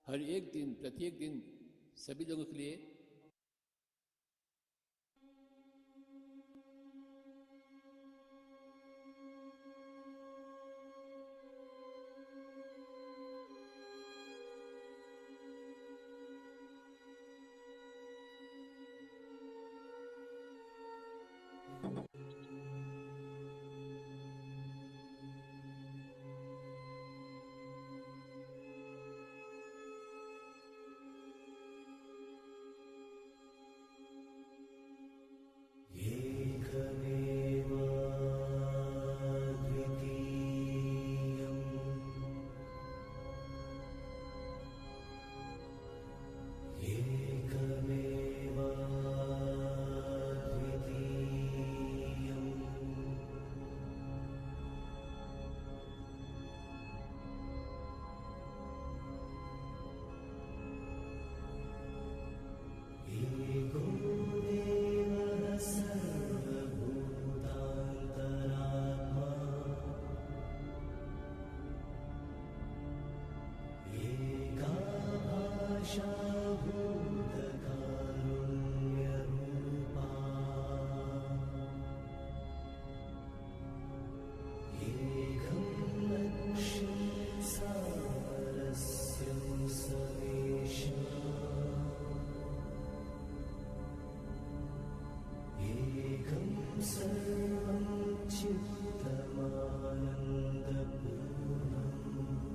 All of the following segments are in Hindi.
हर एक दिन, प्रत्येक दिन सभी लोगों के लिए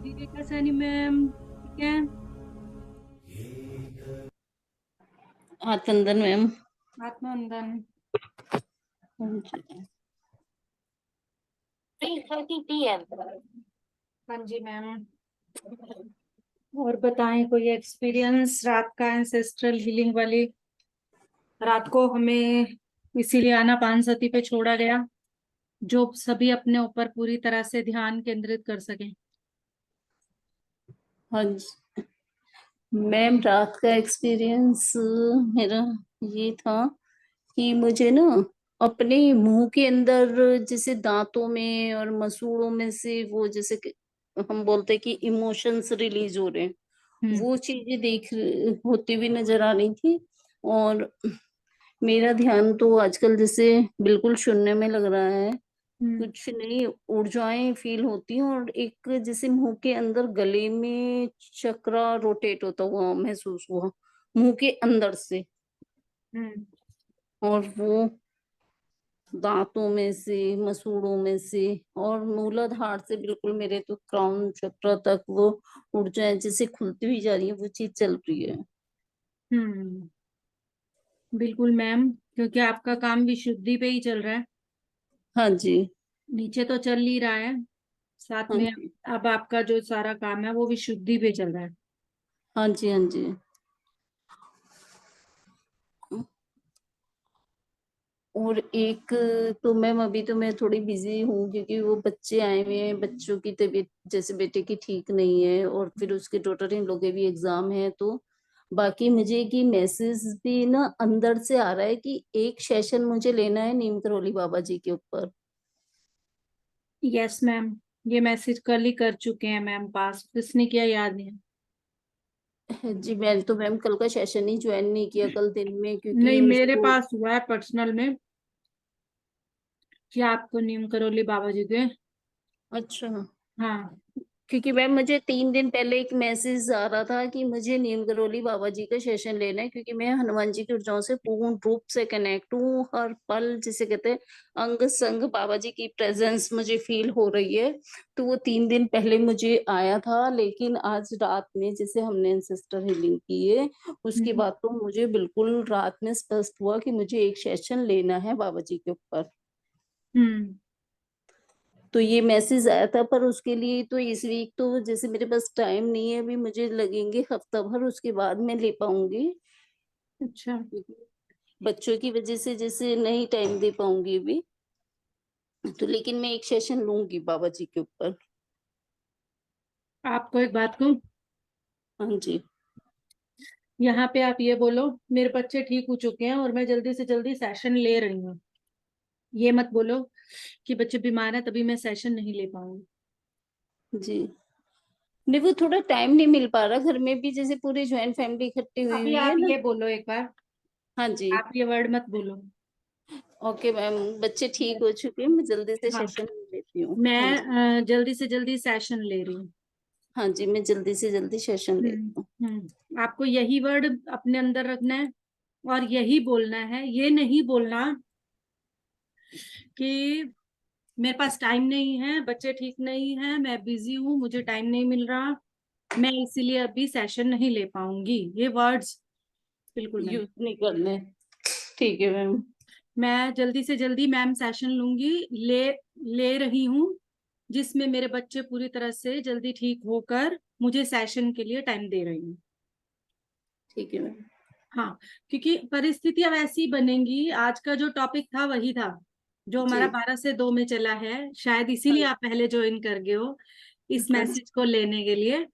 दीपिका सैनी मैम ठीक है। आत्मंदन मैम। आत्मवंदन। हाँ जी मैम। और बताएं कोई एक्सपीरियंस रात का एंसेस्ट्रल हीलिंग वाली। रात को हमें इसीलिए आनापान सती पे छोड़ा गया जो सभी अपने ऊपर पूरी तरह से ध्यान केंद्रित कर सकें। हाँ जी मैम, रात का एक्सपीरियंस मेरा ये था कि मुझे ना अपने मुंह के अंदर जैसे दांतों में और मसूड़ों में से वो जैसे हम बोलते हैं कि इमोशंस रिलीज हो रहे हैं, हम्म। वो चीजें होती हुई नजर आ रही थी। और मेरा ध्यान तो आजकल जैसे बिल्कुल शून्य में लग रहा है। हम्म। कुछ नई ऊर्जाएं फील होती हैं और एक जैसे मुंह के अंदर गले में चक्रा रोटेट होता हुआ महसूस हुआ मुंह के अंदर से। हम्म। और वो दांतों में से, मसूड़ों में से और मूलाधार से बिल्कुल मेरे तो क्राउन चक्र तक वो ऊर्जाएं जैसे खुलती हुई जा रही है, वो चीज चल रही है। हम्म। बिल्कुल मैम, क्योंकि आपका काम विशुद्धि पे ही चल रहा है। हाँ जी। नीचे तो चल ही रहा है, साथ हाँ में जी। अब आपका जो सारा काम है वो विशुद्धि पे चल रहा है। हाँ जी। हाँ जी। और एक तो मैम अभी तो मैं थोड़ी बिजी हूँ क्योंकि वो बच्चे आए हुए हैं, बच्चों की तबीयत जैसे बेटे की ठीक नहीं है और फिर उसके डॉटर इन लोग के भी एग्जाम है। तो बाकी मुझे की मैसेज भी ना अंदर से आ रहा है कि एक सेशन मुझे लेना है नीम करौली बाबा जी के ऊपर। यस मैम, ये मैसेज कल ही कर चुके हैं मैम पास, किसने किया याद नहीं है। जी, मैंने तो मैम कल का सेशन ही ज्वाइन नहीं किया कल दिन में क्योंकि नहीं, मेरे मुझको। पास हुआ है पर्सनल में कि आपको नीम करौली बाबा जी के। अच्छा। हाँ। क्योंकि मैम मुझे 3 दिन पहले एक मैसेज आ रहा था कि मुझे नीम करोली बाबा जी का सेशन लेना है क्योंकि मैं हनुमान जी की ऊर्जाओं से पूर्ण रूप से कनेक्ट हूँ। हर पल जिसे कहते हैं अंग संग बाबा जी की प्रेजेंस मुझे फील हो रही है। तो वो 3 दिन पहले मुझे आया था, लेकिन आज रात में जैसे हमने एंसेस्टर हीलिंग की है उसके हम्म। बाद तो मुझे बिल्कुल रात में स्पष्ट हुआ कि मुझे एक सेशन लेना है बाबा जी के ऊपर। हम्म। तो ये मैसेज आया था, पर उसके लिए तो इस वीक तो जैसे मेरे पास टाइम नहीं है, अभी मुझे लगेंगे हफ्ता भर, उसके बाद मैं ले पाऊंगी। अच्छा। बच्चों की वजह से जैसे नहीं टाइम दे पाऊंगी अभी। तो लेकिन मैं एक सेशन लूंगी बाबा जी के ऊपर। आपको एक बात कहूँ, हाँ जी। यहाँ पे आप ये बोलो मेरे बच्चे ठीक हो चुके हैं और मैं जल्दी से जल्दी सेशन ले रही हूँ। ये मत बोलो कि बच्चे बीमार हैं तभी मैं सेशन नहीं ले पाऊंगी। जी। नहीं, वो थोड़ा टाइम नहीं मिल पा रहा, घर में भी जैसे पूरी ज्वाइंट फैमिली इकट्ठी हुई अभी हुई है आप ना। ये बोलो एक बार, हाँ जी। आप ये वर्ड मत बोलो। ओके मैम, बच्चे ठीक हो चुके हैं, मैं जल्दी से हाँ, सेशन लेती हूँ। हाँ जी। मैं जल्दी से जल्दी सेशन ले रही हूँ। हाँ जी, मैं जल्दी से जल्दी सेशन लेती हूँ। आपको यही वर्ड अपने अंदर रखना है और यही बोलना है। ये नहीं बोलना कि मेरे पास टाइम नहीं है, बच्चे ठीक नहीं है, मैं बिजी हूँ, मुझे टाइम नहीं मिल रहा, मैं इसीलिए अभी सेशन नहीं ले पाऊंगी। ये वर्ड्स बिल्कुल नहीं। यूज नहीं करने। ठीक है मैम। मैं जल्दी से जल्दी मैम सेशन लूंगी, ले ले रही हूँ, जिसमें मेरे बच्चे पूरी तरह से जल्दी ठीक होकर मुझे सेशन के लिए टाइम दे रही हूँ। ठीक है मैम। हाँ, क्योंकि परिस्थितियां वैसी बनेंगी। आज का जो टॉपिक था वही था जो हमारा जी। 12 से 2 में चला है, शायद इसीलिए हाँ आप पहले ज्वाइन कर गए हो इस हाँ जी। मैसेज को लेने के लिए।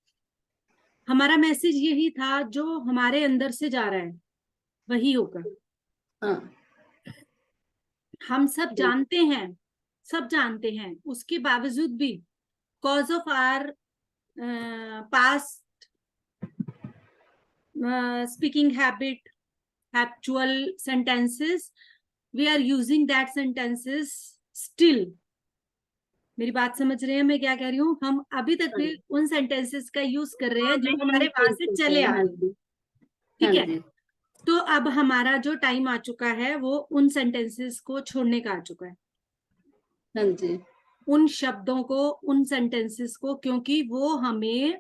हमारा मैसेज यही था, जो हमारे अंदर से जा रहा है वही होगा। हाँ। हम सब ठीक। जानते हैं, सब जानते हैं, उसके बावजूद भी cause of our past speaking habit, actual sentences, we are using that sentences still। मेरी बात समझ रहे हैं मैं क्या कह रही हूँ? हम अभी तक हाँ भी जी। उन सेंटेंसेस का यूज कर रहे हाँ, हैं जो नहीं हमारे वहां चेंज से करते चले हैं। आ हाँ रहे हैं। जी। हाँ ठीक है, जी। तो अब हमारा जो टाइम आ चुका है वो उन सेंटेंसेस को छोड़ने का आ चुका है, हाँ जी। उन शब्दों को, उन सेंटेंसेस को, क्योंकि वो हमें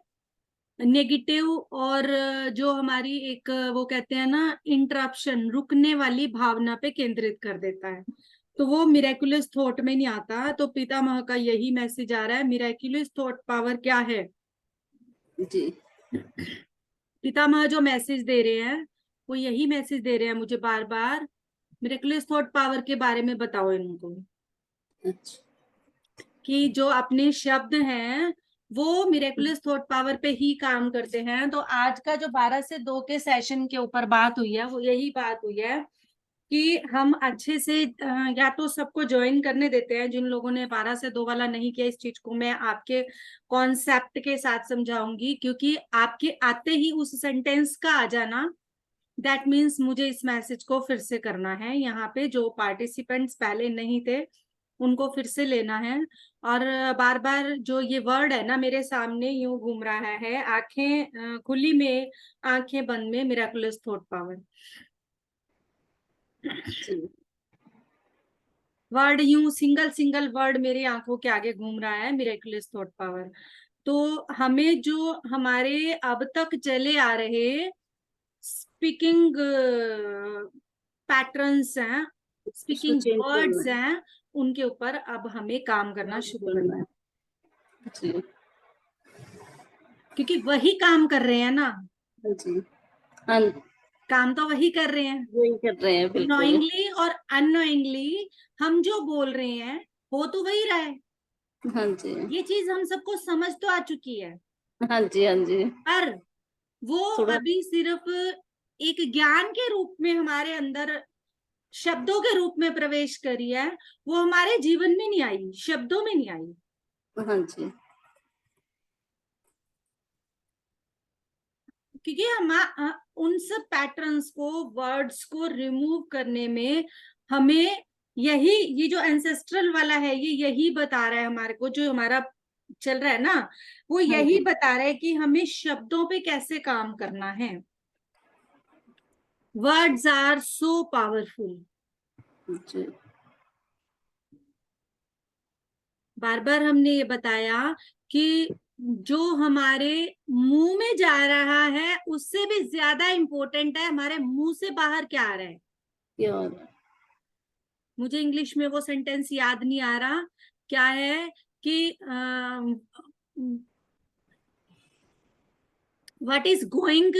नेगेटिव और जो हमारी एक वो कहते हैं ना इंटरप्शन, रुकने वाली भावना पे केंद्रित कर देता है। तो वो मिरेकुलस थॉट में नहीं आता। तो पितामह का यही मैसेज आ रहा है, मिरेकुलस थॉट पावर क्या है। जी। पितामह जो मैसेज दे रहे हैं वो यही मैसेज दे रहे हैं मुझे बार बार, मिरेकुलस थॉट पावर के बारे में बताओ इनको, अच्छा। कि जो अपने शब्द हैं वो मिरेकुलस थॉट पावर पे ही काम करते हैं। तो आज का जो 12 से 2 के सेशन के ऊपर बात हुई है वो यही बात हुई है कि हम अच्छे से या तो सबको ज्वाइन करने देते हैं। जिन लोगों ने 12 से 2 वाला नहीं किया, इस चीज को मैं आपके कॉन्सेप्ट के साथ समझाऊंगी, क्योंकि आपके आते ही उस सेंटेंस का आ जाना, दैट मीन्स मुझे इस मैसेज को फिर से करना है। यहाँ पे जो पार्टिसिपेंट्स पहले नहीं थे उनको फिर से लेना है। और बार बार जो ये वर्ड है ना मेरे सामने यूं घूम रहा है, आंखें खुली में, आंखें बंद में, मिराकुलस थॉट पावर। जी। वर्ड यूं सिंगल सिंगल वर्ड मेरी आंखों के आगे घूम रहा है, मिरेकुलस थॉट पावर। तो हमें जो हमारे अब तक चले आ रहे स्पीकिंग पैटर्न्स हैं, उसको स्पीकिंग चेंज करना वर्ड्स हैं, उनके ऊपर अब हमें काम करना शुरू करना करना है, है। जी। क्योंकि वही काम कर रहे हैं ना। हाँ जी। हाँ, काम तो वही कर रहे हैं, वही कर रहे हैं बिल्कुल। नोइंगली और अननोइंगली हम जो बोल रहे हैं हो तो वही रहा है। हाँ जी। ये चीज हम सबको समझ तो आ चुकी है, हाँ जी। हाँ जी। पर वो थोड़ा। अभी सिर्फ एक ज्ञान के रूप में हमारे अंदर, शब्दों के रूप में प्रवेश करी है। वो हमारे जीवन में नहीं आई, शब्दों में नहीं आई। हाँ जी। क्योंकि हम उन सब पैटर्न्स को, वर्ड्स को रिमूव करने में हमें यही, ये जो एंसेस्ट्रल वाला है ये यही बता रहा है हमारे को, जो हमारा चल रहा है ना वो हाँ यही जी। बता रहा है कि हमें शब्दों पे कैसे काम करना है। Words are so powerful. जी। बार बार हमने ये बताया कि जो हमारे मुंह में जा रहा है उससे भी ज्यादा इंपॉर्टेंट है हमारे मुंह से बाहर क्या आ रहा है। क्या हो रहा है? मुझे इंग्लिश में वो सेंटेंस याद नहीं आ रहा, क्या है कि what is going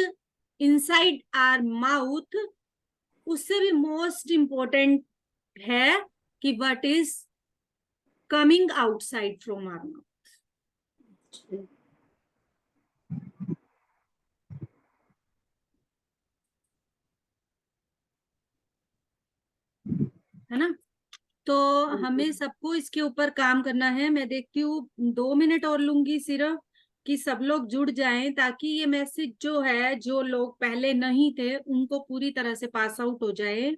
inside our mouth, उससे भी मोस्ट इंपॉर्टेंट है कि what is coming outside from our mouth. जी। है ना? तो हमें सबको इसके ऊपर काम करना है। मैं देखती हूँ 2 मिनट और लूंगी सिर्फ, कि सब लोग जुड़ जाएं ताकि ये मैसेज जो है, जो लोग पहले नहीं थे उनको पूरी तरह से पास आउट हो जाए।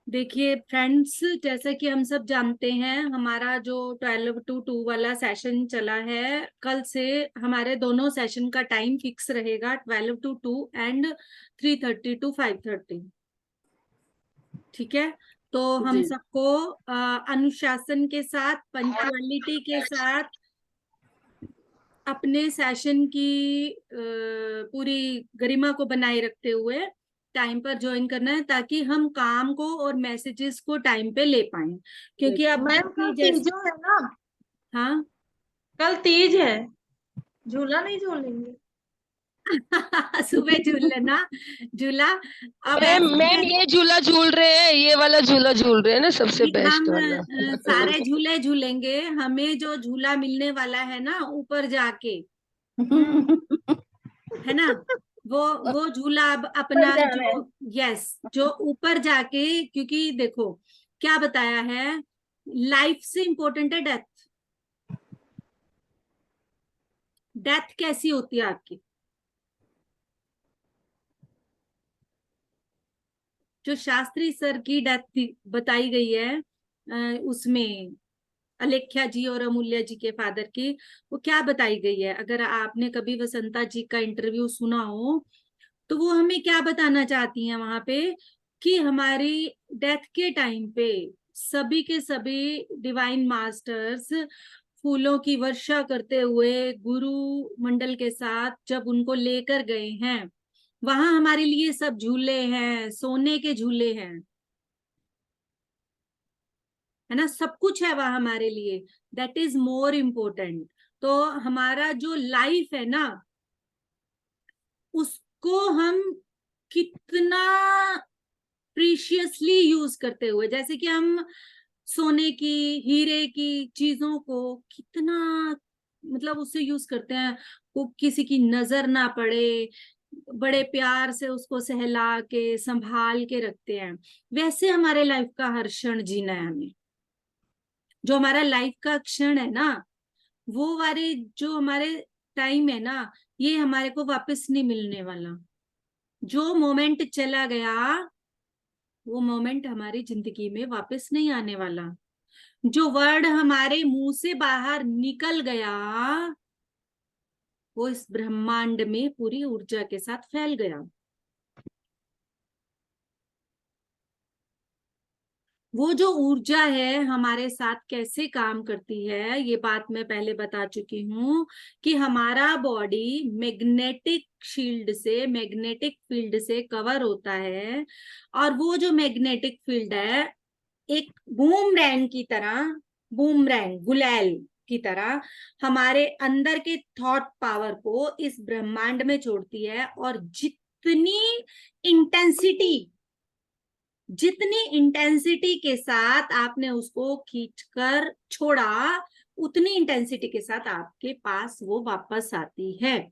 देखिए फ्रेंड्स, जैसा कि हम सब जानते हैं, हमारा जो 12 to 2 वाला सेशन चला है, कल से हमारे दोनों सेशन का टाइम फिक्स रहेगा, 12 to 2 एंड 3:30 to 5:30। ठीक है, तो हम जी सबको अनुशासन के साथ, पंक्चुअलिटी के साथ अपने सेशन की पूरी गरिमा को बनाए रखते हुए टाइम पर ज्वाइन करना है, ताकि हम काम को और मैसेजेस को टाइम पे ले पाए। क्योंकि अब मैम कल तीजो है ना, हाँ कल तीज है, झूला नहीं झूलेंगे? सुबह झूल लेना झूला। अब मैम ऐसा मैम है ये झूला झूल रहे हैं, ये वाला झूला झूल रहे हैं ना, सबसे कि बेस्ट हम वाला। सारे झूले झूलेंगे, हमें जो झूला मिलने वाला है ना ऊपर जाके, है ना, वो झूला अब अपना ऊपर जाना है। जो, यस, जो ऊपर जाके, क्योंकि देखो क्या बताया है, लाइफ से इंपॉर्टेंट है डेथ। डेथ कैसी होती है आपकी? जो शास्त्री सर की डेथ बताई गई है उसमें, अलेख्या जी और अमूल्य जी के फादर की, वो क्या बताई गई है? अगर आपने कभी वसंता जी का इंटरव्यू सुना हो, तो वो हमें क्या बताना चाहती हैं वहां पे, कि हमारी डेथ के टाइम पे सभी के सभी डिवाइन मास्टर्स फूलों की वर्षा करते हुए गुरु मंडल के साथ जब उनको लेकर गए हैं, वहां हमारे लिए सब झूले हैं, सोने के झूले हैं, है ना, सब कुछ है वहां हमारे लिए। That is more important. तो हमारा जो लाइफ है ना, उसको हम कितना प्रीशियसली यूज करते हुए, जैसे कि हम सोने की, हीरे की चीजों को कितना, मतलब उससे यूज करते हैं, वो किसी की नजर ना पड़े, बड़े प्यार से उसको सहला के संभाल के रखते हैं। वैसे हमारे लाइफ का हर क्षण जीना है हमें। जो हमारा लाइफ का क्षण है ना, वो वाले जो हमारे टाइम है ना, ये हमारे को वापस नहीं मिलने वाला। जो मोमेंट चला गया, वो मोमेंट हमारी जिंदगी में वापस नहीं आने वाला। जो वर्ड हमारे मुंह से बाहर निकल गया, वो इस ब्रह्मांड में पूरी ऊर्जा के साथ फैल गया। वो जो ऊर्जा है हमारे साथ कैसे काम करती है, ये बात मैं पहले बता चुकी हूँ, कि हमारा बॉडी मैग्नेटिक शील्ड से, मैग्नेटिक फील्ड से कवर होता है, और वो जो मैग्नेटिक फील्ड है एक बूमरैंग की तरह, बूमरैंग, गुलैल की तरह हमारे अंदर के थॉट पावर को इस ब्रह्मांड में छोड़ती है। और जितनी इंटेंसिटी के साथ आपने उसको खींचकर छोड़ा, उतनी इंटेंसिटी के साथ आपके पास वो वापस आती है।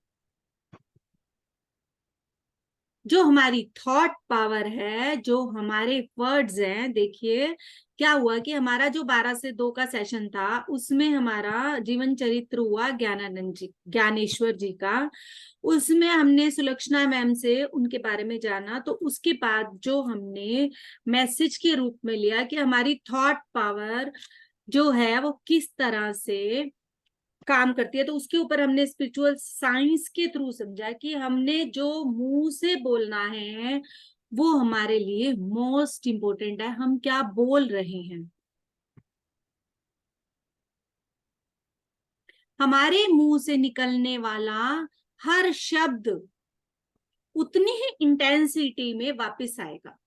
जो हमारी थॉट पावर है, जो हमारे वर्ड्स हैं, देखिए क्या हुआ कि हमारा जो 12 से 2 का सेशन था, उसमें हमारा जीवन चरित्र हुआ ज्ञानानंद जी, ज्ञानेश्वर जी का। उसमें हमने सुलक्षणा मैम से उनके बारे में जाना। तो उसके बाद जो हमने मैसेज के रूप में लिया कि हमारी थॉट पावर जो है वो किस तरह से काम करती है, तो उसके ऊपर हमने स्पिरिचुअल साइंस के थ्रू समझा कि हमने जो मुंह से बोलना है वो हमारे लिए मोस्ट इम्पोर्टेंट है। हम क्या बोल रहे हैं, हमारे मुंह से निकलने वाला हर शब्द उतनी ही इंटेंसिटी में वापस आएगा।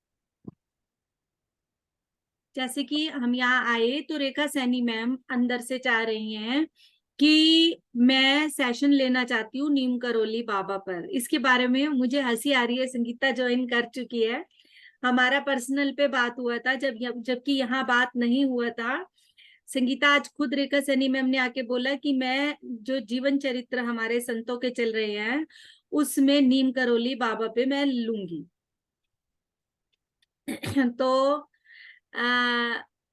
जैसे कि हम यहाँ आए तो रेखा सैनी मैम अंदर से चाह रही हैं कि मैं सेशन लेना चाहती हूँ नीम करोली बाबा पर। इसके बारे में मुझे हंसी आ रही है, संगीता ज्वाइन कर चुकी है, हमारा पर्सनल पे बात हुआ था जबकि यहाँ बात नहीं हुआ था। संगीता आज खुद रेखा सैनी मैम ने आके बोला कि मैं जो जीवन चरित्र हमारे संतों के चल रहे हैं उसमें नीम करोली बाबा पे मैं लूंगी। तो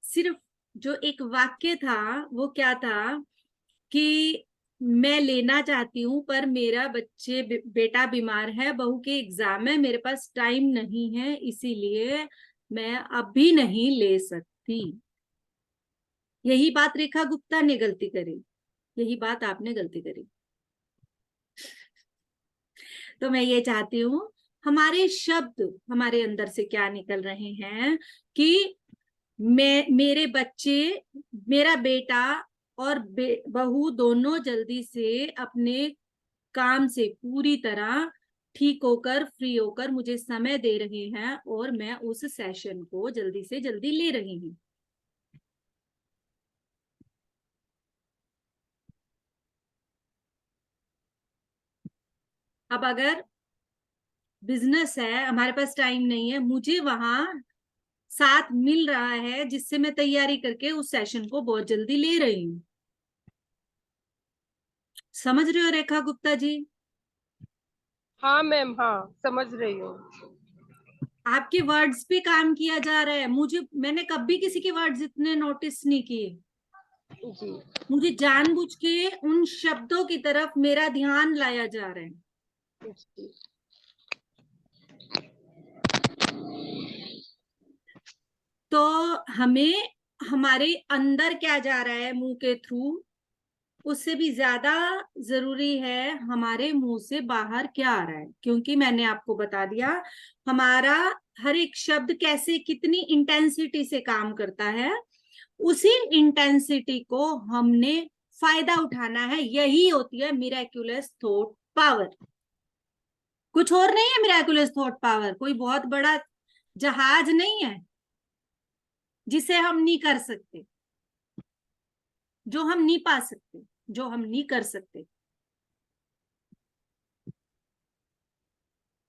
सिर्फ जो एक वाक्य था वो क्या था कि मैं लेना चाहती हूँ पर मेरा बेटा बीमार है, बहू के एग्जाम है, मेरे पास टाइम नहीं है, इसीलिए मैं अभी नहीं ले सकती। यही बात रेखा गुप्ता ने गलती करी, यही बात आपने गलती करी। तो मैं ये चाहती हूँ हमारे शब्द हमारे अंदर से क्या निकल रहे हैं कि मेरे बच्चे, मेरा बेटा और बहू दोनों जल्दी से अपने काम से पूरी तरह ठीक होकर, फ्री होकर मुझे समय दे रहे हैं और मैं उस सेशन को जल्दी से जल्दी ले रही हूँ। अब अगर बिजनेस है, हमारे पास टाइम नहीं है, मुझे वहां साथ मिल रहा है जिससे मैं तैयारी करके उस सेशन को बहुत जल्दी ले रही हूँ। समझ रहे हो रेखा गुप्ता जी? हाँ मैम, हाँ समझ रही हूँ। आपके वर्ड्स पे काम किया जा रहा है। मैंने कभी किसी के वर्ड्स इतने नोटिस नहीं किए। जी मुझे जानबूझ के उन शब्दों की तरफ मेरा ध्यान लाया जा रहा है। जी। तो हमें हमारे अंदर क्या जा रहा है मुंह के थ्रू, उससे भी ज्यादा जरूरी है हमारे मुंह से बाहर क्या आ रहा है। क्योंकि मैंने आपको बता दिया हमारा हर एक शब्द कैसे, कितनी इंटेंसिटी से काम करता है, उसी इंटेंसिटी को हमने फायदा उठाना है। यही होती है मिराक्युलस थॉट पावर, कुछ और नहीं है। मिराक्युलस थॉट पावर कोई बहुत बड़ा जहाज नहीं है जिसे हम नहीं कर सकते, जो हम नहीं पा सकते, जो हम नहीं कर सकते।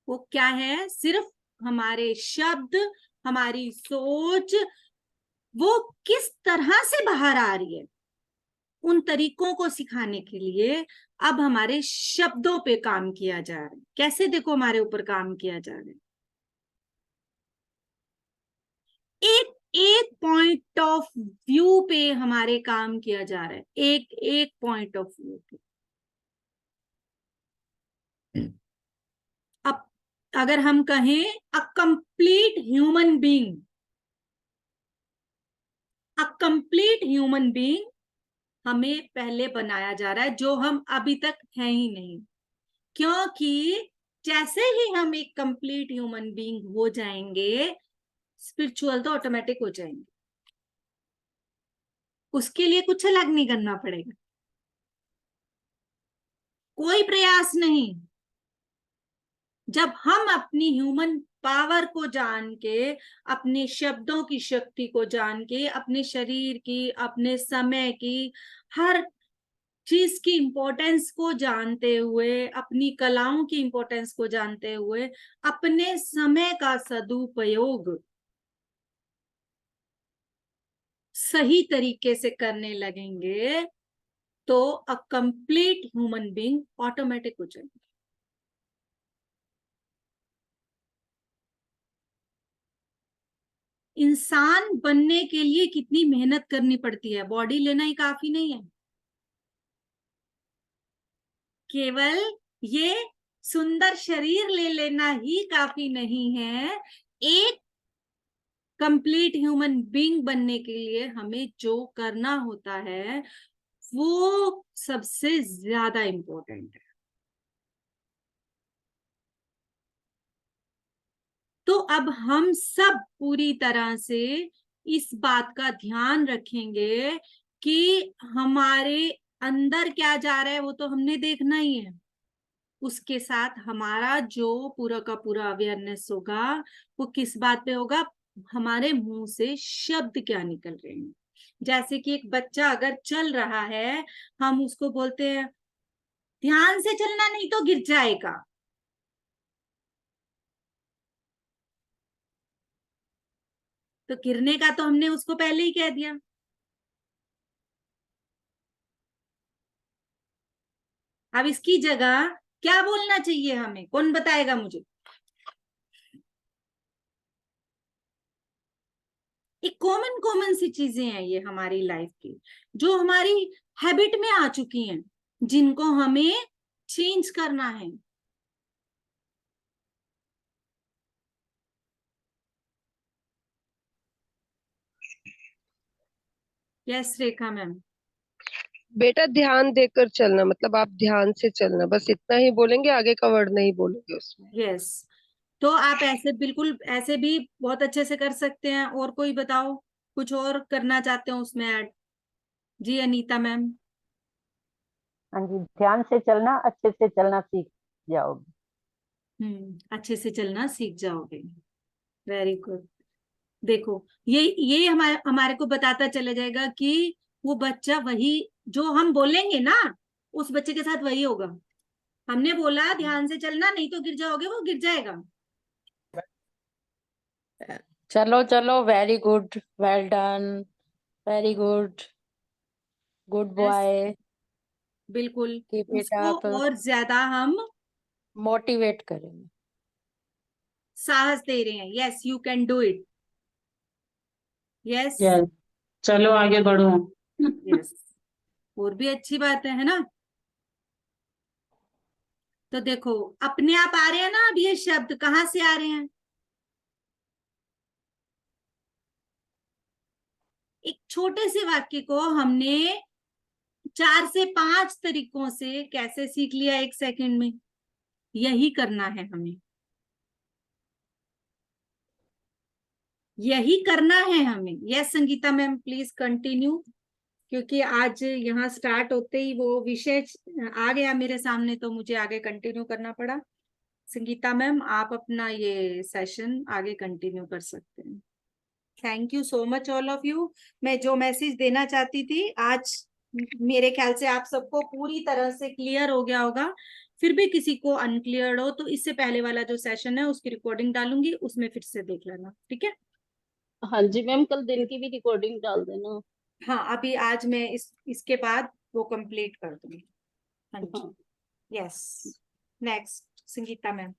वो क्या है? सिर्फ हमारे शब्द, हमारी सोच, वो किस तरह से बाहर आ रही है, उन तरीकों को सिखाने के लिए अब हमारे शब्दों पे काम किया जा रहा है। कैसे? देखो हमारे ऊपर काम किया जा रहा है, एक एक पॉइंट ऑफ व्यू पे हमारे काम किया जा रहा है, एक एक पॉइंट ऑफ व्यू पे। अब अगर हम कहें a complete human being, a complete human being हमें पहले बनाया जा रहा है, जो हम अभी तक है ही नहीं। क्योंकि जैसे ही हम एक कंप्लीट ह्यूमन बीइंग हो जाएंगे, स्पिरिचुअल तो ऑटोमेटिक हो जाएंगे। उसके लिए कुछ अलग नहीं करना पड़ेगा, कोई प्रयास नहीं। जब हम अपनी ह्यूमन पावर को जान के, अपने शब्दों की शक्ति को जान के, अपने शरीर की, अपने समय की, हर चीज की इंपॉर्टेंस को जानते हुए, अपनी कलाओं की इंपॉर्टेंस को जानते हुए, अपने समय का सदुपयोग सही तरीके से करने लगेंगे तो a complete human being automatic हो जाएगा। इंसान बनने के लिए कितनी मेहनत करनी पड़ती है, बॉडी लेना ही काफी नहीं है। केवल ये सुंदर शरीर ले लेना ही काफी नहीं है। एक कंप्लीट ह्यूमन बीइंग बनने के लिए हमें जो करना होता है वो सबसे ज्यादा इंपॉर्टेंट है। तो अब हम सब पूरी तरह से इस बात का ध्यान रखेंगे कि हमारे अंदर क्या जा रहा है वो तो हमने देखना ही है, उसके साथ हमारा जो पूरा का पूरा अवेयरनेस होगा वो किस बात पे होगा, हमारे मुंह से शब्द क्या निकल रहे हैं। जैसे कि एक बच्चा अगर चल रहा है, हम उसको बोलते हैं ध्यान से चलना नहीं तो गिर जाएगा, तो गिरने का तो हमने उसको पहले ही कह दिया। अब इसकी जगह क्या बोलना चाहिए हमें, कौन बताएगा मुझे? एक कॉमन कॉमन सी चीजें हैं ये हमारी लाइफ की, जो हमारी हैबिट में आ चुकी हैं, जिनको हमें चेंज करना है। यस रेखा मैम। बेटा ध्यान देकर चलना, मतलब आप ध्यान से चलना, बस इतना ही बोलेंगे, आगे का वर्ड नहीं बोलोगे उसमें। यस, तो आप ऐसे बिल्कुल ऐसे भी बहुत अच्छे से कर सकते हैं। और कोई बताओ, कुछ और करना चाहते हो उसमें ऐड? जी अनीता मैम। हाँ जी, ध्यान से चलना, अच्छे से चलना सीख जाओगे। अच्छे से चलना सीख जाओगे। Very good. देखो ये हमारे हमारे को बताता चला जाएगा कि वो बच्चा वही जो हम बोलेंगे ना, उस बच्चे के साथ वही होगा। हमने बोला ध्यान से चलना, नहीं तो गिर जाओगे, वो गिर जाएगा। चलो चलो, very good, well done, very good, good Yes, boy. बिल्कुल। कीप इट उसको अप, और ज्यादा हम मोटिवेट करेंगे। साहस दे रहे हैं। Yes, you can do it. Yes yes, चलो आगे बढ़ो। यस, और भी अच्छी बात है ना। तो देखो अपने आप आ रहे हैं ना। अब ये शब्द कहाँ से आ रहे हैं? एक छोटे से वाक्य को हमने 4 से 5 तरीकों से कैसे सीख लिया 1 सेकंड में। यही करना है हमें, यही करना है हमें। Yes Sangeeta ma'am, please continue, क्योंकि आज यहाँ स्टार्ट होते ही वो विषय आ गया मेरे सामने, तो मुझे आगे कंटिन्यू करना पड़ा। संगीता मैम, आप अपना ये सेशन आगे कंटिन्यू कर सकते हैं। Thank you so much all of you. मैं जो मैसेज देना चाहती थी आज, मेरे ख्याल से आप सबको पूरी तरह से क्लियर हो गया होगा। फिर भी किसी को अनक्लियर हो तो इससे पहले वाला जो सेशन है उसकी रिकॉर्डिंग डालूंगी, उसमें फिर से देख लेना, ठीक है? हाँ जी मैम, कल दिन की भी रिकॉर्डिंग डाल देना। हाँ, अभी आज मैं इसके बाद वो कंप्लीट कर दूंगी। हाँ जी। हाँ, yes, next Sangeeta ma'am.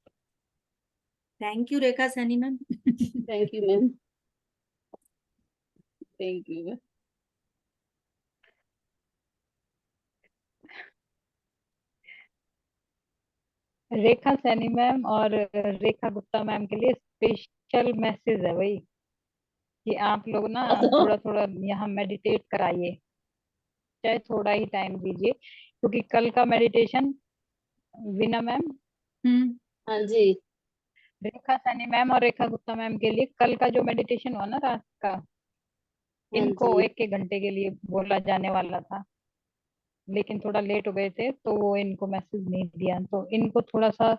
Thank you Rekha Saini ma'am. Thank you ma'am, thank you. Rekha Saini ma'am और रेखा गुप्ता मैम के लिए स्पेशल मैसेज है भाई, कि आप लोग ना थोड़ा थोड़ा यहाँ मेडिटेट कराइए, चाहे थोड़ा ही टाइम दीजिए, क्योंकि कल का मेडिटेशन वीना मैम, हाँ जी, रेखा सैनी मैम और रेखा गुप्ता मैम के लिए कल का जो मेडिटेशन हुआ ना रात का, हाँ इनको जी, 1-1 घंटे के लिए बोला जाने वाला था, लेकिन थोड़ा लेट हो गए थे तो वो इनको मैसेज नहीं दिया। तो इनको थोड़ा सा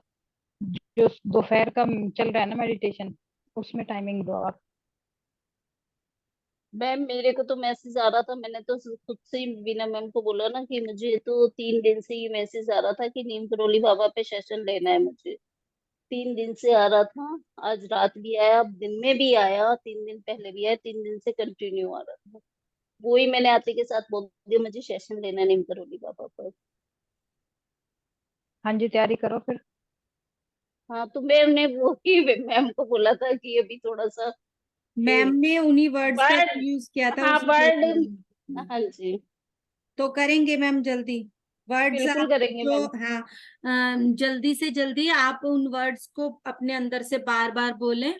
जो दोपहर का चल रहा है ना मेडिटेशन, उसमें टाइमिंग दो आप। मैम मेरे को तो मैसेज आ रहा था, मैंने तो खुद से ही वीना मैम को बोला ना कि मुझे तो 3 दिन से ये मैसेज आ रहा था कि नीम करोली बाबा पे सेशन लेना है मुझे। 3 दिन से आ रहा था, आज रात भी आया, अब दिन में भी आया, 3 दिन पहले भी आया, 3 दिन से कंटिन्यू आ रहा था। वही मैंने आते के साथ बोल दिया मुझे सेशन लेना है नीम करोली बाबा पर। हाँ जी, तैयारी करो फिर। हाँ, तो मैंने वो ही मैम को बोला था कि अभी थोड़ा सा मैम ने उन्हीं वर्ड्स का वर्ड, यूज किया था हाँ उसी वर्ड, सेशन में। हाँ जी, तो करेंगे मैम जल्दी वर्ड्स बिल्कुल आप करेंगे जो, मैम। हाँ, जल्दी से जल्दी आप उन वर्ड्स को अपने अंदर से बार बार बोलें,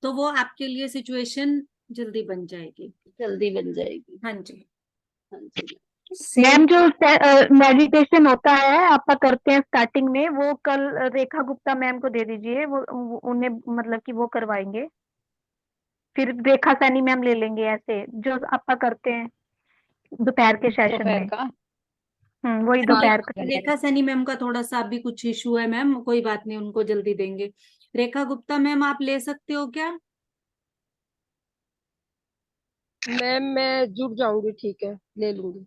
तो वो आपके लिए सिचुएशन जल्दी बन जाएगी। जल्दी बन जाएगी। हाँ जी। हाँ जी मैम जो मेडिटेशन होता है आपका करते हैं स्टार्टिंग में, वो कल रेखा गुप्ता मैम को दे दीजिए, वो उन्हें मतलब कि वो करवाएंगे, फिर रेखा सैनी मैम ले लेंगे, ऐसे जो आपका करते हैं दोपहर के सेशन दोपहर में। का। वही हाँ दोपहर का। रेखा सैनी मैम का थोड़ा सा अभी कुछ इशू है मैम, कोई बात नहीं, उनको जल्दी देंगे। रेखा गुप्ता मैम आप ले सकते हो क्या? मैम मैं जुट जाऊंगी, ठीक है, ले लूंगी।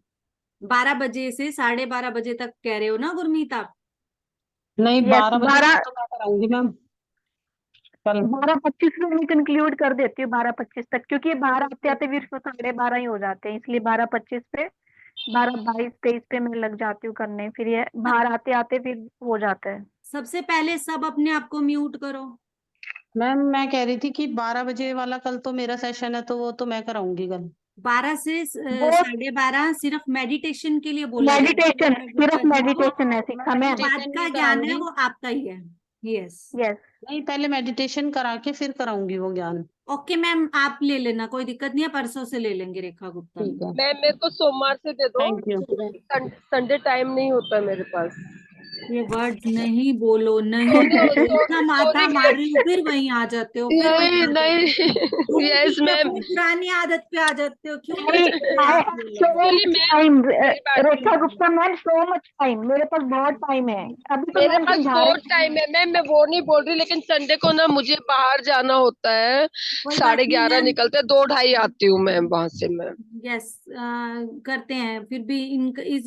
12 बजे से 12:30 बजे तक कह रहे हो ना गुरमीत आप? नहीं, यस, 12 बजे तक तो मैं कराऊंगी मैम कल। 12:25 में मैं कंक्लूड कर देती हूँ, 12:25 तक, क्योंकि ये 12 आते आते फिर 12:30 ही हो जाते हैं, इसलिए 12:25 पे, 12:22-23 पे मैं लग जाती हूँ करने, फिर ये बाहर आते आते फिर हो जाता है। सबसे पहले सब अपने आप को म्यूट करो। मैम मैं कह रही थी कि 12 बजे वाला कल तो मेरा सेशन है, तो वो तो मैं कराऊंगी कल। 12 से वो 12:30 सिर्फ मेडिटेशन के लिए बोला गया है। मेडिटेशन, रेखा गुप्ता सिर्फ जी को मेडिटेशन है सिखा मैम। बाद मेडिटेशन का भी ज्ञान है कराऊंगी। वो आपका ही है। यस यस, नहीं, पहले मेडिटेशन करा के फिर कराऊंगी वो ज्ञान। ओके मैम, आप ले लेना, कोई दिक्कत नहीं है, परसों से ले लेंगे रेखा गुप्ता ठीक है, मैम मेरे को सोमवार से दे दो, थैंक यू। संडे टाइम नहीं होता मेरे पास। ये वर्ड्स नहीं बोलो, नहीं सॉरी बोलो, इतना माथा मार रही हूँ, मैम, फिर वहीं आ जाते हो, फिर वहीं नहीं आ जाते नहीं, हो, घूम फिर यस के मैम, अपनी पुरानी आदत पे आ जाते हो, क्यों आई करते हो आई आप हैव ये सो लोग? Actually much ma'am time. मेरी बात रेखा सुनिए, Gupta ma'am, so much time, मेरे पास बहुत टाइम है। अभी तो मेरे मैम पास समझा बहुत रहे टाइम है मैम, मैं वो नहीं बोल रही, लेकिन संडे को ना मुझे बाहर जाना होता है, कोई बात नहीं 11:30 मैम, निकलते, 2-2:30 आती हूँ मैम वहां से मैं। यस करते हैं, फिर भी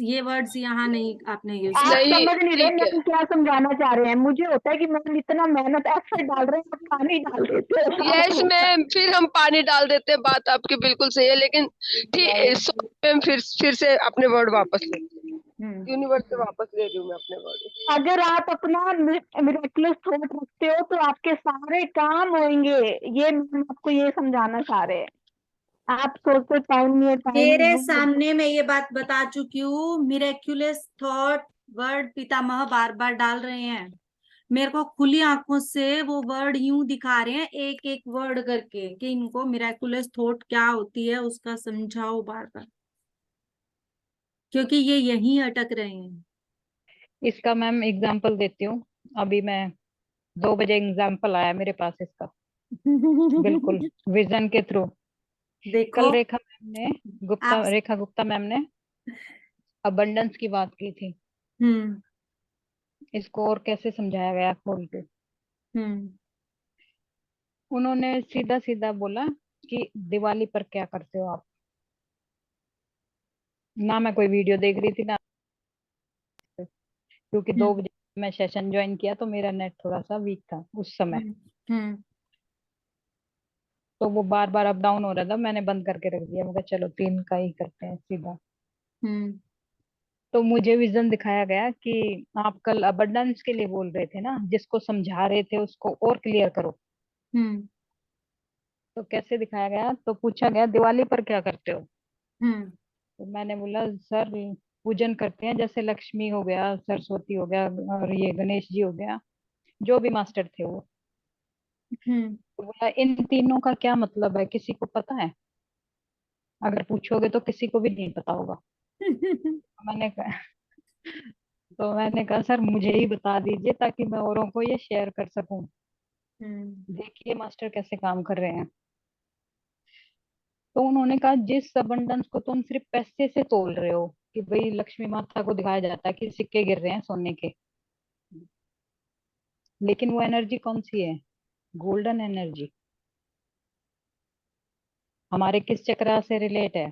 ये वर्ड्स यहाँ नहीं आपने यूज आप किया। नहीं समझ नहीं रहे ठीक है, मैम क्या समझाना चाह रहे हैं। मुझे होता है कि मैम इतना मेहनत एफर्ट डाल रहे हैं, आप पानी डाल देते हो। यस मैम, फिर हम पानी डाल देते हैं, बात आपकी बिल्कुल सही है, लेकिन ठीक मैम, फिर से अपने वर्ड वापस ले, यूनिवर्स से वापस ले रही हूँ मैं अपने वर्ड। अगर आप अपना मिरेक्युलस थॉट रखते हो तो आपके सारे काम होंगे। ये मैम आपको ये समझाना चाह रहे हैं। आप सोचते टाइम नहीं है, मेरे टाइम। सामने मैं ये बात बता चुकी हूँ, मिरेक्युलस थॉट वर्ड पितामह बार बार डाल रहे हैं, मेरे को खुली आंखों से वो वर्ड यूं दिखा रहे हैं, एक एक वर्ड करके, कि इनको मिरेक्युलस थॉट क्या होती है उसका समझाओ बार बार, क्योंकि ये यहीं अटक रहे हैं। इसका मैम एग्जाम्पल देती हूँ। अभी मैं 2 बजे एग्जाम्पल आया मेरे पास इसका, बिल्कुल विजन के थ्रू। देखो। कल आप रेखा गुप्ता मैम ने अबंडेंस की बात की थी। हम्म इसको और कैसे समझाया गया खोल के। हम्म उन्होंने सीधा सीधा बोला कि दिवाली पर क्या करते हो आप। ना मैं कोई वीडियो देख रही थी ना, क्योंकि हम्म 2 बजे मैं सेशन ज्वाइन किया तो मेरा नेट थोड़ा सा वीक था उस समय। हम्म हम्म तो वो बार बार अप डाउन हो रहा था, मैंने बंद करके रख दिया। मैं कहा चलो 3 का ही करते हैं सीधा। हम्म तो मुझे विजन दिखाया गया कि आप कल अबंडेंस के लिए बोल रहे थे ना, जिसको समझा रहे थे उसको और क्लियर करो। हम्म तो कैसे दिखाया गया, तो पूछा गया दिवाली पर क्या करते हो। हम्म तो मैंने बोला सर पूजन करते हैं, जैसे लक्ष्मी हो गया, सरस्वती हो गया, और ये गणेश जी हो गया, जो भी मास्टर थे वो। हम्म तो बोला इन तीनों का क्या मतलब है, किसी को पता है? अगर पूछोगे तो किसी को भी नहीं पता होगा। मैंने कहा मैंने कहा सर मुझे ही बता दीजिए ताकि मैं औरों को ये शेयर कर सकूं। देखिए मास्टर कैसे काम कर रहे हैं। तो उन्होंने कहा जिस अबंडेंस को तुम सिर्फ पैसे से तोल रहे हो, कि भाई लक्ष्मी माता को दिखाया जाता है कि सिक्के गिर रहे हैं सोने के, लेकिन वो एनर्जी कौन सी है? Golden energy. हमारे किस चक्रा से रिलेट है?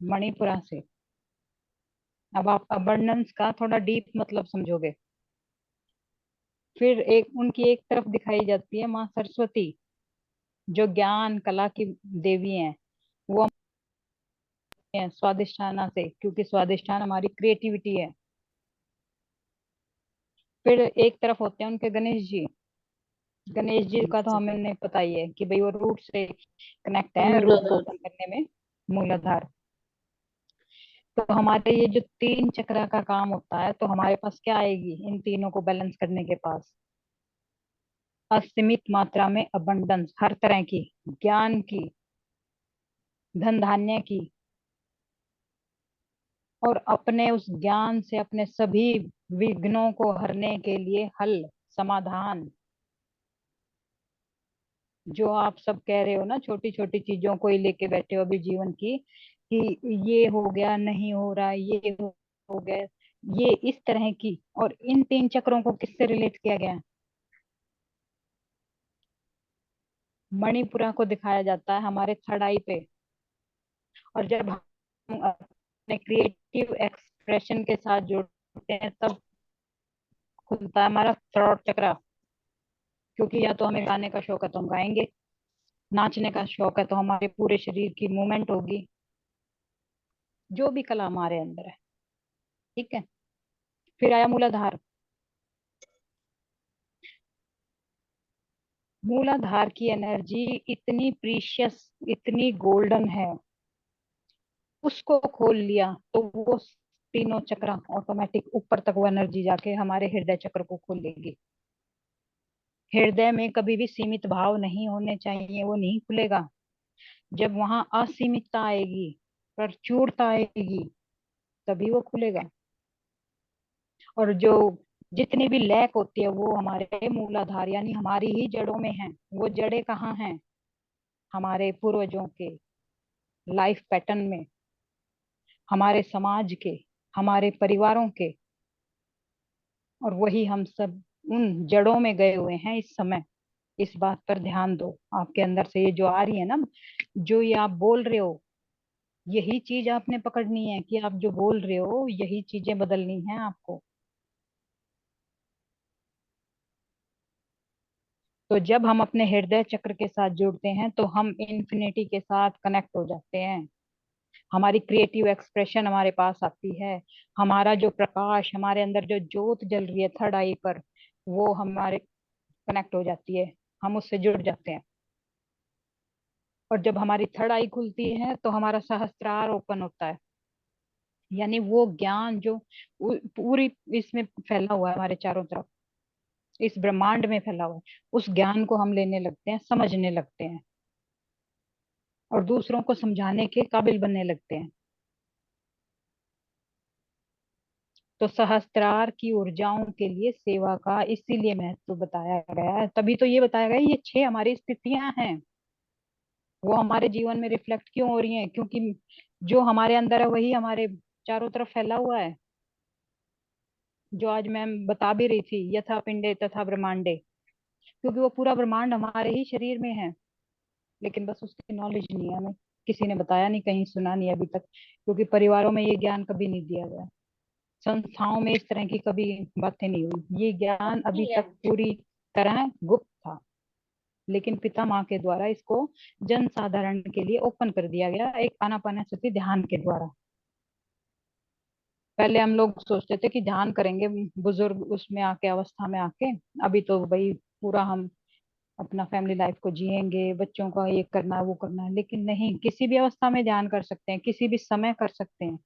मणिपुरा से। अब आप अबंडेंस का थोड़ा डीप मतलब समझोगे। फिर उनकी एक तरफ दिखाई जाती है माँ सरस्वती, जो ज्ञान कला की देवी हैं। वो है स्वादिष्ठाना से, क्योंकि स्वादिष्ठान हमारी क्रिएटिविटी है। फिर एक तरफ होते हैं उनके गणेश जी। गणेश जी का तो हमें पता ही है कि भाई वो रूट से कनेक्ट है, रूट को ओपन करने में, मूलाधार। तो हमारे ये जो 3 चक्र का काम होता है, तो हमारे पास क्या आएगी इन तीनों को बैलेंस करने के पास? असीमित मात्रा में अबंडेंस, हर तरह की, ज्ञान की, धन धान्य की, और अपने उस ज्ञान से अपने सभी विघ्नों को हरने के लिए हल, समाधान। जो आप सब कह रहे हो ना, छोटी छोटी चीजों को ही लेके बैठे हो अभी जीवन की, कि ये हो गया, नहीं हो रहा, ये हो गया, ये इस तरह की। और इन 3 चक्रों को किससे रिलेट किया गया है? मणिपुरा को दिखाया जाता है हमारे थर्ड आई पे। और जब हम अपने क्रिएटिव एक्सप्रेशन के साथ जुड़ते हैं, तब खुलता है हमारा थ्रोट चक्र। क्योंकि या तो हमें गाने का शौक है तो हम गाएंगे, नाचने का शौक है तो हमारे पूरे शरीर की मूवमेंट होगी, जो भी कला हमारे अंदर है। ठीक है। फिर आया मूलाधार। मूलाधार की एनर्जी इतनी प्रीशियस, इतनी गोल्डन है उसको खोल लिया तो वो तीनों चक्र ऑटोमेटिक ऊपर तक वो एनर्जी जाके हमारे हृदय चक्र को खोल लेगी। हृदय में कभी भी सीमित भाव नहीं होने चाहिए, वो नहीं खुलेगा। जब वहां असीमितता आएगी, प्रचुरता आएगी, तभी वो खुलेगा। और जो जितनी भी लैक होती है वो हमारे मूलाधार यानी हमारी ही जड़ों में है। वो जड़ें कहाँ हैं? हमारे पूर्वजों के लाइफ पैटर्न में, हमारे समाज के, हमारे परिवारों के। और वही हम सब उन जड़ों में गए हुए हैं इस समय। इस बात पर ध्यान दो। आपके अंदर से ये जो आ रही है ना, जो ये आप बोल रहे हो, यही चीज आपने पकड़नी है कि आप जो बोल रहे हो यही चीजें बदलनी है आपको। तो जब हम अपने हृदय चक्र के साथ जुड़ते हैं तो हम इन्फिनिटी के साथ कनेक्ट हो जाते हैं। हमारी क्रिएटिव एक्सप्रेशन हमारे पास आती है। हमारा जो प्रकाश, हमारे अंदर जो ज्योत जल रही है थर्ड आई पर, वो हमारे कनेक्ट हो जाती है। हम उससे जुड़ जाते हैं। और जब हमारी थर्ड आई खुलती है तो हमारा सहस्त्रार ओपन होता है। यानी वो ज्ञान जो पूरी इसमें फैला हुआ है, हमारे चारों तरफ इस ब्रह्मांड में फैला हुआ है, उस ज्ञान को हम लेने लगते हैं, समझने लगते हैं और दूसरों को समझाने के काबिल बनने लगते हैं। तो सहस्त्रार की ऊर्जाओं के लिए सेवा का इसीलिए महत्व बताया गया है। तभी तो ये बताया गया है, ये 6 हमारी स्थितियां हैं। वो हमारे जीवन में रिफ्लेक्ट क्यों हो रही हैं? क्योंकि जो हमारे अंदर है वही हमारे चारों तरफ फैला हुआ है। जो आज मैम बता भी रही थी, यथा पिंडे तथा ब्रह्मांडे, क्योंकि वो पूरा ब्रह्मांड हमारे ही शरीर में है। लेकिन बस उसकी नॉलेज नहीं है, हमें किसी ने बताया नहीं, कहीं सुना नहीं अभी तक, क्योंकि परिवारों में ये ज्ञान कभी नहीं दिया गया। संस्थाओं में इस तरह की कभी बातें नहीं हुई। ये ज्ञान अभी तक पूरी तरह गुप्त था। लेकिन पिता माँ के द्वारा इसको जन साधारण के लिए ओपन कर दिया गया, एक आनापानसति ध्यान के द्वारा। पहले हम लोग सोचते थे कि ध्यान करेंगे बुजुर्ग उसमें आके, अवस्था में आके। अभी तो भाई पूरा हम अपना फैमिली लाइफ को जिएंगे, बच्चों का ये करना है वो करना है। लेकिन नहीं, किसी भी अवस्था में ध्यान कर सकते हैं, किसी भी समय कर सकते हैं।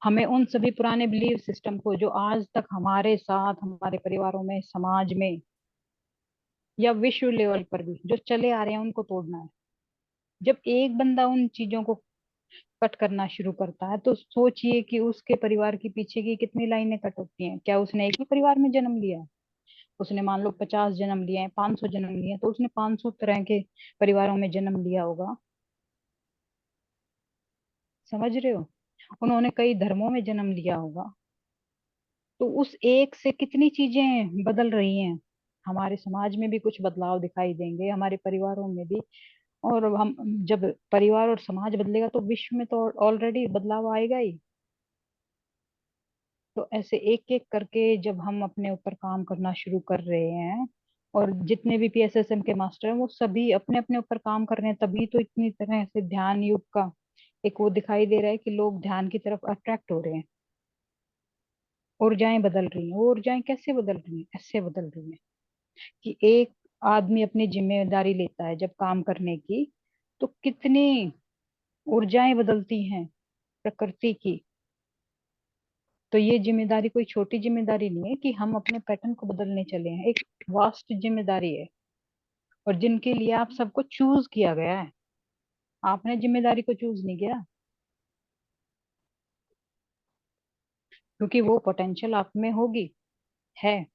हमें उन सभी पुराने बिलीव सिस्टम को जो आज तक हमारे साथ, हमारे परिवारों में, समाज में या विश्व लेवल पर भी जो चले आ रहे हैं, उनको तोड़ना है। जब एक बंदा उन चीजों को कट करना शुरू करता है तो सोचिए कि उसके परिवार के पीछे की कितनी लाइनें कट होती हैं। क्या उसने एक ही परिवार में जन्म लिया है? उसने मान लो 50 जन्म लिए हैं, 500 जन्म लिए हैं, तो उसने 500 तरह के परिवारों में जन्म लिया होगा। समझ रहे हो? उन्होंने कई धर्मों में जन्म लिया होगा। तो उस एक से कितनी चीजें बदल रही हैं। हमारे समाज में भी कुछ बदलाव दिखाई देंगे, हमारे परिवारों में भी। और हम जब परिवार और समाज बदलेगा तो विश्व में तो ऑलरेडी बदलाव आएगा ही। तो ऐसे एक एक करके जब हम अपने ऊपर काम करना शुरू कर रहे हैं, और जितने भी पीएसएसएम के मास्टर हैं वो सभी अपने अपने ऊपर काम कर रहे हैं, तभी तो इतनी तरह से ध्यान युग का एक वो दिखाई दे रहा है कि लोग ध्यान की तरफ अट्रैक्ट हो रहे हैं। ऊर्जाएं बदल रही हैं। वो ऊर्जाएं कैसे बदल रही हैं? ऐसे बदल रही हैं कि एक आदमी अपनी जिम्मेदारी लेता है जब काम करने की, तो कितनी ऊर्जाएं बदलती हैं प्रकृति की। तो ये जिम्मेदारी कोई छोटी जिम्मेदारी नहीं है कि हम अपने पैटर्न को बदलने चले हैं, एक वास्ट जिम्मेदारी है। और जिनके लिए आप सबको चूज किया गया है, आपने जिम्मेदारी को चूज नहीं किया, क्योंकि वो पोटेंशियल आप में होगी, है।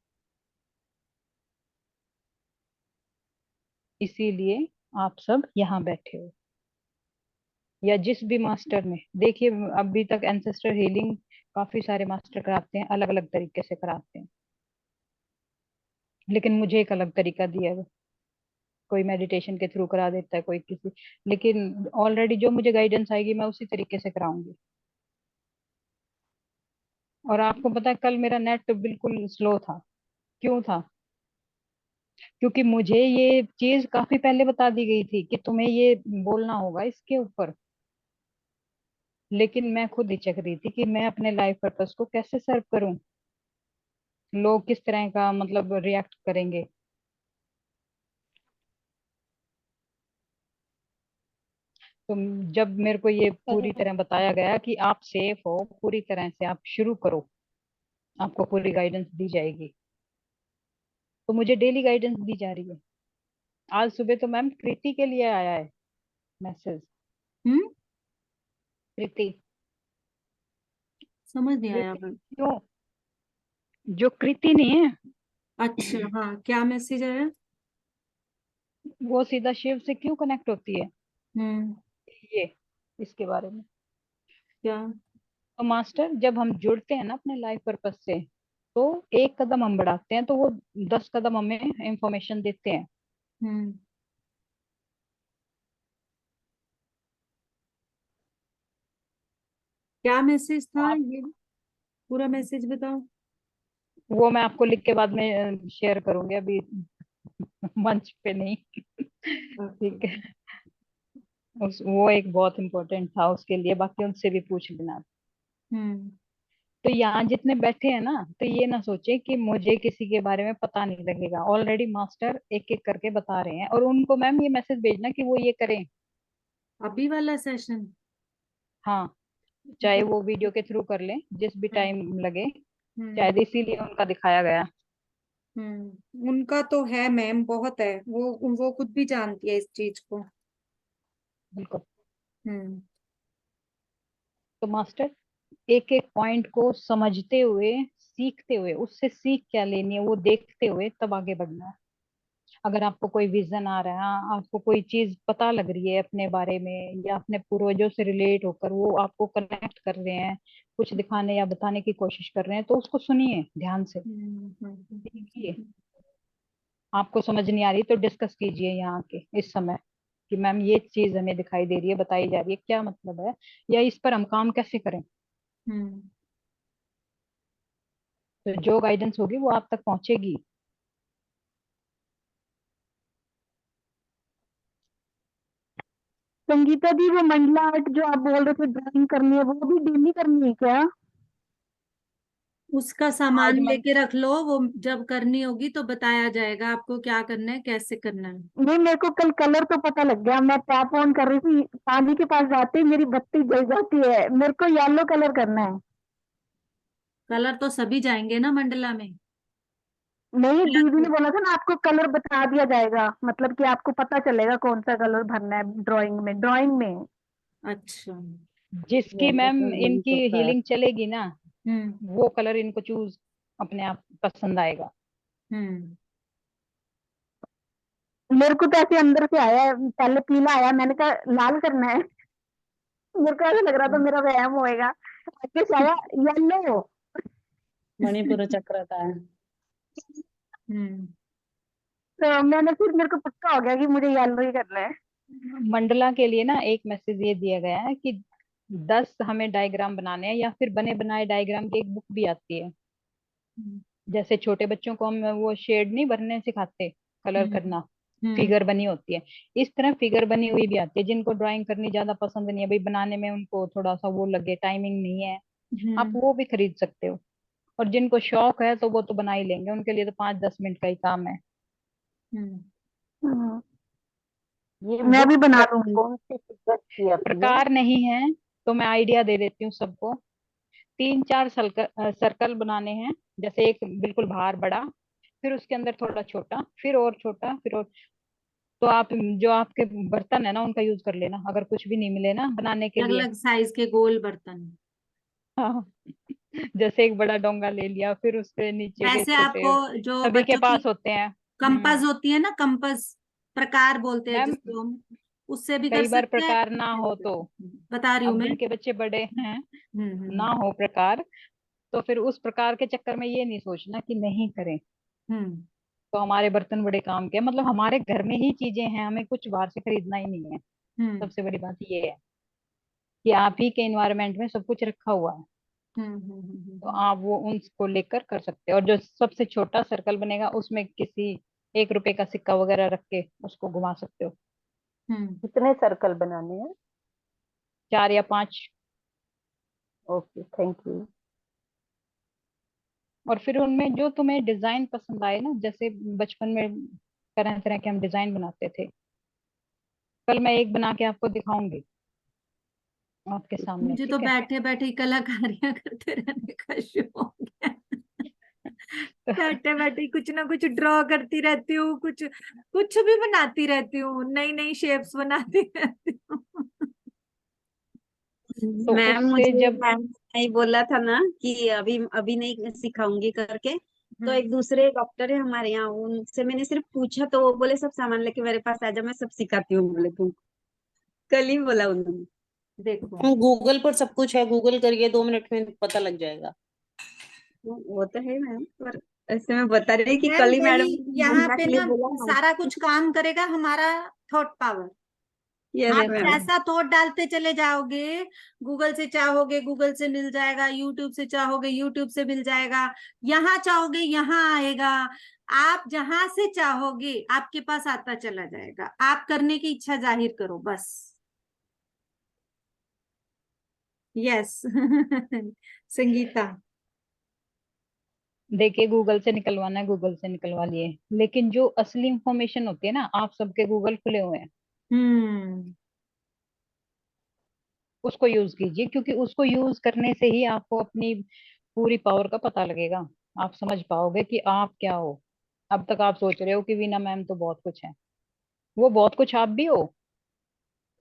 इसीलिए आप सब यहाँ बैठे हो, या जिस भी मास्टर ने, देखिए अभी तक एंसेस्टर हीलिंग काफी सारे मास्टर कराते हैं, अलग अलग तरीके से कराते हैं। लेकिन मुझे एक अलग तरीका दिया है। कोई मेडिटेशन के थ्रू करा देता है, कोई किसी। लेकिन ऑलरेडी जो मुझे गाइडेंस आएगी मैं उसी तरीके से कराऊंगी। और आपको पता है कल मेरा नेट बिल्कुल स्लो था। क्यों था? क्योंकि मुझे ये चीज काफी पहले बता दी गई थी कि तुम्हें ये बोलना होगा इसके ऊपर। लेकिन मैं खुद हिचक रही थी कि मैं अपने लाइफ पर्पस को कैसे सर्व करूं, लोग किस तरह का मतलब रिएक्ट करेंगे। तो जब मेरे को ये पूरी तरह बताया गया कि आप सेफ हो, पूरी तरह से आप शुरू करो, आपको पूरी गाइडेंस दी जाएगी, तो मुझे डेली गाइडेंस दी जा रही है। आज सुबह तो मैम कृति के लिए आया है मैसेज। कृति, समझ नहीं आया कृति मैम। क्यों? जो कृति नहीं है, अच्छा, हाँ, क्या मैसेज आया? वो सीधा शिव से क्यों कनेक्ट होती है, हम्म। ये इसके बारे में। क्या? तो मास्टर, जब हम जुड़ते हैं ना अपने लाइफ पर्पस से, तो एक कदम हम बढ़ाते हैं तो वो 10 कदम हमें इंफॉर्मेशन देते हैं। हम्म। क्या मैसेज था ये? पूरा मैसेज बताओ। वो मैं आपको लिख के बाद में शेयर करूंगी, अभी मंच पे नहीं। ठीक है। वो एक बहुत इम्पोर्टेंट था उसके लिए, बाकी उनसे भी पूछ लेना। हम्म। तो यहाँ जितने बैठे हैं ना, तो ये ना सोचे कि मुझे किसी के बारे में पता नहीं लगेगा। ऑलरेडी मास्टर एक एक करके बता रहे हैं, और उनको मैम ये मैसेज भेजना कि वो ये करें। अभी वाला सेशन? हाँ, चाहे वो वीडियो के थ्रू कर लें, जिस भी टाइम लगे, हम्म। शायद इसीलिए उनका दिखाया गया। उनका तो है मैम, बहुत है, वो खुद भी जानती है इस चीज को। बिल्कुल। हम्म। तो मास्टर, एक एक पॉइंट को समझते हुए, सीखते हुए, उससे सीख क्या लेनी है वो देखते हुए तब आगे बढ़ना है। अगर आपको कोई विजन आ रहा है, आपको कोई चीज पता लग रही है अपने बारे में, या अपने पूर्वजों से रिलेट होकर वो आपको कनेक्ट कर रहे हैं, कुछ दिखाने या बताने की कोशिश कर रहे हैं, तो उसको सुनिए ध्यान से, देखिए। आपको समझ नहीं आ रही तो डिस्कस कीजिए यहाँ के इस समय कि मैम ये चीज हमें दिखाई दे रही है, बताई जा रही है, क्या मतलब है, या इस पर हम काम कैसे करें। हम्म। तो जो गाइडेंस होगी वो आप तक पहुंचेगी। संगीता दी, वो मंडला आर्ट जो आप बोल रहे थे ड्राइंग करनी है, वो भी डेली करनी है क्या? उसका आज सामान मन लेके रख लो, वो जब करनी होगी तो बताया जाएगा आपको क्या करना है, कैसे करना है। नहीं, मेरे को कल कलर तो पता लग गया। मैं टैप ऑन कर रही थी, पानी के पास जाते ही मेरी बत्ती जल जाती है। मेरे को येलो कलर करना है। कलर तो सभी जाएंगे ना मंडला में। नहीं, कलर दीदी ने तो- बोला था ना आपको कलर बता दिया जाएगा, मतलब कि आपको पता चलेगा कौन सा कलर भरना है ड्राइंग में। अच्छा। जिसकी मैम इनकी हीलिंग चलेगी ना, हम्म। वो कलर इनको चूज अपने आप पसंद आएगा। हम्म। मेरे को तो ऐसे अंदर से आया है, पहले पीला आया, मैंने कहा लाल करना है। मेरे को ऐसा लग रहा था मेरा व्यायाम होएगा। आगे से आया येलो। मणिपुर चक्र था। हम्म। तो मैंने फिर मेरे को पक्का हो गया कि मुझे येलो ही करना है। मंडला के लिए ना एक मैसेज ये दिया गया है कि 10 हमें डायग्राम बनाने हैं, या फिर बने बनाए डायग्राम की एक बुक भी आती है। जैसे छोटे बच्चों को हम वो शेड नहीं भरने सिखाते, कलर हम्म। करना, हम्म। फिगर बनी होती है, इस तरह फिगर बनी हुई भी आती है। जिनको ड्राइंग करनी ज्यादा पसंद नहीं है भाई, बनाने में उनको थोड़ा सा वो लगे, टाइमिंग नहीं है, आप हम्म। वो भी खरीद सकते हो। और जिनको शौक है तो वो तो बना ही लेंगे, उनके लिए तो 5-10 मिनट का ही काम है। हम्म। हम्म, ये मैं भी बुक बना लूंगी। कौन सी फिगर की आती है? प्रकार नहीं है, तो मैं आइडिया दे देती हूँ सबको। 3-4 सर्कल बनाने हैं, जैसे एक बिल्कुल बाहर बड़ा, फिर उसके अंदर थोड़ा छोटा, फिर और छोटा, फिर और। तो आप जो आपके बर्तन है ना उनका यूज कर लेना, अगर कुछ भी नहीं मिले ना बनाने के अलग लिए। अलग साइज के गोल बर्तन। हाँ, जैसे एक बड़ा डोंगा ले लिया, फिर उसके नीचे के वैसे आपको छोटे, जो सभी के बच्चों की पास होते हैं। कंपास होती है ना, कंपास, प्रकार बोलते हैं मैम, जिसको हम, उससे भी कर कई बार सकते हैं। प्रकार ना हो तो, बता रही हूँ अब मैं। जिनके बच्चे बड़े हैं, हम्म। ना हो प्रकार, तो फिर उस प्रकार के चक्कर में ये नहीं सोचना कि नहीं करें। हम्म। तो हमारे बर्तन बड़े काम के हैं, मतलब हमारे घर में ही चीजें हैं, हमें कुछ बाहर से खरीदना ही नहीं है। हम्म। सबसे बड़ी बात ये है कि आप ही के इन्वायरमेंट में सब कुछ रखा हुआ है, तो आप वो उनको लेकर कर सकते हैं। और जो सबसे छोटा सर्कल बनेगा उसमें किसी 1 रुपए का सिक्का वगैरह रख के उसको घुमा सकते हो। हम्म। कितने सर्कल बनाने हैं? 4 या 5। Okay, thank you. और फिर उनमें जो तुम्हें डिजाइन पसंद आए ना, जैसे बचपन में तरह तरह के हम डिजाइन बनाते थे, कल मैं एक बना के आपको दिखाऊंगी। आपके सामने, मुझे तो ठीक है। बैठे बैठे ही कलाकारियां करते रहने का शौक है। बैठे बैठे कुछ ना कुछ ड्रॉ करती रहती हूँ, कुछ कुछ भी बनाती रहती हूँ, नई नई शेप्स बनाती रहती हूँ। तो मैम उससे मुझे जब मैम ने बोला था ना कि अभी अभी नहीं सिखाऊंगी करके, तो एक दूसरे डॉक्टर है हमारे यहाँ, उनसे मैंने सिर्फ पूछा तो वो बोले सब सामान लेके मेरे पास आ जा, मैं सब सिखाती हूँ बोले तुम। कल ही बोला उन्होंने। देखो गूगल पर सब कुछ है, गूगल करिए 2 मिनट में पता लग जाएगा। वो तो है मैम, पर ऐसे मैं बता रही कि मैम कल ही यही मैडम यहाँ बोलने पे के लिए ना बोला ना। सारा कुछ काम करेगा हमारा थॉट पावर। यस आप यस मैम। जैसा थॉट डालते चले जाओगे, गूगल से चाहोगे गूगल से मिल जाएगा, यूट्यूब से चाहोगे यूट्यूब से मिल जाएगा, यहाँ चाहोगे यहाँ आएगा। आप जहां से चाहोगे आपके पास आता चला जाएगा, आप करने की इच्छा जाहिर करो बस। यस। संगीता। देखिए, गूगल से निकलवाना है, गूगल से निकलवा लिए, लेकिन जो असली इंफॉर्मेशन होती है ना, आप सबके गूगल खुले हुए हैं, हम्म। उसको यूज कीजिए, क्योंकि उसको यूज करने से ही आपको अपनी पूरी पावर का पता लगेगा। आप समझ पाओगे कि आप क्या हो। अब तक आप सोच रहे हो कि वीना मैम तो बहुत कुछ है, वो बहुत कुछ आप भी हो,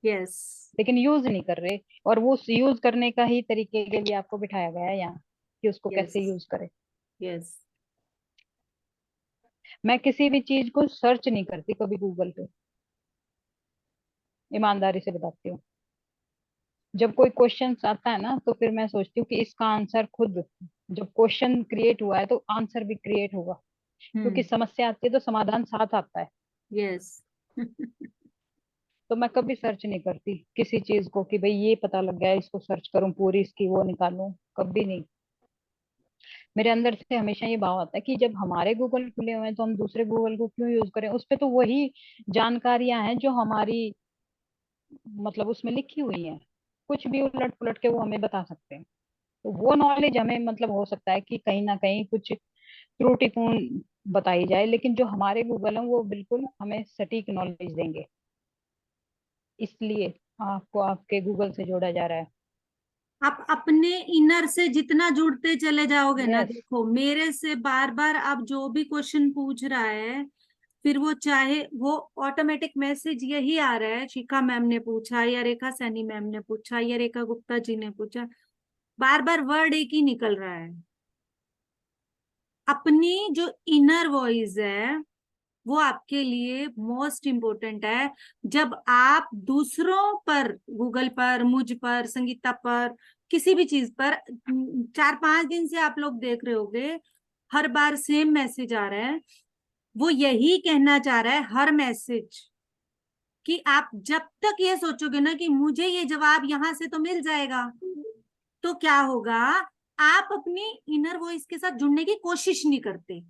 यस। लेकिन यूज नहीं कर रहे। और वो यूज करने का ही तरीके के लिए आपको बिठाया गया है यहाँ, कि उसको यस। कैसे यूज करे। यस। मैं किसी भी चीज को सर्च नहीं करती कभी गूगल पे, ईमानदारी से बताती हूँ। जब कोई क्वेश्चन आता है ना, तो फिर मैं सोचती हूँ कि इसका आंसर खुद, जब क्वेश्चन क्रिएट हुआ है तो आंसर भी क्रिएट होगा, क्योंकि समस्या आती है तो समाधान साथ आता है। यस। तो मैं कभी सर्च नहीं करती किसी चीज को कि भाई ये पता लग गया, इसको सर्च करूं, पूरी इसकी वो निकालूं, कभी नहीं। मेरे अंदर से हमेशा ये भाव आता है कि जब हमारे गूगल खुले हुए हैं तो हम दूसरे गूगल को क्यों यूज करें। उस पे तो वही जानकारियां हैं जो हमारी, मतलब उसमें लिखी हुई हैं, कुछ भी उलट पुलट के वो हमें बता सकते हैं। तो वो नॉलेज हमें, मतलब हो सकता है कि कहीं ना कहीं कुछ त्रुटिपूर्ण बताई जाए, लेकिन जो हमारे गूगल है वो बिल्कुल हमें सटीक नॉलेज देंगे। इसलिए आपको आपके गूगल से जोड़ा जा रहा है। आप अपने इनर से जितना जुड़ते चले जाओगे ना, यस। देखो मेरे से बार बार आप जो भी क्वेश्चन पूछ रहा है, फिर वो चाहे वो ऑटोमेटिक मैसेज यही आ रहा है, शिखा मैम ने पूछा या रेखा सैनी मैम ने पूछा या रेखा गुप्ता जी ने पूछा, बार बार वर्ड एक ही निकल रहा है। अपनी जो इनर वॉइस है वो आपके लिए मोस्ट इम्पोर्टेंट है। जब आप दूसरों पर, गूगल पर, मुझ पर, संगीता पर, किसी भी चीज पर 4-5 दिन से आप लोग देख रहे होगे, हर बार सेम मैसेज आ रहा है। वो यही कहना चाह रहा है हर मैसेज, कि आप जब तक ये सोचोगे ना कि मुझे ये जवाब यहां से तो मिल जाएगा, तो क्या होगा, आप अपनी इनर वॉइस के साथ जुड़ने की कोशिश नहीं करते।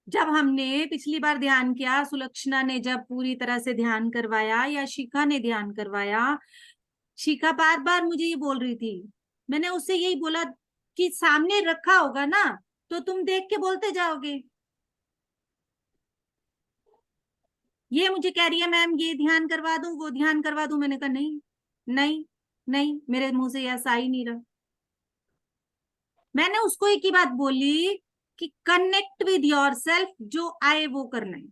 जब हमने पिछली बार ध्यान किया, सुलक्षणा ने जब पूरी तरह से ध्यान करवाया या शिखा ने ध्यान करवाया, शिखा बार बार मुझे ये बोल रही थी, मैंने उससे यही बोला कि सामने रखा होगा ना तो तुम देख के बोलते जाओगे। ये मुझे कह रही है मैम ये ध्यान करवा दूं वो ध्यान करवा दूं, मैंने कहा नहीं नहीं नहीं, मेरे मुंह से ऐसा ही नहीं रहा। मैंने उसको एक ही बात बोली कि कनेक्ट विद योरसेल्फ, जो आए वो करना है।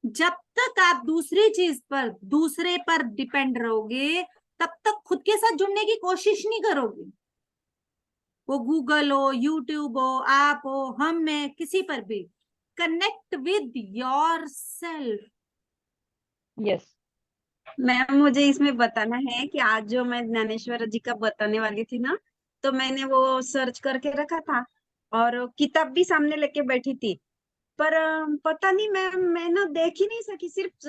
जब तक आप दूसरी चीज पर, दूसरे पर डिपेंड रहोगे, तब तक खुद के साथ जुड़ने की कोशिश नहीं करोगे। वो गूगल हो, यूट्यूब हो, आप हो, हम में, किसी पर भी connect with your self. Yes. Ma'am मुझे इसमें बताना है कि आज जो मैं ज्ञानेश्वर जी का बताने वाली थी ना, तो मैंने वो सर्च करके रखा था और किताब भी सामने लेके बैठी थी, पर पता नहीं मैं ना देख ही नहीं सकी। सिर्फ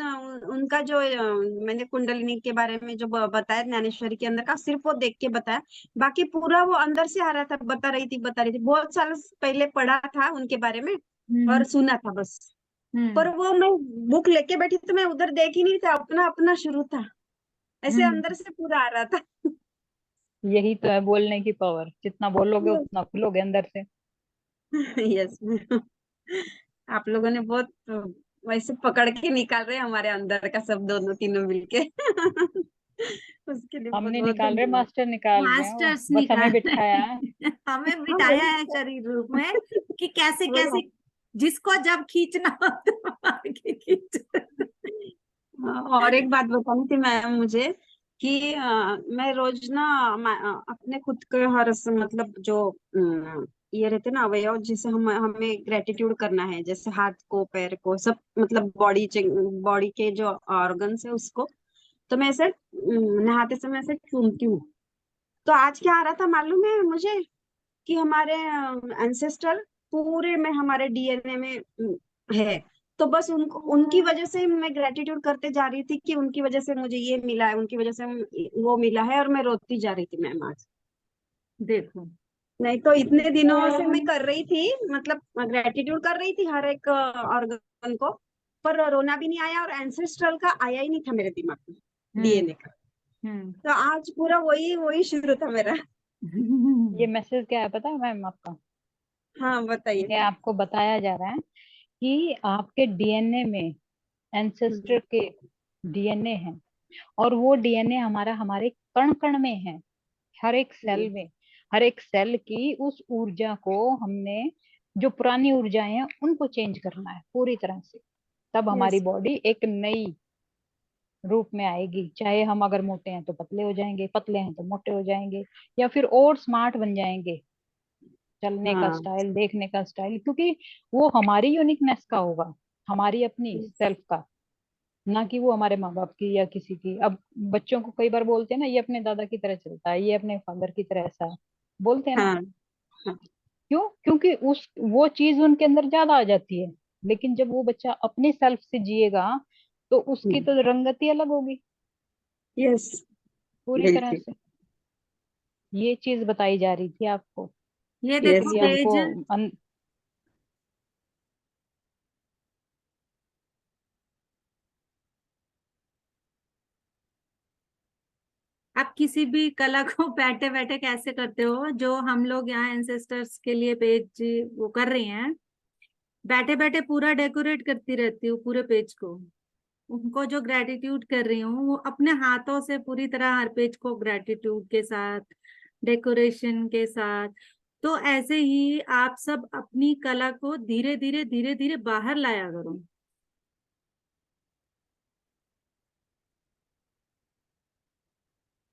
उनका जो मैंने कुंडलिनी के बारे में जो बताया ज्ञानेश्वरी के अंदर का, सिर्फ वो देख के बताया। बाकी पूरा वो अंदर से आ रहा था, बता रही थी। बहुत साल पहले पढ़ा था उनके बारे में और सुना था बस, पर वो मैं बुक लेके बैठी तो मैं उधर देख ही नहीं था, अपना अपना शुरू था, ऐसे अंदर से पूरा आ रहा था। यही तो है बोलने की पावर, जितना बोलोगे उतना खुलोगे अंदर से। यस। आप लोगों ने बहुत वैसे पकड़ के निकाल रहे हैं हमारे अंदर का सब दोनों तीनों मिलके उसके लिए हम बहुत नहीं बहुत निकाल रहे, धन्यवाद। मास्टर निकाल रहे हैं, वो मास्टर्स बस हमें निकाल बिठाया है। हमें हाँ बिठाया वही है तो, शरीर रूप में कि कैसे वही कैसे जिसको जब खींचना हो तो आगे खींच। हाँ, और एक बात बतानी थी मैम मुझे कि मैं रोज ना अपने खुद के हर मतलब जो ये रहते ना अवयव जिसे हमें ग्रेटिट्यूड करना है, जैसे हाथ को पैर को सब मतलब बॉडी के जो ऑर्गन्स है उसको, तो मैं ऐसे नहाते समय ऐसे चूमती हूँ। तो आज क्या आ रहा था मालूम है मुझे कि हमारे एंसेस्टर पूरे में हमारे डीएनए में है। तो बस उनको उनकी वजह से मैं ग्रेटिट्यूड करते जा रही थी कि उनकी वजह से मुझे ये मिला है, उनकी वजह से वो मिला है, और मैं रोती जा रही थी मैम आज। देखो नहीं तो इतने दिनों से मैं कर रही थी, मतलब ग्रेटिट्यूड कर रही थी हर एक ऑर्गन को, पर रोना भी नहीं आया और एंसेस्ट्रल का आया ही नहीं था मेरे दिमाग में, डीएनए का। हम्म तो आज पूरा वही वही शुरू था मेरा। ये मैसेज क्या है पता है मैम आपका? हाँ बताइए। ये आपको बताया जा रहा है कि आपके डीएनए में एंसेस्टर के डीएनए है, और वो डीएनए हमारा हमारे कण कण में है, हर एक सेल में। हर एक सेल की उस ऊर्जा को हमने, जो पुरानी ऊर्जाएं हैं उनको चेंज करना है पूरी तरह से, तब हमारी यस। बॉडी एक नई रूप में आएगी। चाहे हम अगर मोटे हैं तो पतले हो जाएंगे, पतले हैं तो मोटे हो जाएंगे, या फिर और स्मार्ट बन जाएंगे, चलने का हाँ स्टाइल, देखने का स्टाइल, क्योंकि वो हमारी यूनिकनेस का होगा, हमारी अपनी सेल्फ का, ना कि वो हमारे माँ बाप की या किसी की। अब बच्चों को कई बार बोलते हैं ना, ये अपने दादा की तरह चलता है, ये अपने फादर की तरह ऐसा है, बोलते हैं ना। हाँ हाँ। क्यों? क्योंकि उस वो चीज उनके अंदर ज्यादा आ जाती है। लेकिन जब वो बच्चा अपनी सेल्फ से जिएगा तो उसकी तो रंगत ही अलग होगी यस पूरी तरह बिल्कुल। से। ये चीज बताई जा रही थी आपको, ये देखो यस इसलिए पेज, हमको आप किसी भी कला को बैठे बैठे कैसे करते हो, जो हम लोग यहाँ एंसेस्टर्स के लिए पेज वो कर रही हैं, बैठे बैठे पूरा डेकोरेट करती रहती हूँ पूरे पेज को। उनको जो ग्रेटिट्यूड कर रही हूँ वो अपने हाथों से पूरी तरह हर पेज को ग्रेटिट्यूड के साथ, डेकोरेशन के साथ। तो ऐसे ही आप सब अपनी कला को धीरे धीरे धीरे धीरे बाहर लाया करो।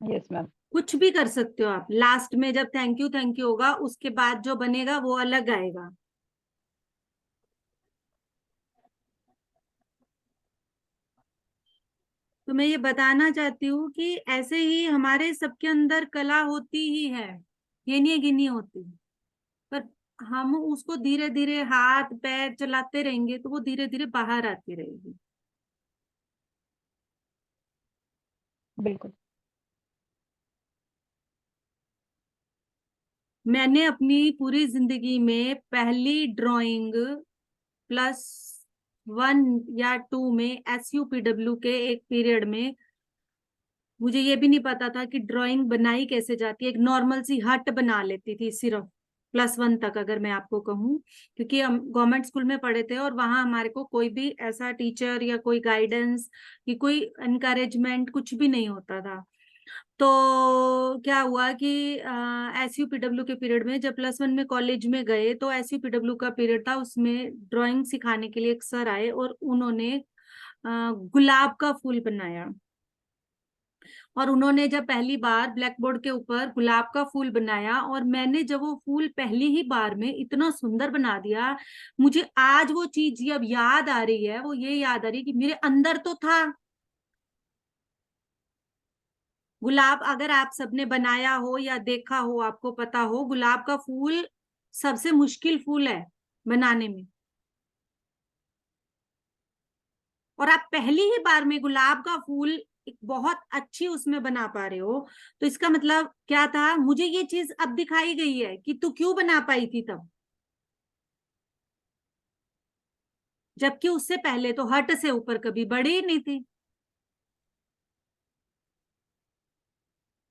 Yes ma'am. कुछ भी कर सकते हो आप, लास्ट में जब थैंक यू होगा उसके बाद जो बनेगा वो अलग आएगा। तो मैं ये बताना चाहती हूँ कि ऐसे ही हमारे सबके अंदर कला होती ही है, ये नहीं है कि नहीं होती, पर हम उसको धीरे धीरे हाथ पैर चलाते रहेंगे तो वो धीरे धीरे बाहर आती रहेगी। बिल्कुल। मैंने अपनी पूरी जिंदगी में पहली ड्राइंग +1 या 2 में SUPW के एक पीरियड में, मुझे ये भी नहीं पता था कि ड्राइंग बनाई कैसे जाती है। एक नॉर्मल सी हट बना लेती थी सिर्फ +1 तक, अगर मैं आपको कहूँ, क्योंकि हम गवर्नमेंट स्कूल में पढ़े थे और वहां हमारे को कोई भी ऐसा टीचर या कोई गाइडेंस कि कोई एनकरेजमेंट कुछ भी नहीं होता था। तो क्या हुआ कि SUPW के पीरियड में जब +1 में कॉलेज में गए तो SUPW का पीरियड था, उसमें ड्राइंग सिखाने के लिए एक सर आए और उन्होंने गुलाब का फूल बनाया। और उन्होंने जब पहली बार ब्लैक बोर्ड के ऊपर गुलाब का फूल बनाया और मैंने जब वो फूल पहली ही बार में इतना सुंदर बना दिया, मुझे आज वो चीज अब याद आ रही है, वो ये याद आ रही है कि मेरे अंदर तो था गुलाब। अगर आप सबने बनाया हो या देखा हो, आपको पता हो गुलाब का फूल सबसे मुश्किल फूल है बनाने में, और आप पहली ही बार में गुलाब का फूल एक बहुत अच्छी उसमें बना पा रहे हो, तो इसका मतलब क्या था, मुझे ये चीज अब दिखाई गई है कि तू क्यों बना पाई थी तब, जबकि उससे पहले तो हट से ऊपर कभी बढ़ी ही नहीं थी।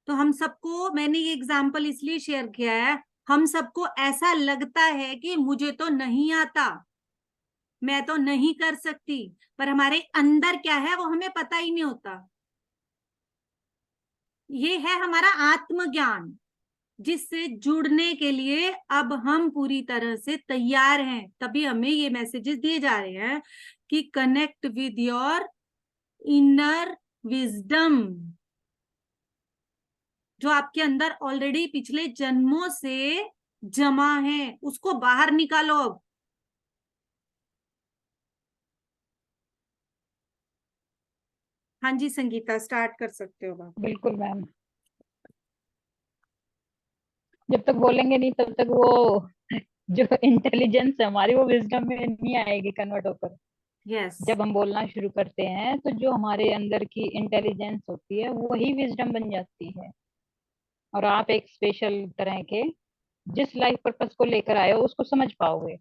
तो हम सबको, मैंने ये एग्जाम्पल इसलिए शेयर किया है, हम सबको ऐसा लगता है कि मुझे तो नहीं आता, मैं तो नहीं कर सकती, पर हमारे अंदर क्या है वो हमें पता ही नहीं होता। ये है हमारा आत्मज्ञान, जिससे जुड़ने के लिए अब हम पूरी तरह से तैयार हैं। तभी हमें ये मैसेजेस दिए जा रहे हैं कि connect with your inner wisdom, जो आपके अंदर ऑलरेडी पिछले जन्मों से जमा है, उसको बाहर निकालो अब। हाँ जी संगीता, स्टार्ट कर सकते हो आप। बिल्कुल मैम, जब तक बोलेंगे नहीं तब तक वो जो इंटेलिजेंस है हमारी वो विजडम में नहीं आएगी कन्वर्ट होकर। यस, जब हम बोलना शुरू करते हैं तो जो हमारे अंदर की इंटेलिजेंस होती है वही विजडम बन जाती है। और आप एक स्पेशल तरह के जिस लाइफ पर्पस को लेकर आए हो उसको समझ पाओगे।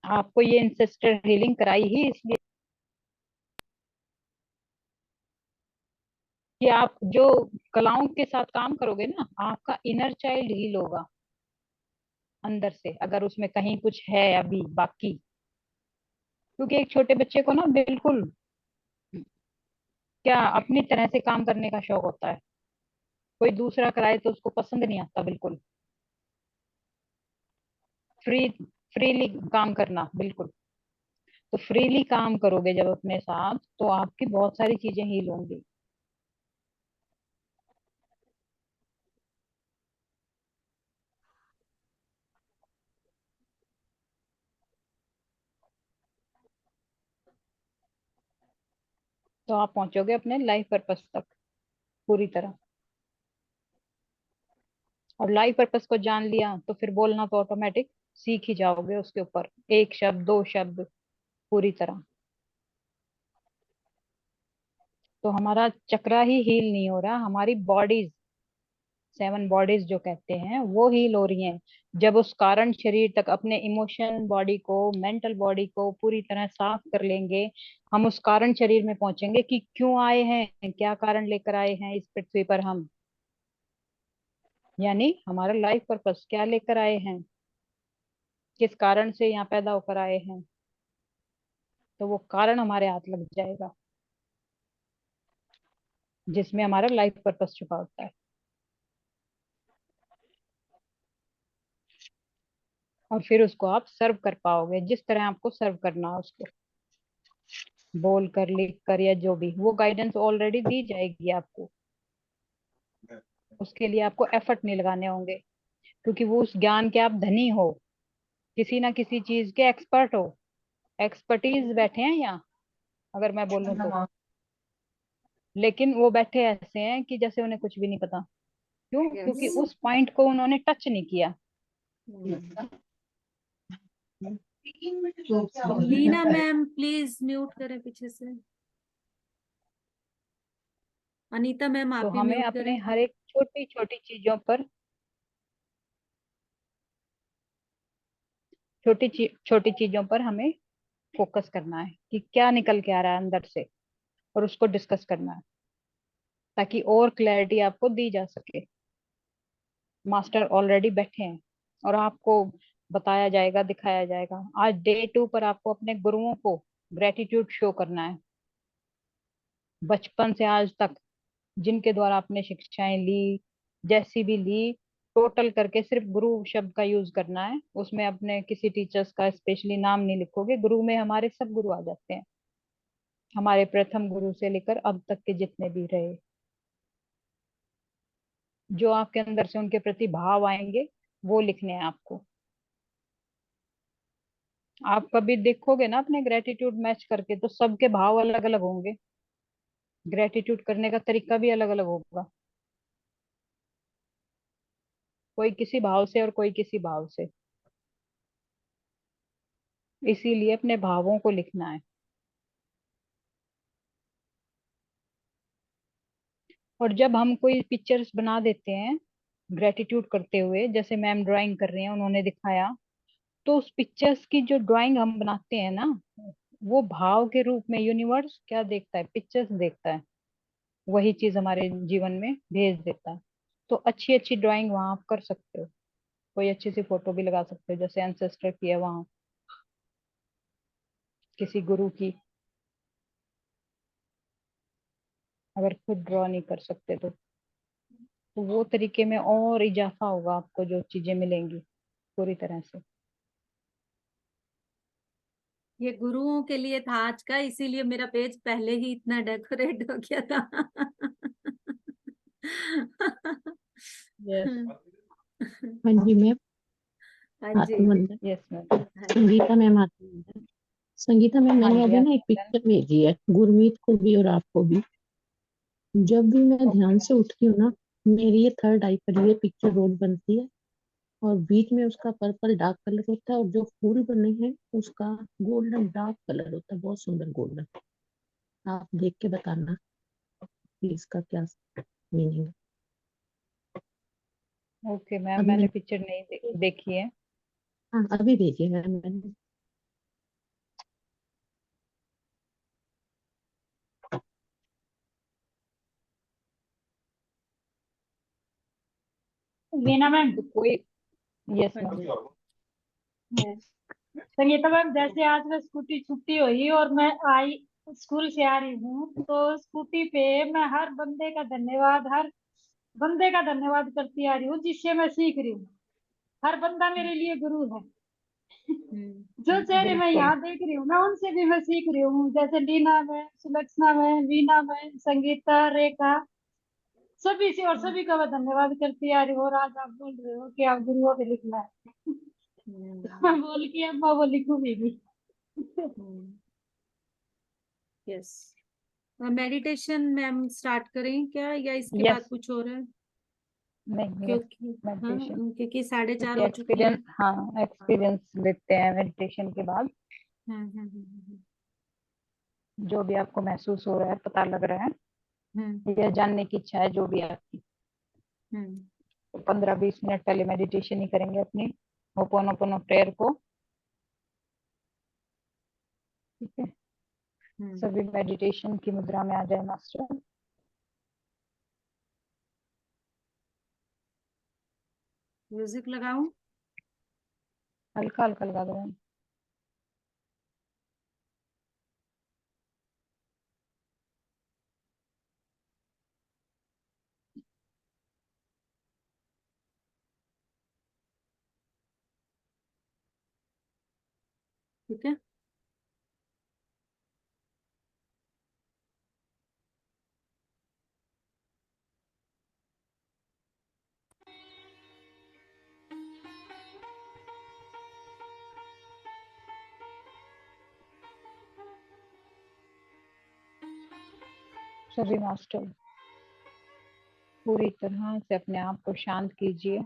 आपको ये इंसेस्टर हीलिंग कराई ही इसलिए कि आप जो कलाओं के साथ काम करोगे ना, आपका इनर चाइल्ड हील होगा अंदर से, अगर उसमें कहीं कुछ है अभी बाकी। क्योंकि एक छोटे बच्चे को ना बिल्कुल क्या अपनी तरह से काम करने का शौक होता है, कोई दूसरा कराए तो उसको पसंद नहीं आता बिल्कुल। फ्री फ्रीली काम करना बिल्कुल। तो फ्रीली काम करोगे जब अपने साथ तो आपकी बहुत सारी चीजें हील होंगी। तो आप पहुंचोगे अपने लाइफ पर्पस तक पूरी तरह। और लाइफ पर्पस को जान लिया तो फिर बोलना तो ऑटोमेटिक सीख ही जाओगे उसके ऊपर, एक शब्द दो शब्द पूरी तरह। तो हमारा चक्रा ही हील नहीं हो रहा, हमारी बॉडीज, 7 बॉडीज जो कहते हैं वो हील हो रही हैं। जब उस कारण शरीर तक अपने इमोशन बॉडी को, मेंटल बॉडी को पूरी तरह साफ कर लेंगे, हम उस कारण शरीर में पहुंचेंगे कि क्यों आए हैं, क्या कारण लेकर आए हैं इस पृथ्वी पर हम, यानी हमारा लाइफ पर्पस क्या लेकर आए हैं, किस कारण से यहाँ पैदा होकर आए हैं। तो वो कारण हमारे हाथ लग जाएगा जिसमें हमारा लाइफ पर्पस छुपा होता है। और फिर उसको आप सर्व कर पाओगे जिस तरह आपको सर्व करना है उसको, बोल कर लिख कर या जो भी, वो गाइडेंस ऑलरेडी दी जाएगी आपको। उसके लिए आपको एफर्ट नहीं लगाने होंगे, क्योंकि वो उस ज्ञान के आप धनी हो, किसी ना किसी चीज के एक्सपर्ट हो, एक्सपर्टीज बैठे हैं यहाँ अगर मैं बोलूँ तो। लेकिन वो बैठे ऐसे हैं कि जैसे उन्हें कुछ भी नहीं पता। क्यों? क्योंकि यस। उस पॉइंट को उन्होंने टच नहीं किया। लीना मैम प्लीज म्यूट करें पीछे से। अनीता मैम तो आप भी हमें म्यूट अपने करें। हर एक छोटी छोटी चीजों पर, छोटी चीजों पर हमें फोकस करना है कि क्या निकल के आ रहा है अंदर से, और उसको डिस्कस करना है ताकि और क्लैरिटी आपको दी जा सके। मास्टर ऑलरेडी बैठे हैं और आपको बताया जाएगा, दिखाया जाएगा। आज डे 2 पर आपको अपने गुरुओं को ग्रेटिट्यूड शो करना है, बचपन से आज तक जिनके द्वारा आपने शिक्षाएं ली, जैसी भी ली, टोटल करके सिर्फ गुरु शब्द का यूज करना है। उसमें अपने किसी टीचर्स का स्पेशली नाम नहीं लिखोगे। गुरु में हमारे सब गुरु आ जाते हैं, हमारे प्रथम गुरु से लेकर अब तक के जितने भी रहे। जो आपके अंदर से उनके प्रति भाव आएंगे वो लिखने हैं आपको। आप कभी देखोगे ना अपने ग्रेटिट्यूड मैच करके तो सबके भाव अलग अलग होंगे, ग्रेटिट्यूड करने का तरीका भी अलग अलग होगा, कोई किसी भाव से और कोई किसी भाव से। इसीलिए अपने भावों को लिखना है। और जब हम कोई पिक्चर्स बना देते हैं ग्रेटिट्यूड करते हुए, जैसे मैम ड्राइंग कर रही हैं उन्होंने दिखाया, तो उस पिक्चर्स की जो ड्राइंग हम बनाते हैं ना, वो भाव के रूप में यूनिवर्स क्या देखता है, पिक्चर्स देखता है, वही चीज हमारे जीवन में भेज देता है। तो अच्छी अच्छी ड्राइंग वहां आप कर सकते हो, कोई अच्छी सी फोटो भी लगा सकते हो जैसे एंसेस्टर की है वहां। किसी गुरु की, अगर खुद ड्रॉ नहीं कर सकते तो वो तरीके में और इजाफा होगा आपको, जो चीजें मिलेंगी पूरी तरह से। ये गुरुओं के लिए था आज का, इसीलिए मेरा पेज पहले ही इतना डेकोरेट हो गया था। यस हाँ जी मैम, हाँ जी। आत्मबंधन। Yes ma'am. हाँ जी। संगीता मैम, आत्मबंधन। संगीता मैम, हाँ मैंने जी अभी ना एक आत्मबंधन। पिक्चर भेजी है गुरमीत को भी और आपको भी। जब भी मैं ध्यान से उठती हूँ ना, मेरी ये थर्ड आई पर ये पिक्चर रोज बनती है, और बीच में उसका पर्पल डार्क कलर होता है, और जो फूल बने हैं उसका गोल्डन डार्क कलर होता है, बहुत सुंदर गोल्डन। आप देख के बताना कि इसका क्या मीनिंग है। ओके मैम, अभी मैंने मैंने, पिक्चर नहीं देखी है। हाँ अभी भेजी है मैंने। वीना मैम, तो कोई, यस हाँ मैम। जी। संगीता मैम, जैसे आज मैं स्कूटी छुट्टी हुई और मैं आई, स्कूल से आ रही हूँ, तो स्कूटी पे मैं हर बंदे का धन्यवाद करती आ रही हूँ जिससे मैं सीख रही हूँ। हर बंदा मेरे लिए गुरु है। जो चेहरे मैं बिल्कुल। यहाँ देख रही हूँ ना, उनसे भी मैं सीख रही हूँ, जैसे लीना में, सुलक्षणा में, वीना में, संगीता, रेखा, सभी से, और सभी का मैं धन्यवाद करती आ रही हूँ। और आज आप बोल रहे हो कि आप गुरुओं पे लिखना है। मैं बोल के अब मैं वो लिखूंगी भी। यस। मेडिटेशन मैम स्टार्ट करें क्या, या इसके बाद यस, कुछ और है? नहीं यस, क्योंकि हाँ, मेडिटेशन। क्योंकि 4:30 क्योंकि हो चुकी है। एक्सपीरियंस, हाँ एक्सपीरियंस लेते हैं मेडिटेशन के बाद। जो भी आपको महसूस हो रहा है, पता लग रहा है, या जानने की इच्छा है जो भी है आपकी, तो 15-20 मिनट पहले मेडिटेशन ही करेंगे अपनी होपोनोपोनो प्रेयर को। ठीक है, सभी मेडिटेशन की मुद्रा में आ जाए मास्टर। म्यूजिक लगाऊं? हल्का हल्का लगा दो। ठीक है। सभी मास्टर पूरी तरह से अपने आप को शांत कीजिए।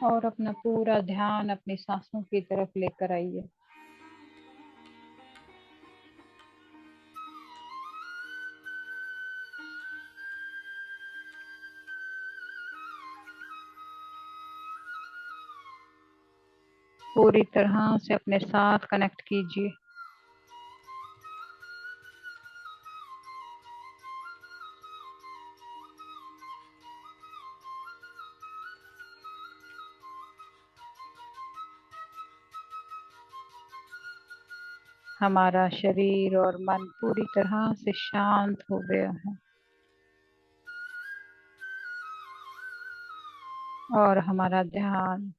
और अपना पूरा ध्यान अपनी सांसों की तरफ लेकर आइए। पूरी तरह से अपने साथ कनेक्ट कीजिए। हमारा शरीर और मन पूरी तरह से शांत हो गया है, और हमारा ध्यान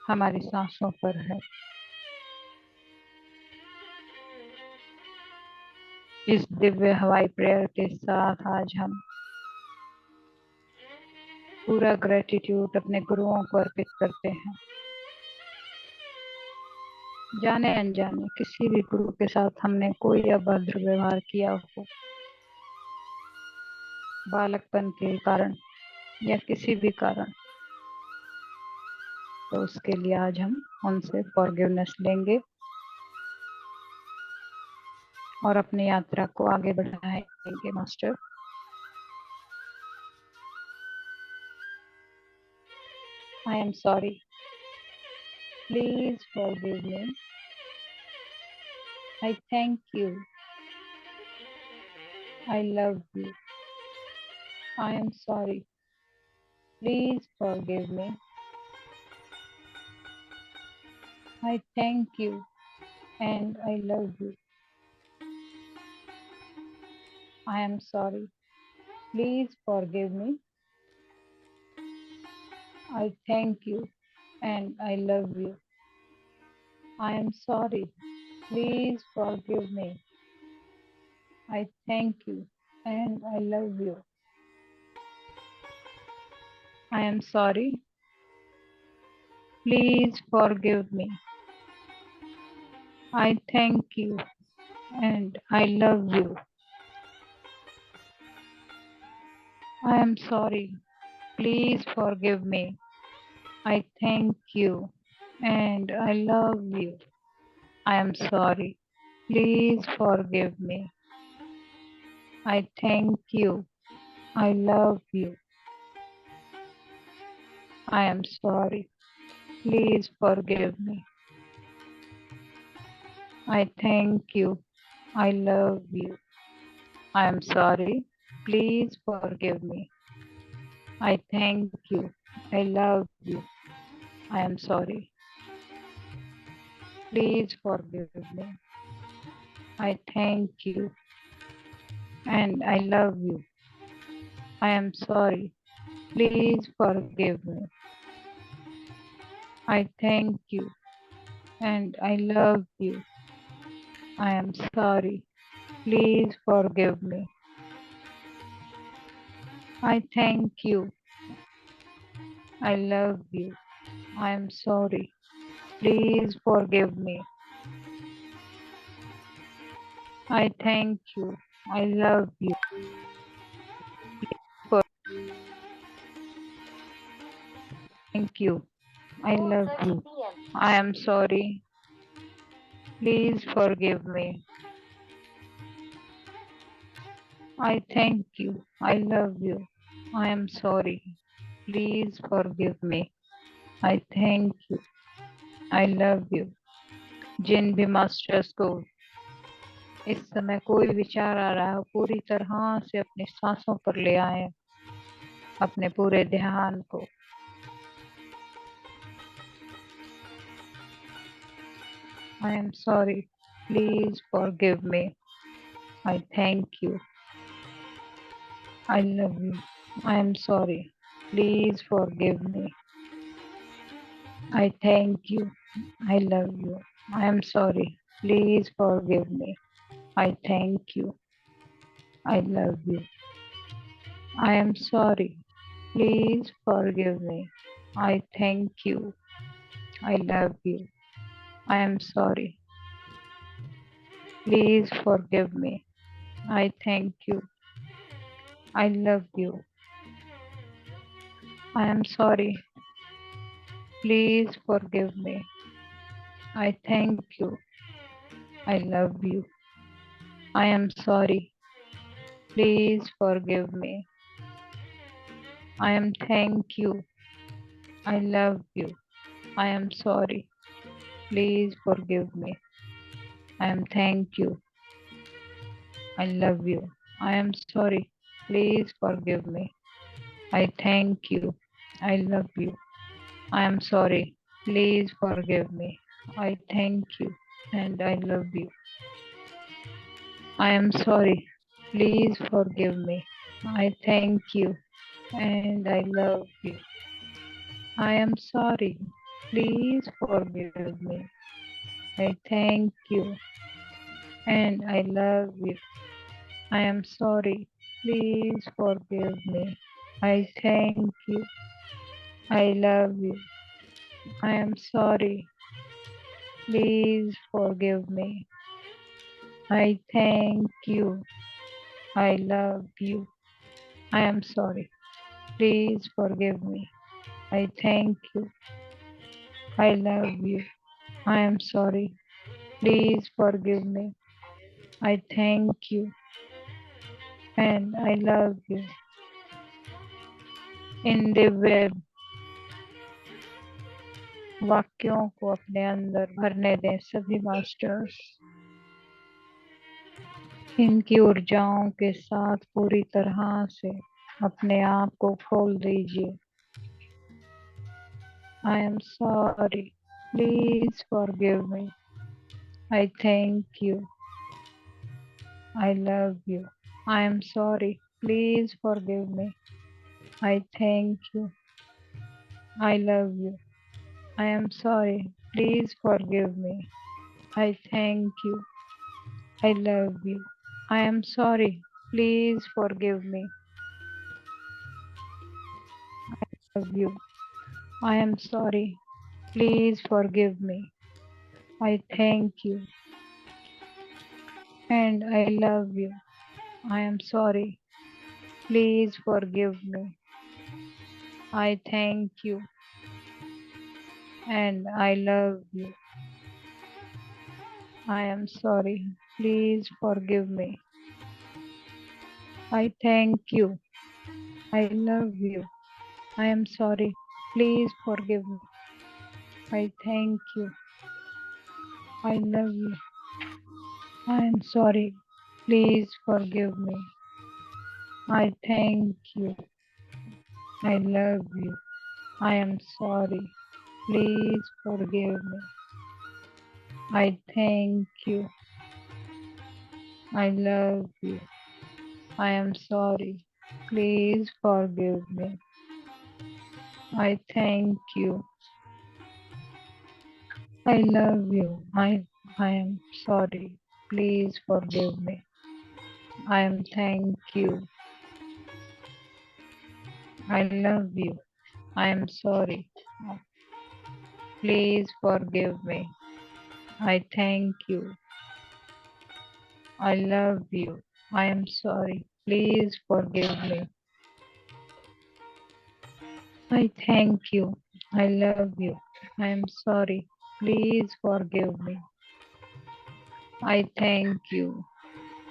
हमारी सांसों पर है। इस दिव्य हवाई प्रेयर के साथ आज हम पूरा ग्रेटिट्यूड अपने गुरुओं को अर्पित करते हैं। जाने अनजाने किसी भी गुरु के साथ हमने कोई अभद्र व्यवहार किया हो, बालकपन के कारण या किसी भी कारण, तो उसके लिए आज हम उनसे फॉरगिवनेस लेंगे और अपनी यात्रा को आगे बढ़ाएंगे master. I am sorry. Please forgive me. I thank you. I love you. I am sorry. Please forgive me. I thank you and I love you. I am sorry. Please forgive me. I thank you and I love you. I am sorry. Please forgive me. I thank you and I love you. I am sorry. Please forgive me. I thank you and I love you. I am sorry. Please forgive me. I thank you and I love you. I am sorry. Please forgive me. I thank you. I love you. I am sorry. Please forgive me. I thank you. I love you. I am sorry. Please forgive me. I thank you. I love you. I am sorry. Please forgive me. I thank you and I love you. I am sorry. Please forgive me. I thank you and I love you. I am sorry. Please forgive me. I thank you. I love you. I am sorry. Please forgive me. I thank you. I love you. For thank you. I love you. I am sorry. Please forgive me. I thank you. I love you. I am sorry. Please forgive me. I thank you. I love you. जिन भी मास्टर्स को इस समय कोई विचार आ रहा है पूरी तरह से अपनी सांसों पर ले आए अपने पूरे ध्यान को। I am sorry. Please forgive me. I thank you. I love you. I am sorry. Please forgive me. I thank you. I love you. I am sorry. Please forgive me. I thank you. I love you. I am sorry. Please forgive me. I thank you. I love you. I am sorry. Please forgive me. I thank you. I love you. I am sorry. Please forgive me. I thank you. I love you. I am sorry. Please forgive me. I am thank you. I love you. I am sorry. Please forgive me. I am thank you. I love you. I am sorry. Please forgive me. I thank you. I love you. I am sorry. Please forgive me. I thank you and I love you. I am sorry. Please forgive me. I thank you and I love you. I am sorry. Please forgive me. I thank you and I love you. I am sorry. Please forgive me. I thank you. I love you. I am sorry. Please forgive me. I thank you. I love you. I am sorry. Please forgive me. I thank you. I love you. I am sorry. Please forgive me. I thank you and I love you. इन दिव्य वाक्यों को अपने अंदर भरने दें सभी मास्टर्स। इनकी ऊर्जाओं के साथ पूरी तरह से अपने आप को खोल दीजिए। I am sorry. Please forgive me. I thank you. I love you. I am sorry. Please forgive me. I thank you. I love you. I am sorry. Please forgive me. I thank you. I love you. I am sorry. Please forgive me. I love you. I am sorry. Please forgive me. I thank you. And I love you. I am sorry. Please forgive me. I thank you. And I love you. I am sorry. Please forgive me. I thank you. I love you. I am sorry. Please forgive me. I thank you. I love you. I am sorry. Please forgive me. I thank you. I love you. I am sorry. Please forgive me. I thank you. I love you. I am sorry. Please forgive me. I thank you. I love you. I am sorry. Please forgive me. I am thank you. I love you. I am sorry. Please forgive me. I thank you. I love you. I am sorry. Please forgive me. I thank you. I love you. I am sorry. Please forgive me. I thank you.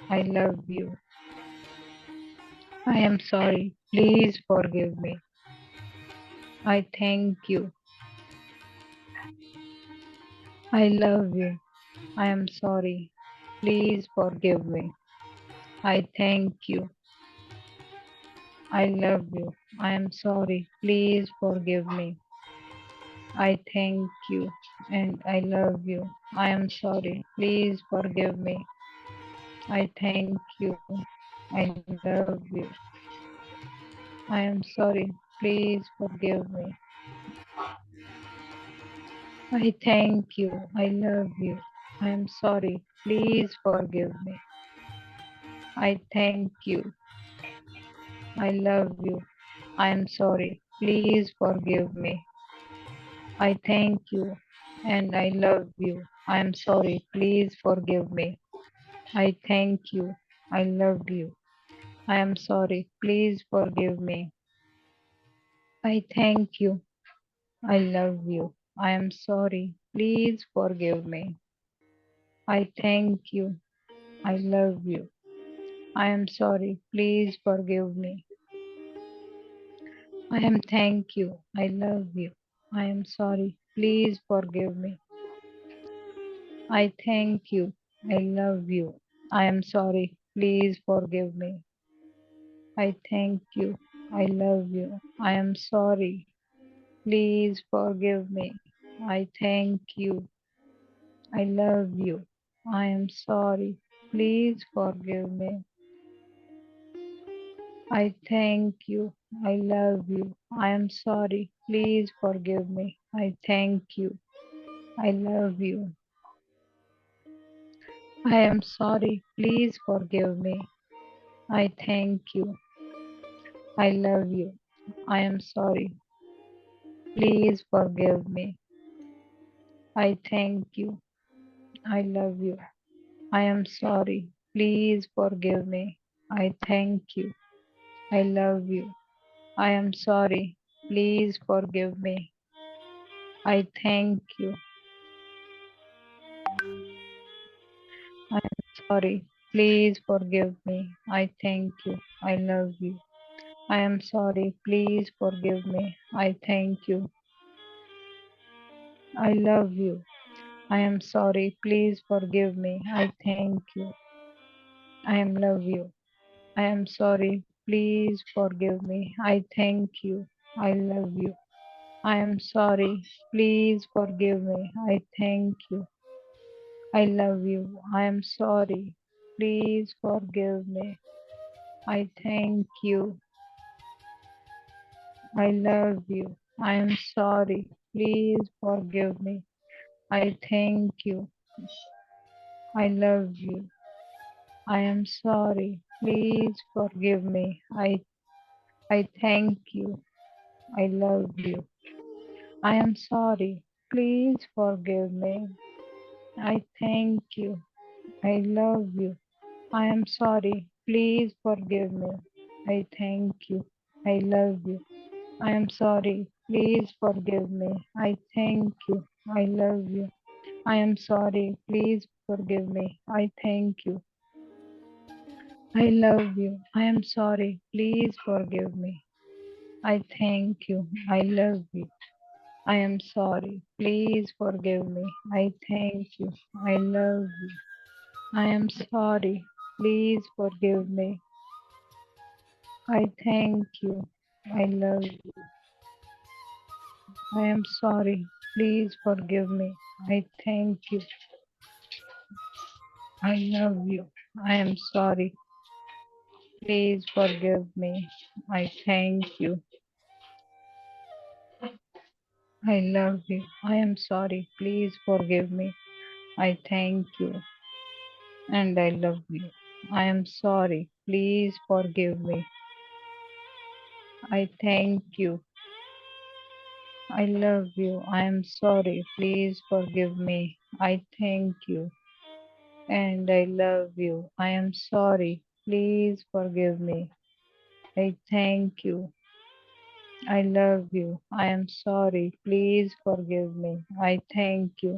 I love you. I am sorry. Please forgive me. I thank you. I love you. I am sorry. Please forgive me. I thank you. I love you. I am sorry. Please forgive me. I thank you. And I love you. I am sorry. Please forgive me. I thank you. I love you. I am sorry. Please forgive me. I thank you. I love you. I am sorry. Please forgive me. I thank you. I love you. I am sorry. Please forgive me. I thank you. And I love you. I am sorry. Please forgive me. I thank you. I love you. I am sorry. Please forgive me. I thank you. I love you. I am sorry. Please forgive me. I thank you. I love you. I am sorry. Please forgive me. I am thank you. I love you. I am sorry. Please forgive me. I thank you. I love you. I am sorry. Please forgive me. I thank you. I love you. I am sorry. Please forgive me. I thank you. I love you. I am sorry. Please forgive me. I thank you. I love you. I am sorry. Please forgive me. I thank you. I love you. I am sorry. Please forgive me. I thank you. I love you. I am sorry. Please forgive me. I thank you. I love you. I am sorry. Please forgive me. I thank you. I love you. I am sorry. Please forgive me. I thank you. I am sorry. Please forgive me. I thank you. I love you. I am sorry. Please forgive me. I thank you. I love you. I am sorry. Please forgive me. I thank you. I am love you. I am sorry. Please forgive me. I thank you. I love you. I am sorry. Please forgive me. I thank you. I love you. I am sorry. Please forgive me. I thank you. I love you. I am sorry. Please forgive me. I thank you. I love you. I am sorry. Please forgive me. I thank you. I love you. I am sorry. Please forgive me. I thank you. I love you. I am sorry. Please forgive me. I thank you. I love you. I am sorry. Please forgive me. I thank you. I love you. I am sorry. Please forgive me. I thank you. I love you. I am sorry. Please forgive me. I thank you. I love you. I am sorry. Please forgive me. I thank you. I love you. I am sorry. Please forgive me. I thank you. I love you. I am sorry. Please forgive me. I thank you. I love you. I am sorry. Please forgive me. I thank you. I love you. I am sorry. Please forgive me. I thank you. And I love you. I am sorry. Please forgive me. I thank you. I love you. I am sorry. Please forgive me. I thank you. And I love you. I am sorry. Please forgive me. I thank you. I love you. I am sorry. Please forgive me. I thank you.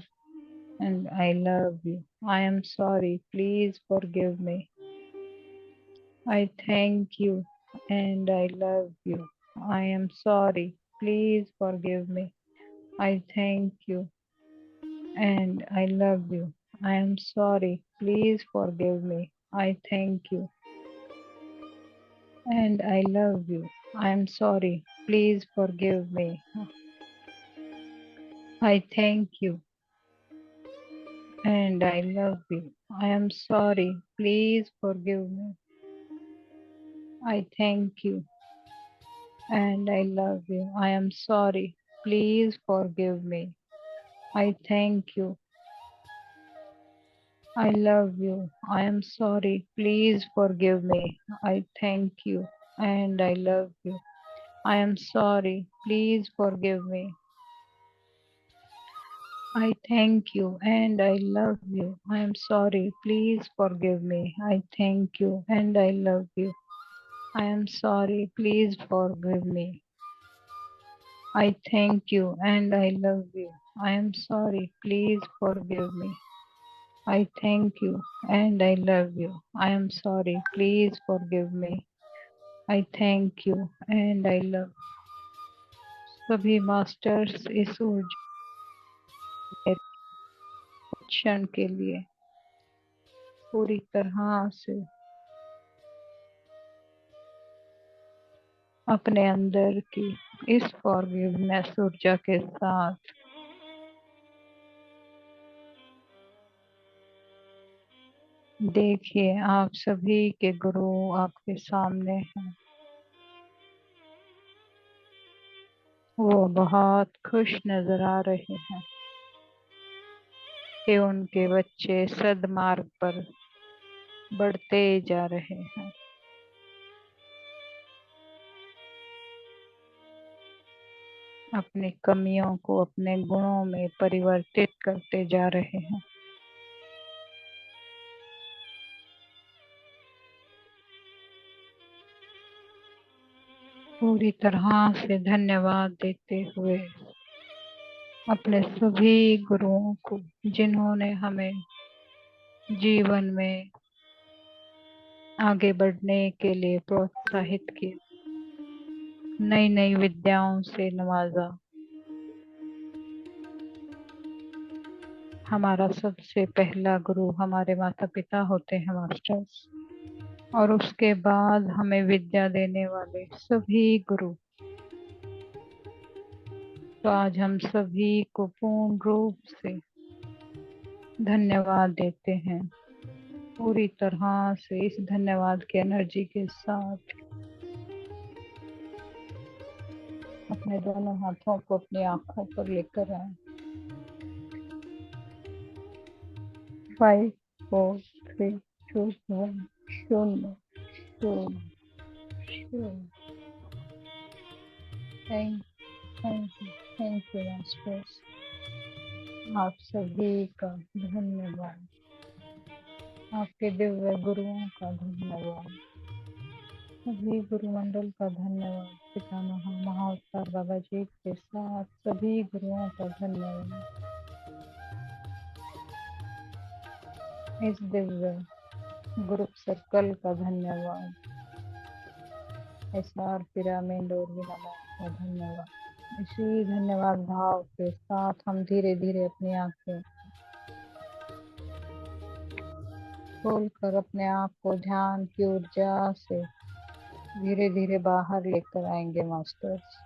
And I love you. I am sorry. Please forgive me. I thank you. And I love you. I am sorry. Please forgive me. I thank you. And I love you. I am sorry. Please forgive me. I thank you. And I love you. I am sorry. Please forgive me. I thank you. And I love you. I am sorry. Please forgive me. I thank you. And I love you. I am sorry. Please forgive me. I thank you. I love you. I am sorry. Please forgive me. I thank you. And I love you. I am sorry. Please forgive me. I thank you and I love you. I am sorry. Please forgive me. I thank you and I love you. I am sorry. Please forgive me. I thank you and I love you. I am sorry. Please forgive me. I thank you and I love you. I am sorry. Please forgive me. I thank you and I love सभी मास्टर्स इस ऊर्जा क्षण के लिए पूरी तरह से अपने अंदर की इस फॉरगिवनेस ऊर्जा के साथ देखिए आप सभी के गुरु आपके सामने हैं। वो बहुत खुश नजर आ रहे हैं कि उनके बच्चे सद्मार्ग पर बढ़ते जा रहे हैं। अपनी कमियों को अपने गुणों में परिवर्तित करते जा रहे हैं। पूरी तरह से धन्यवाद देते हुए अपने सभी गुरुओं को जिन्होंने हमें जीवन में आगे बढ़ने के लिए प्रोत्साहित किया, नई नई विद्याओं से नवाजा। हमारा सबसे पहला गुरु हमारे माता पिता होते हैं मास्टर्स। और उसके बाद हमें विद्या देने वाले सभी गुरु, तो आज हम सभी को पूर्ण रूप से धन्यवाद देते हैं। पूरी तरह से इस धन्यवाद की एनर्जी के साथ अपने दोनों हाथों को अपनी आंखों पर लेकर आए। 5 4 3 2 1 शून्य शून्य शून्य। थैंक यू मास्टर्स, आप सभी का धन्यवाद, आपके दिव्य गुरुओं का धन्यवाद, सभी गुरुमंडल का धन्यवाद, पितामह महाअवतार बाबा जी के साथ सभी गुरुओं का धन्यवाद, इस दिव्य ग्रुप सर्कल का धन्यवाद, SR पिरामिड और विनामा का धन्यवाद। इसी धन्यवाद भाव के साथ हम धीरे धीरे अपनी आंखें खोलकर अपने आप को ध्यान की ऊर्जा से धीरे धीरे बाहर लेकर आएंगे मास्टर्स।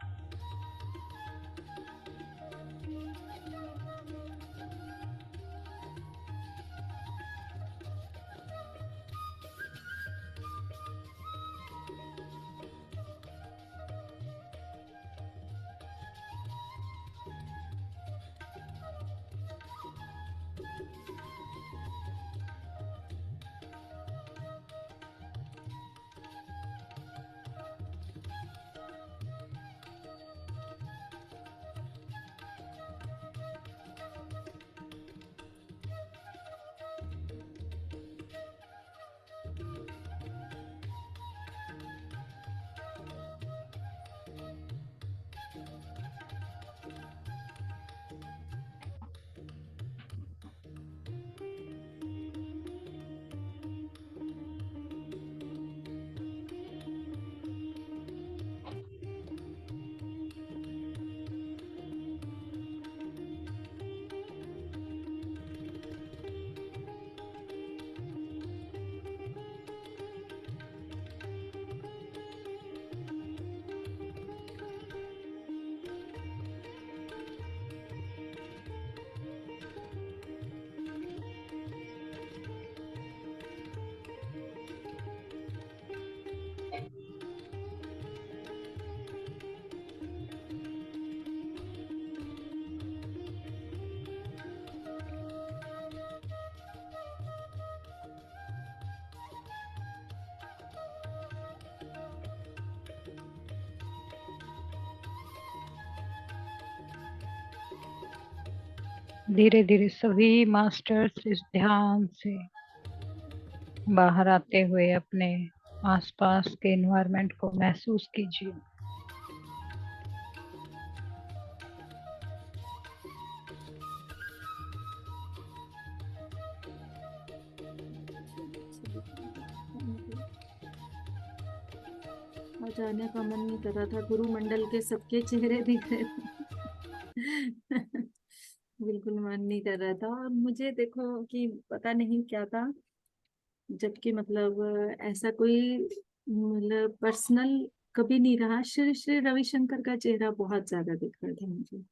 धीरे धीरे सभी मास्टर्स इस ध्यान से बाहर आते हुए अपने आसपास के एनवायरनमेंट को महसूस कीजिए। और जाने का मन नहीं कर रहा था, गुरु मंडल के सबके चेहरे दिख रहे थे। बिल्कुल मन नहीं कर रहा था, और मुझे देखो कि पता नहीं क्या था, जबकि मतलब ऐसा कोई मतलब पर्सनल कभी नहीं रहा। श्री श्री रविशंकर का चेहरा बहुत ज्यादा दिख रहा था मुझे।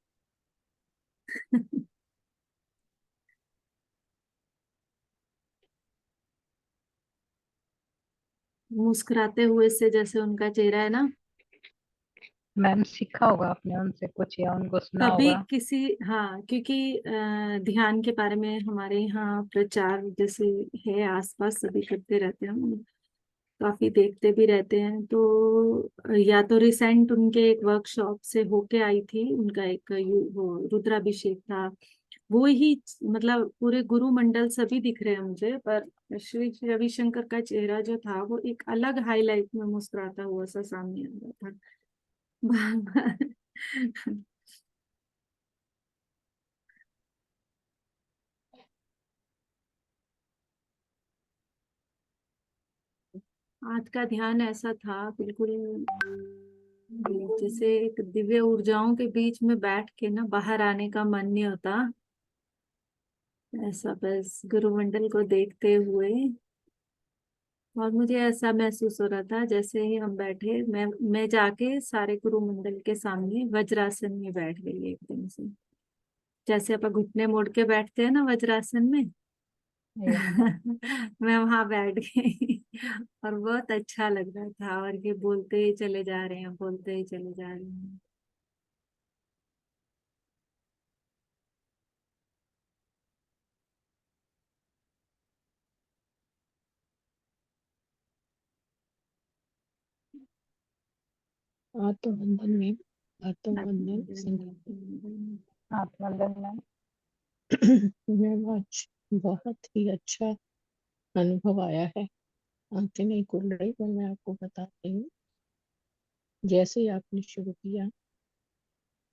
मुस्कुराते हुए से जैसे उनका चेहरा है ना, मैम सीखा होगा आपने उनसे कुछ या उनको सुना कभी होगा? किसी, हाँ, क्योंकि ध्यान के बारे में हमारे यहाँ प्रचार जैसे है, आसपास सभी करते रहते हैं, हम काफी देखते भी रहते हैं। तो या तो रिसेंट उनके एक वर्कशॉप से होके आई थी, उनका एक वो रुद्राभिषेक था, वो ही मतलब पूरे गुरु मंडल सभी दिख रहे हैं मुझे, पर श्री श्री रविशंकर का चेहरा जो था वो एक अलग हाईलाइट में मुस्कुराता हुआ सा सामने आ रहा था। आज का ध्यान ऐसा था बिल्कुल जैसे एक दिव्य ऊर्जाओं के बीच में बैठ के ना बाहर आने का मन नहीं होता, ऐसा बस गुरुमंडल को देखते हुए और मुझे ऐसा महसूस हो रहा था जैसे ही हम बैठे, मैं जाके सारे गुरु मंडल के सामने वज्रासन में बैठ गई एकदम से, जैसे अपन घुटने मोड़ के बैठते हैं ना वज्रासन में। मैं वहां बैठ गई और बहुत अच्छा लग रहा था, और ये बोलते ही चले जा रहे हैं, बोलते ही चले जा रहे हैं। आत्मवंदन में, आत्मवंदन संगीता आत्मवंदन मैम। मैम आज बहुत ही अच्छा अनुभव आया है। आंखें नहीं खुल रही पर मैं आपको बताती हूँ। जैसे ही आपने शुरू किया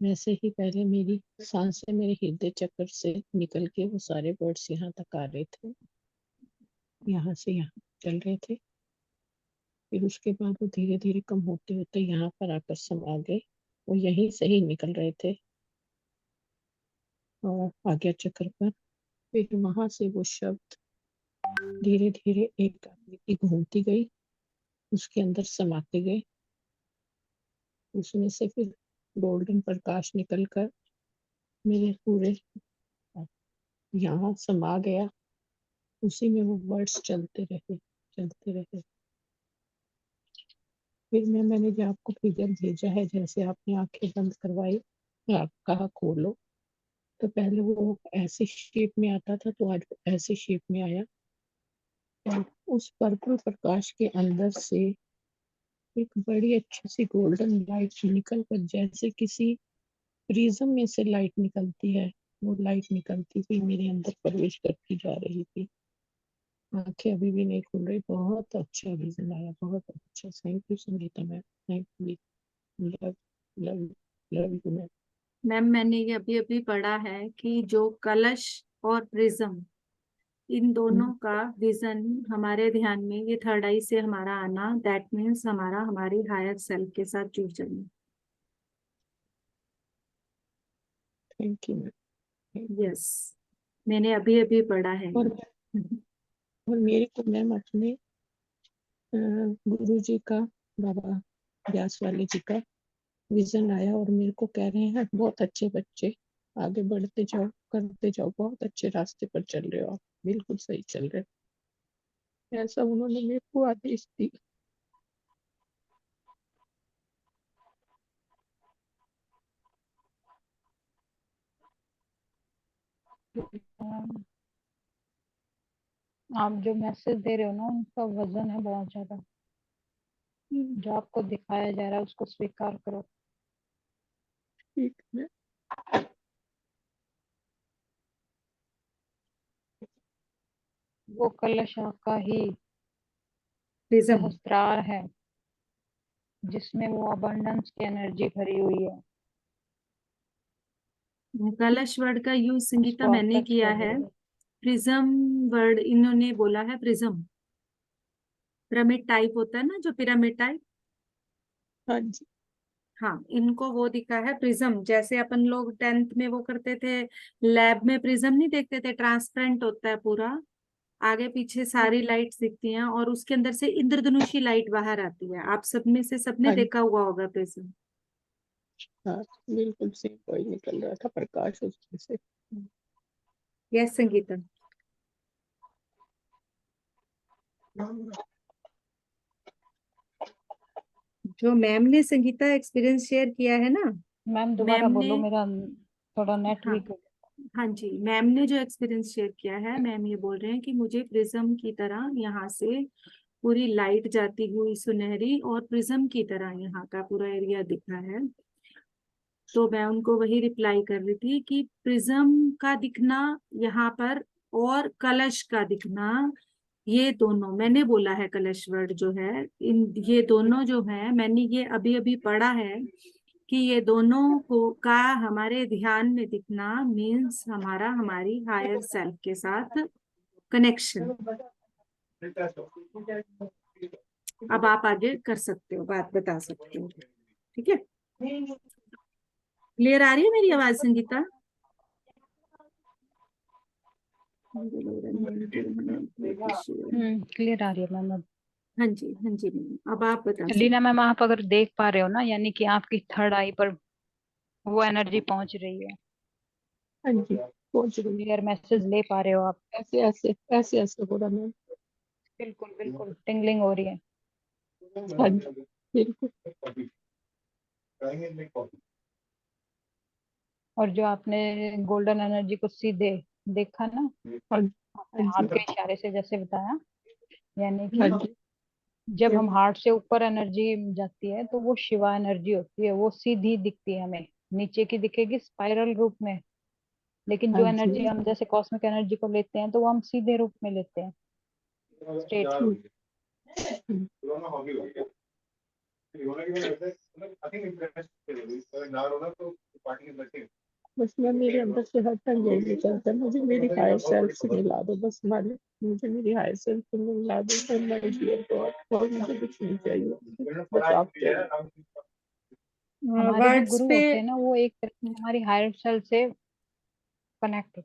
वैसे ही पहले मेरी सांसें मेरे हृदय चक्र से निकल के वो सारे वर्ड्स यहाँ तक आ रहे थे, यहाँ से यहाँ चल रहे थे। फिर उसके बाद वो धीरे धीरे कम होते होते यहाँ पर आकर समा गए, वो यहीं से ही निकल रहे थे और आज्ञा चक्र पर। फिर वहां से वो शब्द धीरे धीरे एक आकृति घूमती गई, उसके अंदर समाते गए। उसमें से फिर गोल्डन प्रकाश निकलकर मेरे पूरे यहाँ समा गया। उसी में वो वर्ड्स चलते रहे, चलते रहे। फिर मैंने जो आपको फिगर भेजा है, जैसे आपने आंखें बंद करवाई, आप कहा खोलो, तो पहले वो ऐसे शेप में आता था, तो आज ऐसे शेप में आया। और उस पर्पल प्रकाश के अंदर से एक बड़ी अच्छी सी गोल्डन लाइट निकल कर, जैसे किसी प्रिज्म में से लाइट निकलती है, वो लाइट निकलती हुई मेरे अंदर प्रवेश करती जा रही थी। आंखें अभी भी नहीं खुल रही। बहुत अच्छा विजन आया, बहुत अच्छा। Thank you Sangeeta ma'am, thank you. Love love love you ma'am. Ma'am मैंने ये अभी अभी पढ़ा है कि जो कलश और प्रिज्म, इन दोनों का विजन हमारे ध्यान में, ये थर्ड आई से हमारा आना, दैट मीन्स हमारा हमारी हायर सेल्फ के साथ जुड़ जाना। Thank you ma'am. यस, मैंने अभी अभी पढ़ा है। और मेरे को मैम अपने गुरु जी का, बाबा व्यास वाले जी का विजन आया, और मेरे को कह रहे हैं बहुत अच्छे बच्चे, आगे बढ़ते जाओ, करते जाओ, बहुत अच्छे रास्ते पर चल रहे हो आप, बिल्कुल सही चल रहे हो। ऐसा उन्होंने मेरे को आदेश दी। आप जो मैसेज दे रहे हो ना, उनका वजन है बहुत ज्यादा। जो आपको दिखाया जा रहा है उसको स्वीकार करो। ठीक है। वो कलश आपका ही प्रिज्म, सहस्त्रार है, जिसमें वो अबंडेंस की एनर्जी भरी हुई है। कलश वर्ड का यूज संगीता उसको आप मैंने टच किया कर है। रहे हो। प्रिज्म वर्ड इन्होंने बोला है, प्रिज्म पिरामिड टाइप होता है ना, जो पिरामिड टाइप। हाँ जी। हाँ, इनको वो दिखा है प्रिज्म। जैसे अपन लोग 10th में वो करते थे, लैब में प्रिज्म नहीं देखते थे, ट्रांसपेरेंट होता है पूरा, आगे पीछे सारी लाइट्स दिखती हैं और उसके अंदर से इंद्रधनुषी लाइट बाहर आती है। आप सब में से सबने हाँ जी। देखा हुआ होगा प्रिज्म। हाँ, बिल्कुल सेम वही निकल रहा था प्रकाश उसमें से। यस संगीता। जो मैम ने संगीता एक्सपीरियंस शेयर किया है ना, मैम दोबारा मैम बोलो, ने, मेरा थोड़ा नेट हाँ वीक। हाँ जी, मैम ने जो एक्सपीरियंस शेयर किया है, मैम ये बोल रहे हैं कि मुझे प्रिज्म की तरह यहाँ से पूरी लाइट जाती हुई सुनहरी, और प्रिज्म की तरह यहाँ का पूरा एरिया दिखा है। तो मैं उनको वही रिप्लाई कर रही थी कि प्रिज्म का दिखना यहाँ पर और कलश का दिखना, ये दोनों मैंने बोला है, कलश वर्ड जो है, इन ये दोनों जो है, मैंने ये अभी अभी पढ़ा है कि ये दोनों को का हमारे ध्यान में दिखना मीन्स हमारा हमारी हायर सेल्फ के साथ कनेक्शन। अब आप आगे कर सकते हो, बात बता सकते हो। ठीक है, क्लियर आ रही है मेरी आवाज संगीता? क्लियर आ रही है मैम अब। हाँ जी मैम, अब आप बता सकते। लीना मैम, आप अगर देख पा रहे हो ना, यानी कि आपकी थर्ड आई पर वो एनर्जी पहुंच रही है, हाँ जी पहुंच रही क्लियर मैसेज ले पा रहे हो आप? है। ऐसे ऐसे ऐसे ऐसे हो रहा मैम। बिल्कुल बिल्कुल टिंगलिंग हो रही है। हाँ जी बिल्कुल। और जो आपने गोल्डन एनर्जी को सीधे देखा ना, हाँ जी आपने हाँ हाथ जी के इशारे से जैसे बताया, यानी हाँ कि जी जब हम हार्ट से ऊपर एनर्जी जाती है तो वो शिवा एनर्जी होती है, वो सीधी दिखती है हमें, नीचे की दिखेगी स्पाइरल रूप में। लेकिन हाँ जो जी एनर्जी हम जैसे कॉस्मिक एनर्जी को लेते हैं तो वो हम सीधे रूप में लेते हैं, स्ट्रेट। बस मैं मेरे अंदर से हर टाइम यही चलता है, मुझे मेरी हायर सेल्फ से मिला दो बस मालिक, मुझे मेरी हायर सेल्फ से मिला दो और मैं डियर गॉड, और मुझे कुछ नहीं चाहिए, बस आप चाहिए। हमारे जो वर्ड्स गुरु पे होते हैं ना, वो एक तरह से हमारी हायर सेल्फ से कनेक्ट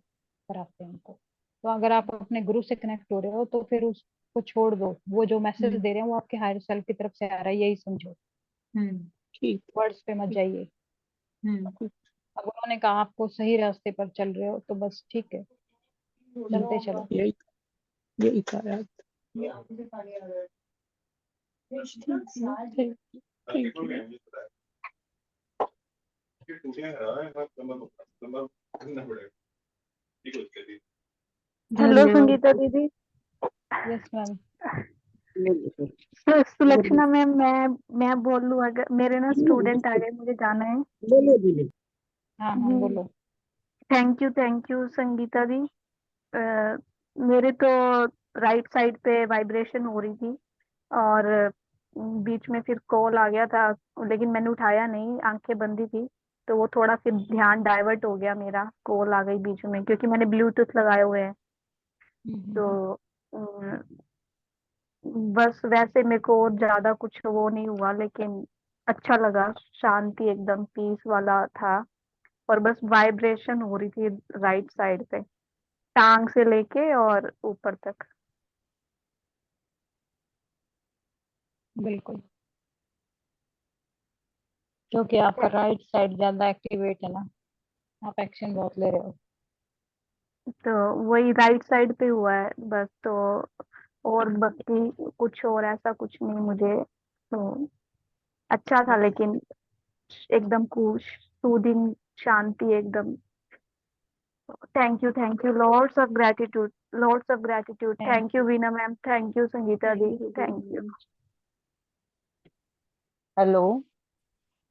कराते हैं हमको। तो अगर आप अपने गुरु से कनेक्ट हो रहे हो तो फिर उसको छोड़ दो, वो जो मैसेज दे रहे हैं वो आपके हायर सेल्फ की तरफ से आ रहा है, यही समझो। हम्म ठीक वर्ड्स पे मत जाइए। हम्म अब उन्होंने कहा आपको सही रास्ते पर चल रहे हो तो बस ठीक है, चलते चलो। यही यही कहा। Thank you. हेलो धन्यवाद। संगीता दीदी। Yes ma'am. सुलक्षणा मैम, मैं बोल लूँ? अगर मेरे ना स्टूडेंट आ गए, मुझे जाना है। हाँ हाँ बोलो। थैंक यू संगीता दी। अ, मेरे तो राइट साइड पे वाइब्रेशन हो रही थी, और बीच में फिर कॉल आ गया था, लेकिन मैंने उठाया नहीं, आंखें बंदी थी। तो वो थोड़ा फिर ध्यान डाइवर्ट हो गया, मेरा कॉल आ गई बीच में, क्योंकि मैंने ब्लूटूथ लगाए हुए हैं। तो बस वैसे मेरे को और ज्यादा कुछ वो नहीं हुआ, लेकिन अच्छा लगा, शांति एकदम पीस वाला था। और बस वाइब्रेशन हो रही थी राइट साइड पे, टांग से लेके और ऊपर तक। बिल्कुल, क्योंकि आपका राइट साइड ज्यादा एक्टिवेट है ना, आप एक्शन बहुत ले रहे हो। तो वही राइट साइड पे हुआ है बस। तो और बाकी कुछ और ऐसा कुछ नहीं मुझे। तो अच्छा था, लेकिन एकदम खुश, सूदिंग, शांति एकदम। Thank you, lords of gratitude. Thank thank you Veena ma'am, thank you Sangeeta di, thank you very thank you. Much. Hello.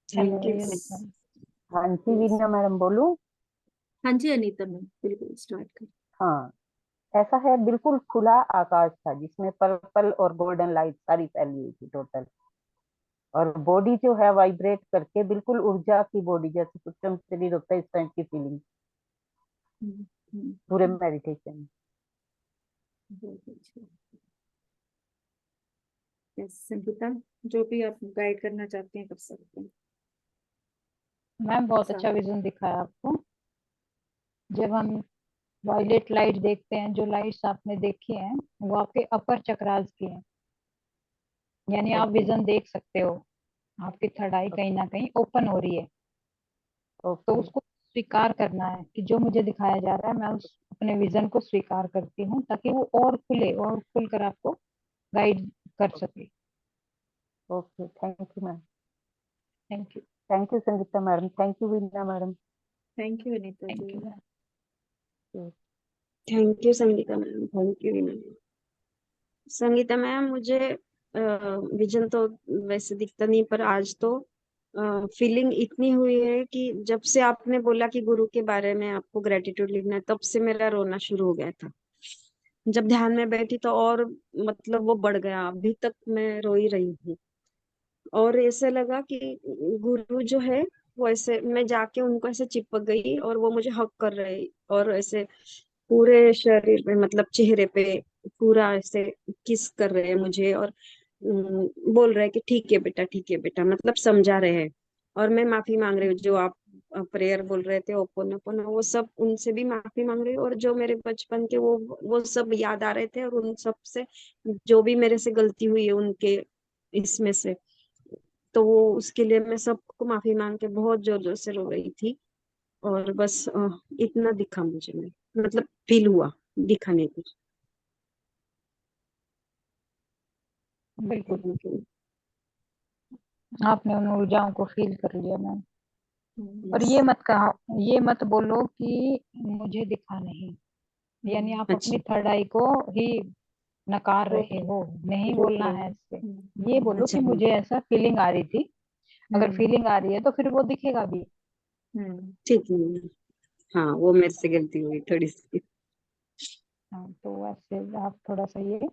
Thank hello. You. Yes ma'am. हाँ जी यस। वीना मैडम बोलूं? हाँ जी अनीता मैम, बिल्कुल स्टार्ट कर। हाँ, ऐसा है, बिल्कुल खुला आकाश था जिसमें पर्पल और गोल्डन लाइट सारी फैली हुई थी टोटल। और बॉडी जो है वाइब्रेट करके बिल्कुल ऊर्जा की बॉडी, जैसे सूक्ष्म शरीर होता है इस टाइप की फीलिंग हम्म, हम्म, पूरे मेडिटेशन में। बहुत अच्छा। यस संगीता, जो भी आप गाइड करना चाहते हैं कर सकते हैं। मैम बहुत सा- अच्छा विजन दिखाया आपको। जब हम वायलेट लाइट देखते हैं, जो लाइट्स आपने देखी हैं वो आपके अपर चक्रास की हैं, यानी आप ओके विजन देख सकते हो, आपकी थर्ड आई कहीं ना कहीं ओपन हो रही है। तो ओके उसको स्वीकार करना है कि जो मुझे दिखाया जा रहा है, मैं उस अपने विजन को स्वीकार करती हूँ, ताकि वो और खुले और खुलकर आपको गाइड कर सके। Okay. Thank you ma'am. Thank you. Thank you Sangeeta madam, thank you Veena madam. Thank you Anita thank ji. You ma'am. Thank you Sangeeta ma'am, thank you Veena ma'am. Sangeeta ma'am, मुझे विजन तो वैसे दिखता नहीं, पर आज तो फीलिंग इतनी हुई है कि जब से आपने बोला कि गुरु के बारे में आपको ग्रेटिट्यूड लिखना है, तब से मेरा रोना शुरू हो गया था। जब ध्यान में बैठी तो और मतलब वो बढ़ गया, अभी तक मैं रो ही रही हूँ। और ऐसे लगा कि गुरु जो है वो ऐसे, मैं जाके उनको ऐसे चिपक गई और वो मुझे हक कर रहे, और ऐसे पूरे शरीर पे, मतलब चेहरे पे पूरा ऐसे किस कर रहे हैं मुझे, और बोल रहे हैं कि ठीक है बेटा, ठीक है बेटा, मतलब समझा रहे हैं। और मैं माफी मांग रही हूँ जो आप प्रेयर बोल रहे थे, ओपोनोपोनो, वो सब उनसे भी माफी मांग रही हूँ। और जो मेरे बचपन के वो सब याद आ रहे थे, और उन सब से जो भी मेरे से गलती हुई है उनके इसमें से, तो वो उसके लिए मैं सबको माफी मांग के बहुत जोर जोर से रो रही थी। और बस इतना दिखा मुझे, में मतलब फील हुआ, दिखा नहीं कुछ। बिल्कुल आपने उन ऊर्जाओं को फील कर लिया मैम। और यस। ये मत बोलो कि मुझे दिखा नहीं, यानी आप अपनी अच्छा। थर्ड आई को ही नकार रहे ओके। हो, नहीं रोक बोलना रहे है हैं। इससे। ये बोलो अच्छा। कि मुझे ऐसा फीलिंग आ रही थी, अगर फीलिंग आ रही है तो फिर वो दिखेगा भी। ठीक है। हाँ, वो मेरे से गलती हुई थोड़ी सी। हाँ, तो ऐसे आप थोड़ा सा ये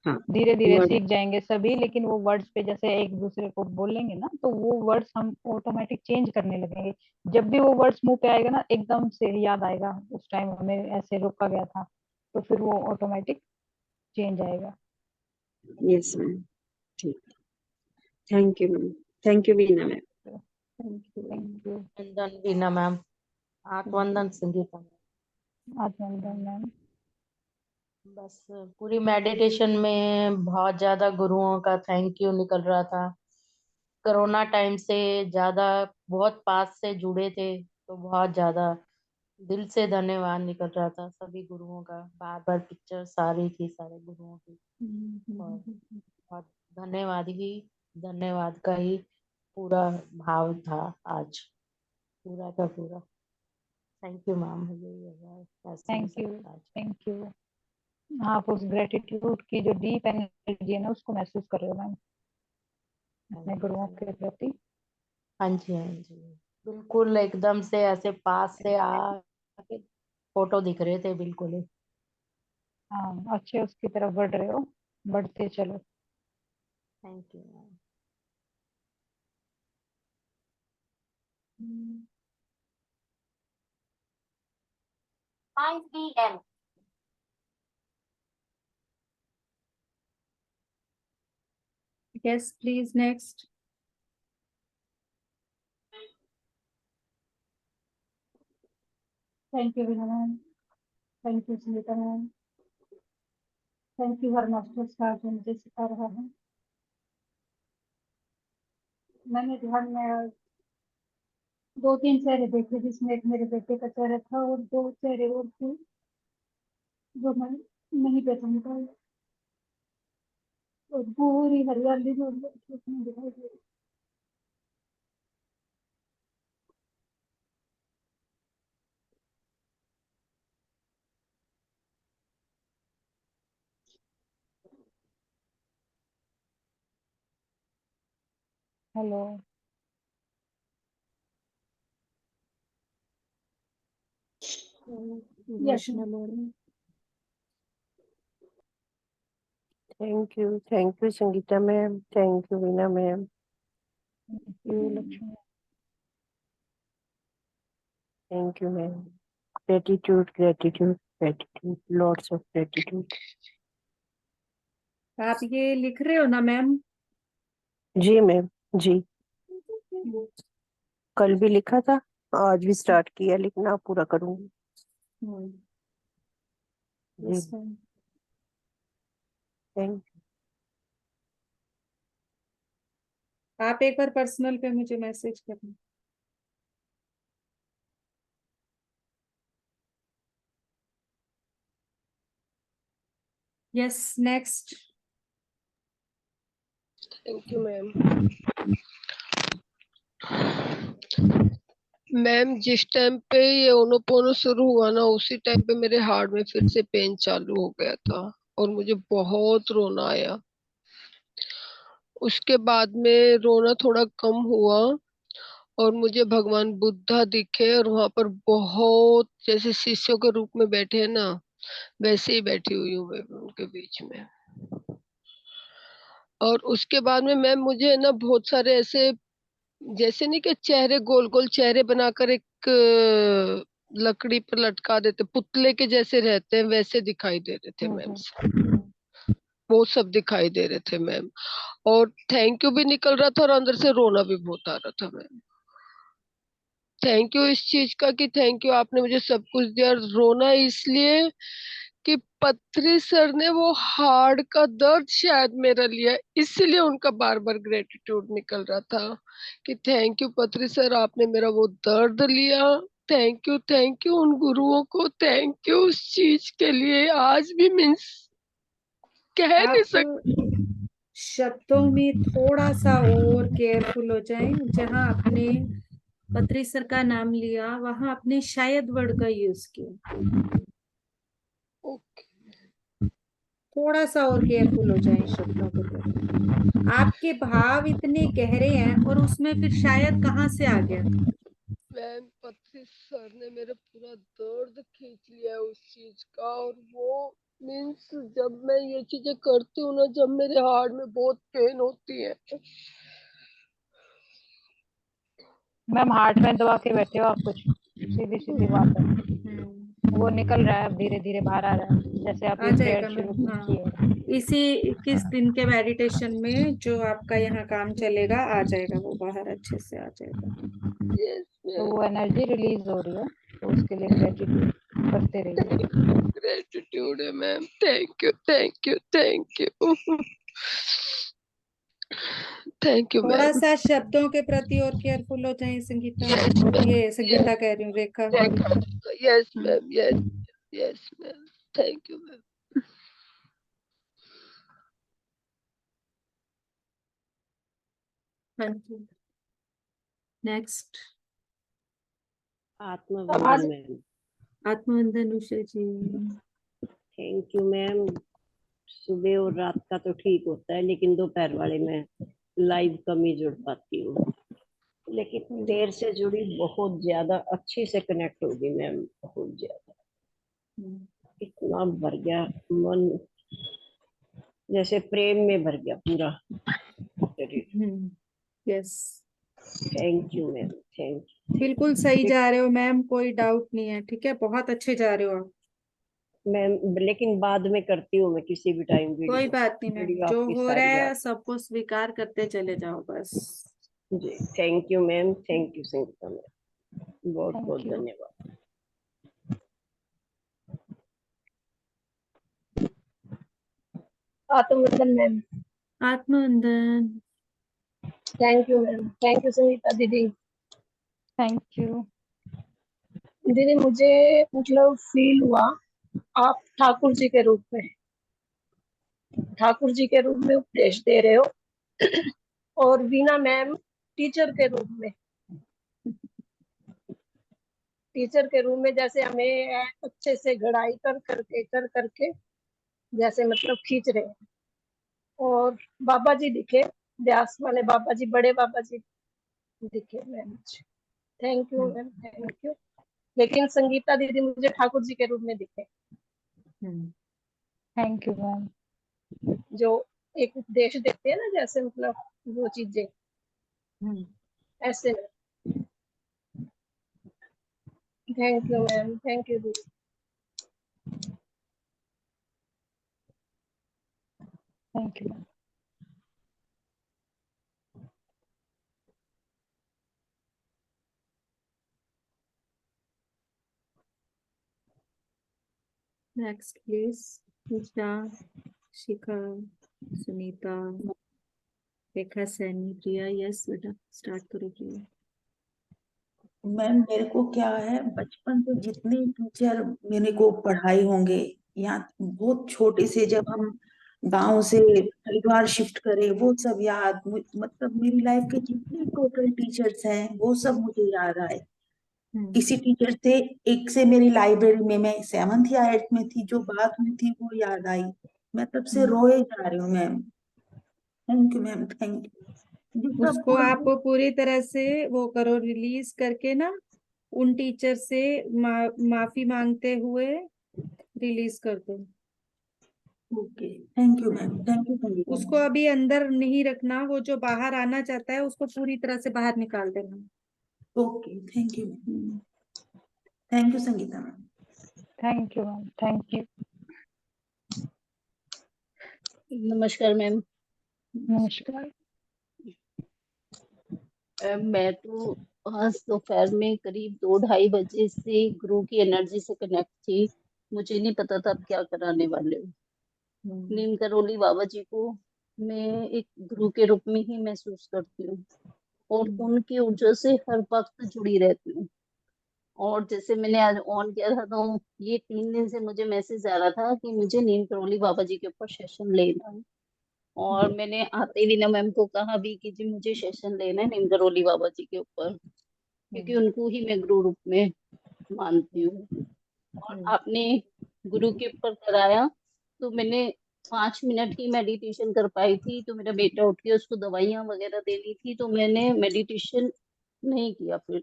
हाँ। धीरे धीरे वर्ड। सीख जाएंगे सभी। लेकिन वो वर्ड्स पे जैसे एक दूसरे को बोलेंगे ना, तो वो वर्ड्स हम ऑटोमेटिक चेंज करने लगेंगे। जब भी वो वर्ड्स मुंह पे आएगा ना, एकदम से याद आएगा उस टाइम हमें ऐसे रोका गया था, तो फिर वो ऑटोमेटिक चेंज आएगा। Yes ma'am. ठीक। Thank you ma'am. Thank you Veena ma'am. Thank thank you. You. वंदन बीना मैम, आत्मवंदन संगीता मैम। आत्मवंदन मैम। बस पूरी मेडिटेशन में बहुत ज्यादा गुरुओं का थैंक यू निकल रहा था। कोरोना टाइम से ज्यादा बहुत पास से जुड़े थे, तो बहुत ज्यादा दिल से धन्यवाद निकल रहा था सभी गुरुओं का। बार बार पिक्चर्स आ रही थी सारे गुरुओं की, और बहुत धन्यवाद का ही पूरा भाव था आज, पूरा का पूरा। थैंक यू मैम, मुझे ये थैंक यू। आज। Thank you. आप उस ग्रेटिट्यूड की जो डीप एनर्जी है ना, उसको महसूस कर रहे हो मैम अपने गुरुओं के प्रति। हाँ जी, हाँ जी, बिल्कुल एकदम से ऐसे पास से आके फोटो दिख रहे थे बिल्कुल ही। हाँ, अच्छे उसकी तरफ बढ़ रहे हो, बढ़ते चलो। Thank you ma'am. Mm. 5 p.m. Yes, please, next. Thank you, Veena ma'am. Thank you, Sunita ma'am. Thank you, her master साहब जो मुझे सिखा रहा है। मैंने ध्यान में 2-3 चेहरे देखे, जिसमें एक मेरे बेटे का चेहरा था और 2 चेहरे और थे जो मैं नहीं पहचान पाई, और पूरी हरियाली जो उसमें दिखाई दे रही। Hello. Yes, ma'am. Thank you, Sangeeta ma'am. Thank you, Veena ma'am. Thank you, Lakshmi. Thank you, ma'am. Gratitude, gratitude, gratitude. Lots of gratitude. आप ये लिख रहे हो ना मैम? जी मैम, जी। कल भी लिखा था, आज भी स्टार्ट किया लिखना, पूरा करूंगी। जी Yes, ma'am. थैंक आप एक बार पर्सनल पे मुझे मैसेज करना। Yes, next. Thank you ma'am. Ma'am, जिस टाइम पे ये ओनोपोनो शुरू हुआ ना, उसी टाइम पे मेरे हार्ट में फिर से पेन चालू हो गया था और मुझे बहुत रोना आया। उसके बाद में रोना थोड़ा कम हुआ और मुझे भगवान बुद्धा दिखे, और वहां पर बहुत जैसे शिष्यों के रूप में बैठे हैं ना, वैसे ही बैठी हुई हूँ मैं उनके बीच में। और उसके बाद में मैम मुझे ना बहुत सारे ऐसे, जैसे नहीं कि चेहरे गोल गोल चेहरे बनाकर एक लकड़ी पर लटका देते, पुतले के जैसे रहते हैं, वैसे दिखाई दे रहे थे मैम। वो सब दिखाई दे रहे थे मैम, और थैंक यू भी निकल रहा था और अंदर से रोना भी बहुत आ रहा था मैम। थैंक यू इस चीज का कि थैंक यू आपने मुझे सब कुछ दिया। रोना इसलिए कि पत्री सर ने वो हार्ट का दर्द शायद मेरा लिया, इसलिए उनका बार बार ग्रेटिट्यूड निकल रहा था कि थैंक यू पत्री सर, आपने मेरा वो दर्द लिया। थैंक यू उन गुरुओं को, थैंक यू उस चीज के लिए। आज भी मीन्स कह नहीं आप सकती। शब्दों में थोड़ा सा और केयरफुल हो जाएं। जहां आपने पत्री सर का नाम लिया वहां आपने शायद वर्ड का यूज किया। थोड़ा सा और केयरफुल हो जाएं शब्दों के प्रति। आपके भाव इतने गहरे हैं और उसमें फिर शायद कहाँ से आ गया। मैम पत्री सर ने मेरा पूरा दर्द खींच लिया उस चीज का। और वो मीन्स जब मैं ये चीजें करती हूँ ना, जब मेरे हार्ट में बहुत पेन होती है। मैम हार्ट में दबा के बैठे हो आप, कुछ सीधी सीधी बात है। वो निकल रहा है, अब धीरे धीरे बाहर आ रहा है, जैसे आप आ ये जाएगा प्रेयर शुरू मैम। हाँ, की है। इसी 21 दिन के मेडिटेशन में जो आपका यहाँ काम चलेगा आ जाएगा, वो बाहर अच्छे से आ जाएगा। तो वो एनर्जी रिलीज हो रही है, तो उसके लिए ग्रेटिट्यूड करते रहिए। ग्रेटिट्यूड है ma'am, thank you thank you thank you thank you थोड़ा मैम। सा शब्दों के प्रति और केयरफुल हो जाए संगीता। ये संगीता कह रही हूँ, Rekha. Yes ma'am, yes yes ma'am, thank you ma'am. Thank you. Next आत्मवंदन मैम। आत्मवंदन Usha ji. Thank you ma'am. सुबह और रात का तो ठीक होता है, लेकिन दोपहर वाले में लाइव कम ही जुड़ पाती हूँ, लेकिन देर से जुड़ी बहुत ज्यादा अच्छी से कनेक्ट होगी मैम। बहुत ज्यादा इतना भर गया मन, जैसे प्रेम में भर गया पूरा शरीर। Yes, thank you ma'am, thank you. बिल्कुल सही जा रहे हो मैम, कोई डाउट नहीं है। ठीक है, बहुत अच्छे जा रहे हो आप मैम लेकिन बाद में करती हूँ मैं किसी भी टाइम कोई बात नहीं मैम, वीडियो जो आपकी हो रहा सारी है आप। सबको स्वीकार करते चले जाओ बस। जी thank you ma'am, thank you Sangeeta ma'am, बहुत बहुत थैंक यू। धन्यवाद। आत्मवंदन मैम। आत्मवंदन। Thank you ma'am, thank you Sangeeta दीदी। Thank you. दीदी मुझे मतलब फील हुआ आप ठाकुर जी के रूप में, ठाकुर जी के रूप में उपदेश दे रहे हो और वीना मैम टीचर के रूप में, टीचर के रूप में जैसे हमें अच्छे से गढ़ाई कर करके जैसे मतलब खींच रहे हैं। और बाबा जी दिखे, व्यास वाले बाबा जी, बड़े बाबा जी दिखे ma'am. Thank you ma'am, thank you. लेकिन संगीता दीदी मुझे ठाकुर जी के रूप में दिखे, थैंक यू मैम। जो एक उपदेश देते हैं ना, जैसे मतलब वो चीजें ऐसे। Thank you ma'am, thank you दीदी। Thank you ma'am. Next please. Usha, Shikha, Sunita, Rekha, Saini, Priya. Yes बेटा, स्टार्ट करो प्रिया। मैम मेरे को क्या है, बचपन से जितने टीचर मेरे को पढ़ाए होंगे, या बहुत छोटे से जब हम गांव से हरिद्वार शिफ्ट करे, वो सब याद, मतलब मेरी लाइफ के जितने टोटल टीचर्स हैं वो सब मुझे याद आए। किसी टीचर से, एक से मेरी लाइब्रेरी में, मैं 7th या 8th में थी, जो बात हुई थी वो याद आई। मैं तब से रोए जा रही हूँ ma'am. Thank you ma'am, thank you. जितना उसको आप पूरी तरह से वो करो, रिलीज करके ना, उन टीचर से माफी मांगते हुए रिलीज कर दो। Okay, thank you ma'am, thank you Sangeeta उसको मैम। अभी अंदर नहीं रखना, वो जो बाहर आना चाहता है उसको पूरी तरह से बाहर निकाल देना। Okay, thank you ma'am, thank you Sangeeta ma'am. Thank you ma'am, thank you. नमस्कार मैम। नमस्कार। मैं तो आज दोपहर में करीब 2-2:30 बजे से गुरु की एनर्जी से कनेक्ट थी। मुझे नहीं पता था आप क्या कराने वाले हो। नीम करोली बाबा जी को मैं एक गुरु के रूप में ही महसूस करती हूँ और उनकी ऊर्जा से हर वक्त जुड़ी रहती हूँ। और जैसे मैंने आज ऑन किया था तो ये 3 दिन से मुझे मैसेज आ रहा था कि मुझे नीम करोली बाबा जी के ऊपर सेशन लेना है। और मैंने आते ही वीना मैम को कहा भी कि जी मुझे सेशन लेना है नीम करोली बाबा जी के ऊपर, क्योंकि उनको ही मैं गुरु रूप में मानती हूँ। और आपने गुरु के ऊपर कराया तो मैंने 5 मिनट ही मेडिटेशन कर पाई थी। तो मेरा बेटा उठ के उसको दवाइयां वगैरह देनी थी तो मैंने मेडिटेशन नहीं किया फिर।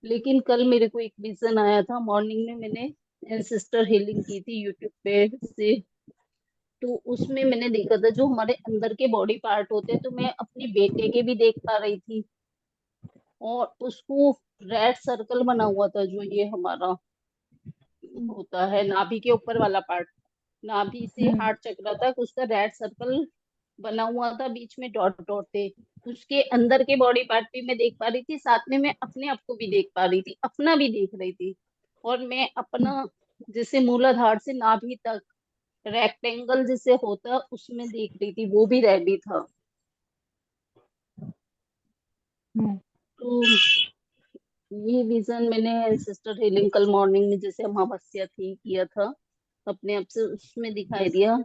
लेकिन कल मेरे को एक विजन आया था, मॉर्निंग में मैंने एंसेस्टर हीलिंग की थी यूट्यूब पे से। तो उसमें मैंने देखा था जो हमारे अंदर के बॉडी पार्ट होते हैं, तो मैं अपने बेटे के भी देख पा रही थी। और उसको रेड सर्कल बना हुआ था, जो ये हमारा होता है नाभि के ऊपर वाला पार्ट, नाभि से हार्ट चक्र तक उसका रेड सर्कल बना हुआ था, बीच में डॉट डॉट थे। उसके अंदर के बॉडी पार्ट भी मैं देख पा रही थी, साथ में मैं अपने आप को भी देख पा रही थी, अपना भी देख रही थी। और मैं अपना जैसे मूलाधार से नाभि तक रेक्टेंगल जैसे होता उसमें देख रही थी, वो भी रेडी था। तो ये विजन मैंने सिस्टर हीलिंग कल मॉर्निंग में जैसे अमावस्या थी किया था, अपने आप से उसमें दिखाई दिया।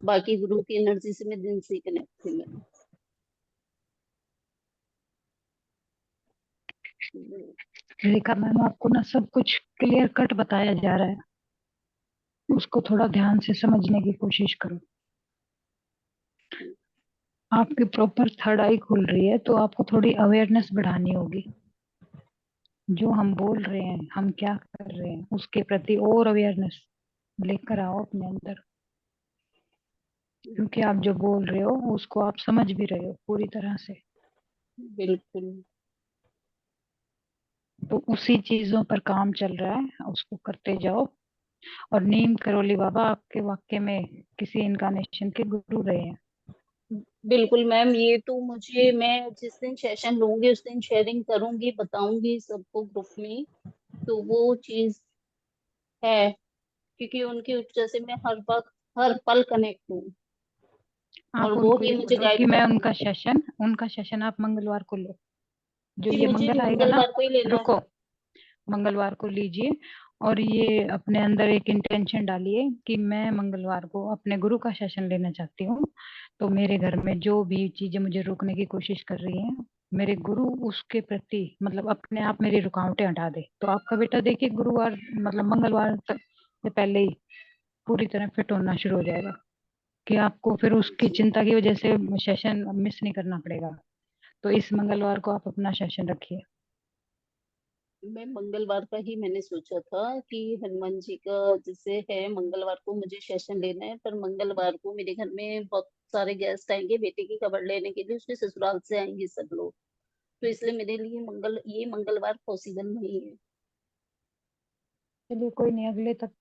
बाकी गुरु की एनर्जी से मैं दिन से कनेक्ट थी मैं। रेखा मैम, आपको ना सब कुछ क्लियर कट बताया जा रहा है, उसको थोड़ा ध्यान से समझने की कोशिश करो। आपकी प्रॉपर थर्ड आई खुल रही है तो आपको थोड़ी अवेयरनेस बढ़ानी होगी। जो हम बोल रहे हैं, हम क्या कर रहे हैं, उसके प्रति और अवेयरनेस लेकर आओ अपने अंदर, क्योंकि आप जो बोल रहे हो उसको आप समझ भी रहे हो पूरी तरह से। बिल्कुल। तो उसी चीजों पर काम चल रहा है, उसको करते जाओ। और नीम करोली बाबा आपके वाक्य में किसी इनकारनेशन के गुरु रहे हैं। बिल्कुल मैम, ये तो मुझे, मैं जिस दिन सेशन लूंगी उस दिन शेयरिंग करूंगी, बताऊंगी सबको ग्रुप में। तो वो चीज है, क्योंकि उनकी वजह से मैं हर वक्त हर पल कनेक्ट हूँ और आप वो उनको ही ये मुझे बोलो कि गाइड मैं करती है। उनका सेशन आप मंगलवार को लो। जो जी ये मुझे मंगल आएगा ना, मंगलवार को ही लेना है। रुको, मंगलवार को लीजिए। और ये अपने अंदर एक इंटेंशन डालिए कि मैं मंगलवार को अपने गुरु का सेशन लेना चाहती हूँ। तो मेरे घर में जो भी चीजें मुझे रोकने की कोशिश कर रही हैं, मेरे गुरु उसके प्रति मतलब अपने आप मेरी रुकावटें हटा दे। तो आपका बेटा देखिए गुरुवार मतलब मंगलवार तक से पहले ही पूरी तरह फिट होना शुरू हो जाएगा, कि आपको फिर उसकी चिंता की वजह से सेशन मिस नहीं करना पड़ेगा। तो इस मंगलवार को आप अपना सेशन रखिए। मैं मंगलवार का ही मैंने सोचा था कि हनुमान जी का जैसे है, मंगलवार को मुझे सेशन लेना है। पर मंगलवार को मेरे घर में बहुत सारे गेस्ट आएंगे बेटे की खबर लेने के लिए, उसके ससुराल से आएंगे सब लोग। तो इसलिए मेरे लिए ये मंगलवार पॉसिबल नहीं है। चलिए कोई नहीं, अगले तक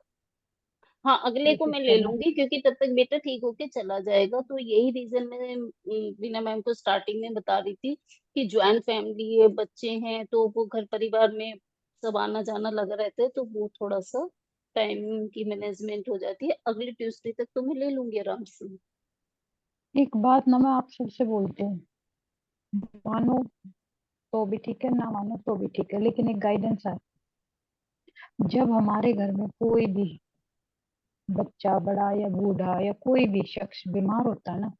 हाँ अगले को कोशिश मैं ले करना। लूंगी, क्योंकि तब तक बेटा ठीक होके चला जाएगा। तो यही रीजन मैं बीना मैम को स्टार्टिंग में बता रही थी कि ज्वाइंट फैमिली है, बच्चे हैं, तो वो घर परिवार में सब आना जाना लगा रहता है, तो वो थोड़ा सा टाइम की मैनेजमेंट हो जाती है। अगले ट्यूसडे तक तो मैं ले लूंगी आराम से। एक बात ना मैं आप सबसे बोलती हूँ, मानो तो भी ठीक है, ना मानो तो भी ठीक है, लेकिन एक गाइडेंस है। जब हमारे घर में कोई भी बच्चा बड़ा या बूढ़ा या कोई भी शख्स बीमार होता है ना,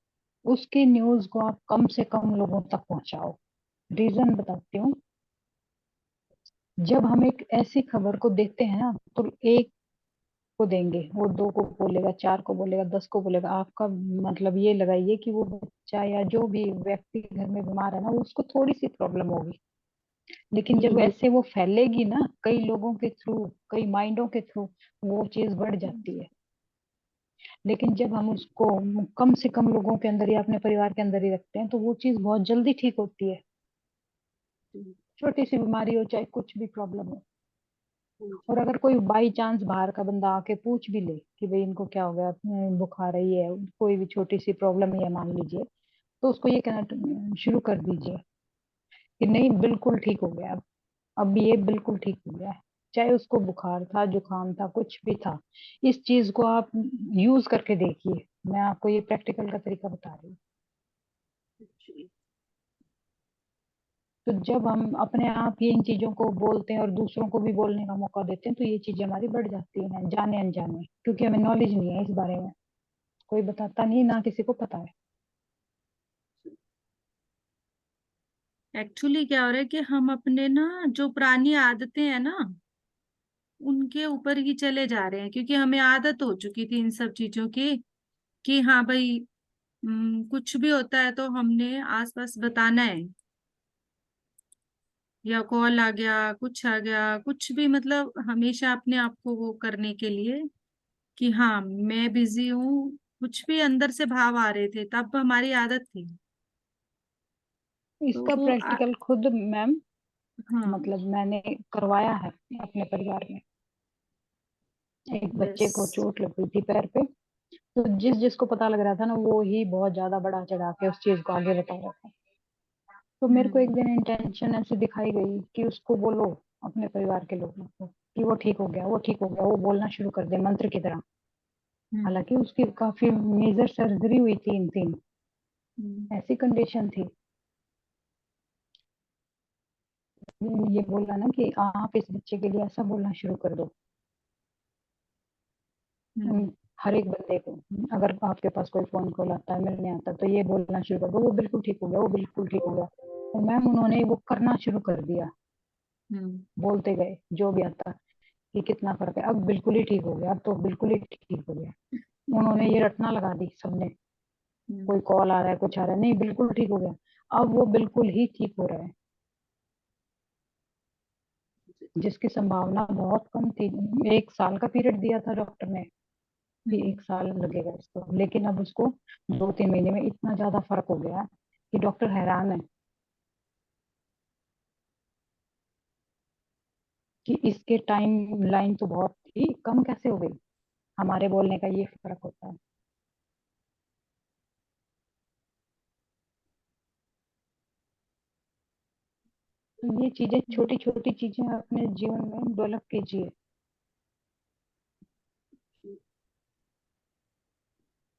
उसकी न्यूज को आप कम से कम लोगों तक पहुंचाओ। रीजन बताती हूँ। जब हम एक ऐसी खबर को देते हैं ना, तो एक को देंगे, वो दो को बोलेगा, चार को बोलेगा, 10 को बोलेगा। आपका मतलब ये लगाइए कि वो बच्चा या जो भी व्यक्ति घर में बीमार है ना, उसको थोड़ी सी प्रॉब्लम होगी, लेकिन जब ऐसे वो फैलेगी ना कई लोगों के थ्रू, कई माइंडों के थ्रू, वो चीज बढ़ जाती है। लेकिन जब हम उसको कम से कम लोगों के अंदर या अपने परिवार के अंदर ही रखते हैं, तो वो चीज बहुत जल्दी ठीक होती है। छोटी सी बीमारी हो चाहे कुछ भी प्रॉब्लम हो। और अगर कोई बाई चांस बाहर का बंदा आके पूछ भी ले कि भाई इनको क्या हो गया, बुखार ही है, कोई भी छोटी सी प्रॉब्लम ही है मान लीजिए, तो उसको ये कहना शुरू कर दीजिए कि नहीं बिल्कुल ठीक हो गया, अब ये बिल्कुल ठीक हो गया है। चाहे उसको बुखार था, जुकाम था, कुछ भी था, इस चीज को आप यूज करके देखिए। मैं आपको ये प्रैक्टिकल का तरीका बता रही हूँ। तो जब हम अपने आप ये इन चीजों को बोलते हैं और दूसरों को भी बोलने का मौका देते हैं, तो ये चीजें हमारी बढ़ जाती हैं, जाने अनजाने, क्योंकि हमें नॉलेज नहीं है इस बारे में, कोई बताता नहीं, ना किसी को पता है। एक्चुअली क्या हो रहा है कि हम अपने ना जो पुरानी आदतें हैं ना, उनके ऊपर ही चले जा रहे हैं, क्योंकि हमें आदत हो चुकी थी इन सब चीजों की, कि हाँ भाई कुछ भी होता है तो हमने आसपास बताना है, या कॉल आ गया, कुछ आ गया, कुछ भी, मतलब हमेशा अपने आप को वो करने के लिए कि हाँ मैं बिजी हूँ, कुछ भी अंदर से भाव आ रहे थे, तब हमारी आदत थी। तो इसका वो प्रैक्टिकल खुद मैम, हाँ मतलब मैंने करवाया है अपने परिवार में। एक बच्चे को बस चोट लग गई थी पैर पे, तो जिसको पता लग रहा था ना, वो ही बहुत ज्यादा बढ़ा चढ़ा के उस चीज को आगे बता रहा था। तो मेरे को एक दिन इंटेंशन ऐसी दिखाई गई कि उसको बोलो, अपने परिवार के लोगों को, कि वो ठीक हो गया, वो ठीक हो गया, वो बोलना शुरू कर दे मंत्र की तरह। हालांकि उसकी काफी मेजर सर्जरी हुई थी, इन तीन ऐसी कंडीशन थी। ये बोला ना कि आप इस बच्चे के लिए ऐसा बोलना शुरू कर दो। हर एक बंदे को, अगर आपके पास कोई फोन कॉल आता है, मिलने आता है, तो ये बोलना शुरू कर दो, वो बिल्कुल ठीक हो गया, वो बिल्कुल ठीक हो गया। और मैम उन्होंने वो करना शुरू कर दिया, बोलते गए जो भी आता कि कितना फर्क है, अब बिल्कुल ही ठीक हो गया, अब तो बिल्कुल ही ठीक हो गया। उन्होंने ये रटना लगा दी सबने, कोई कॉल आ रहा है, कुछ आ रहा है, नहीं बिल्कुल ठीक हो गया, अब वो बिल्कुल ही ठीक हो रहा है। जिसकी संभावना बहुत कम थी, 1 साल का पीरियड दिया था डॉक्टर ने कि 1 साल लगेगा इसको, लेकिन अब उसको 2-3 महीने में इतना ज्यादा फर्क हो गया कि डॉक्टर हैरान है कि इसके टाइम लाइन तो बहुत ही कम कैसे हो गई। हमारे बोलने का ये फर्क होता है। तो ये चीजें, छोटी छोटी चीजें अपने जीवन में डेवलप कीजिए,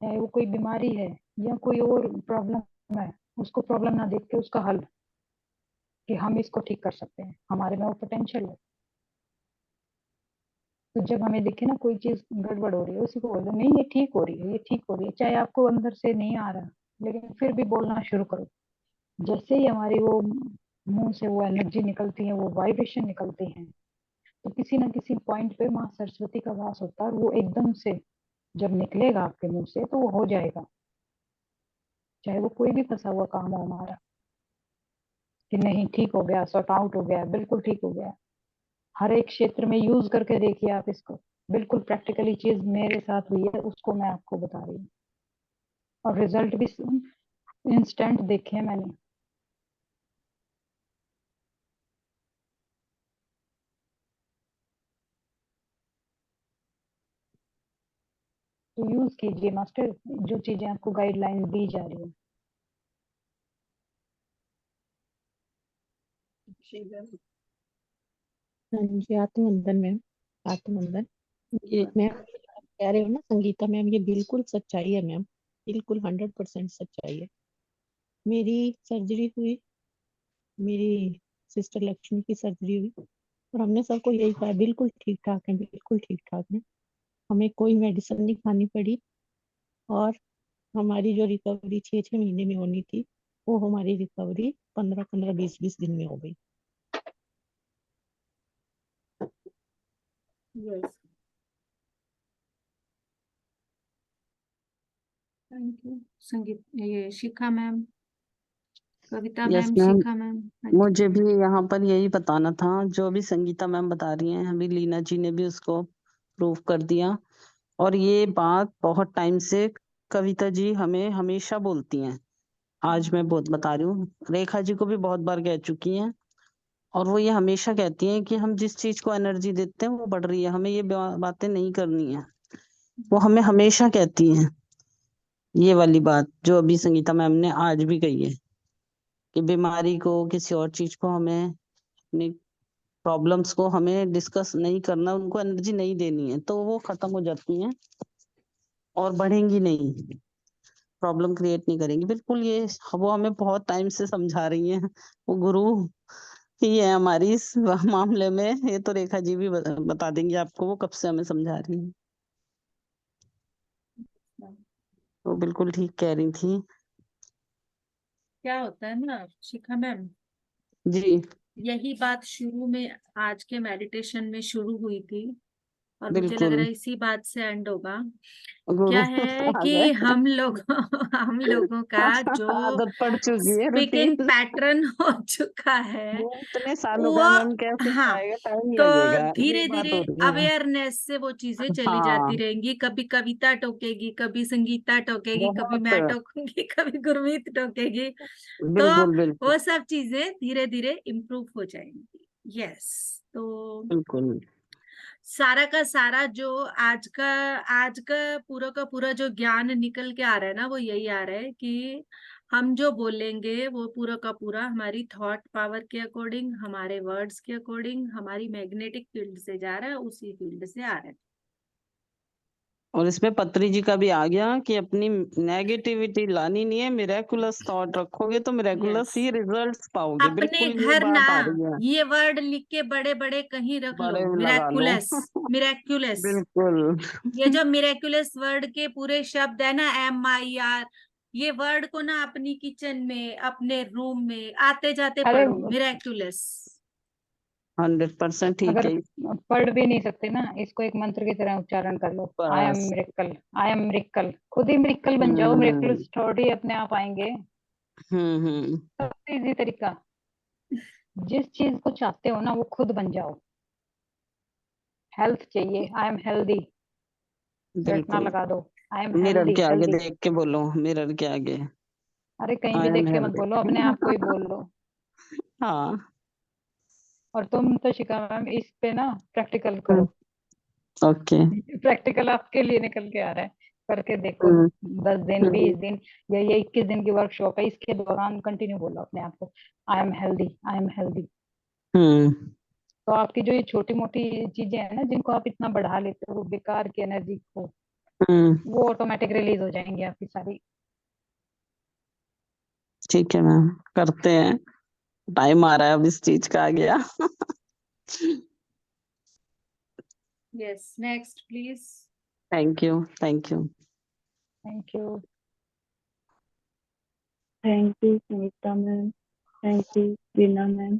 चाहे वो कोई बीमारी है या कोई और प्रॉब्लम है, उसको प्रॉब्लम ना देख के उसका हल, कि हम इसको ठीक कर सकते हैं, हमारे में वो पोटेंशियल है। तो जब हमें दिखे ना कोई चीज गड़बड़ हो रही है, उसी को बोलो नहीं ये ठीक हो रही है, ये ठीक हो रही है, चाहे आपको अंदर से नहीं आ रहा, लेकिन फिर भी बोलना शुरू करो। जैसे ही हमारी वो मुंह से वो एनर्जी निकलती है, वो वाइब्रेशन निकलती है, तो किसी ना किसी पॉइंट पे माँ सरस्वती का वास होता है, और वो एकदम से जब निकलेगा आपके मुंह से, तो वो हो जाएगा, चाहे वो कोई भी फंसा हुआ काम हो हमारा, कि नहीं ठीक हो गया, सॉर्ट आउट हो गया, बिल्कुल ठीक हो गया। हर एक क्षेत्र में यूज करके देखिए आप इसको, बिल्कुल प्रैक्टिकली चीज मेरे साथ हुई है, उसको मैं आपको बता रही हूँ, और रिजल्ट भी इंस्टेंट देखे हैं मैंने। तो यूज कीजिए मास्टर, जो चीजें आपको गाइडलाइन दी जा रही है। हाँ जी, आत्मवंदन मैम, आत्मवंदन। ये मैम कह रहे हो ना संगीता मैम, ये बिल्कुल सच्चाई है मैम, बिल्कुल 100% सच्चाई है। मेरी सर्जरी हुई, मेरी सिस्टर लक्ष्मी की सर्जरी हुई, और हमने सबको यही कहा बिल्कुल ठीक ठाक है, बिल्कुल ठीक ठाक है, हमें कोई मेडिसिन नहीं खानी पड़ी, और हमारी जो रिकवरी 6-6 महीने में होनी थी, वो हमारी रिकवरी 15-15, 20-20 दिन में हो गई। यस, थैंक यू संगीत, ये शिखा मैम, कविता यस मैम, मैम, शिखा मैम। हाँ जी। मुझे भी यहाँ पर यही बताना था, जो भी संगीता मैम बता रही हैं, अभी लीना जी ने भी उसको प्रूव कर दिया। और ये बात बहुत टाइम से कविता जी हमें हमेशा बोलती हैं, आज मैं बहुत बता रही हूँ, रेखा जी को भी बहुत बार कह चुकी हैं, और वो ये हमेशा कहती हैं कि हम जिस चीज को एनर्जी देते हैं वो बढ़ रही है, हमें ये बातें नहीं करनी है, वो हमें हमेशा कहती हैं ये वाली बात जो अभी संगीता मैम ने आज भी कही है। कि बीमारी को, किसी और चीज को, हमें अपनी प्रॉब्लम्स को हमें डिस्कस नहीं करना, उनको एनर्जी नहीं देनी है, तो वो खत्म हो जाती हैं और बढ़ेंगी नहीं, प्रॉब्लम क्रिएट नहीं करेंगी। बिल्कुल, ये वो हमें बहुत टाइम से समझा रही हैं, वो गुरु ही है हमारी इस मामले में। ये तो रेखा जी भी बता देंगी आपको, वो कब से हमें समझा रही हैं। वो बिल्कुल ठीक कह रही थी। क्या होता है ना शिखा मैम, जी यही बात शुरू में आज के मेडिटेशन में शुरू हुई थी और मुझे लग बिल्कुल, रहा है इसी बात से एंड होगा। गुरु क्या है आ कि गए। हम लोगों का जो आदत पड़ चुकी है, स्पीकिंग रूटीन। पैटर्न हो चुका है वो इतने सालों वो, का मैम, कैसे हाँ, आएगा, टाइम तो लगेगा, ये धीरे बात धीरे हो रही है। अवेयरनेस से वो चीजें चली जाती हाँ, रहेंगी। कभी कविता टोकेगी, कभी संगीता टोकेगी, कभी बहुत, मैं टोकूंगी, कभी गुरमीत टोकेगी, तो बिल्कुल बिल्कुल वो सब चीजें धीरे धीरे इम्प्रूव हो जाएंगी। यस, तो बिल्कुल। सारा का सारा जो आज का पूरा का पूरा जो ज्ञान निकल के आ रहा है ना, वो यही आ रहा है कि हम जो बोलेंगे वो पूरा का पूरा हमारी थॉट पावर के अकॉर्डिंग, हमारे वर्ड्स के अकॉर्डिंग, हमारी मैग्नेटिक फील्ड से जा रहा है, उसी फील्ड से आ रहा है। और इसमें पत्री जी का भी आ गया कि अपनी नेगेटिविटी लानी नहीं है, मिरेकुलस थॉट रखोगे तो मिरेकुलस यस, ही रिजल्ट्स पाओगे। अपने बिल्कुल ये घर ना बात आ रही है, ये वर्ड लिख के बड़े बड़े कहीं रख लो, बड़े में लगा लो। Miraculous, miraculous. बिल्कुल। ये जो मिरेकुलस वर्ड के पूरे शब्द है ना, MIR, ये वर्ड को ना अपनी किचन में, अपने रूम में आते जाते अरे पढ़ो, मिरेकुलस। 100% ठीक अगर है। पढ़ भी नहीं सकते ना, इसको एक मंत्र की तरह उच्चारण कर लो, आई एम बस। मिरेकल, आई एम मिरेकल, खुद ही मिरेकल बन जाओ, हम्म मिरेकुलस थोड़ी अपने आप आएंगे। हम्म। सबसे इजी तरीका, जिस चीज को चाहते हो ना वो खुद बन जाओ। हेल्थ चाहिए, आई एम हेल्दी, रटना बिल्कुल, लगा दो, आई एम मिरर हेल्दी के आगे हेल्दी। देख के बोलो, मिरर के आगे, अरे कहीं भी आई एम देख के मत हेल्दी। बोलो, अपने आप को ही बोल लो। हाँ। और तुम तो शिखा मैम इस पे ना प्रैक्टिकल करो, ओके। प्रैक्टिकल आपके लिए निकल के आ रहा है, करके देखो। 10 दिन, 20 दिन, या ये 21 दिन की वर्कशॉप है, इसके दौरान कंटिन्यू बोलो अपने आप को, I am healthy, I am healthy. Hmm. तो आपकी जो ये छोटी मोटी चीजें हैं ना, जिनको आप इतना बढ़ा लेते हो, बेकार की एनर्जी को, वो ऑटोमेटिक रिलीज हो जाएंगी आपकी सारी। ठीक है मैम, करते हैं। टाइम आ रहा है अब इस चीज का, आ गया। Yes, next please. Thank you, thank you. Thank you. Thank you Sunita ma'am, thank you Reena ma'am.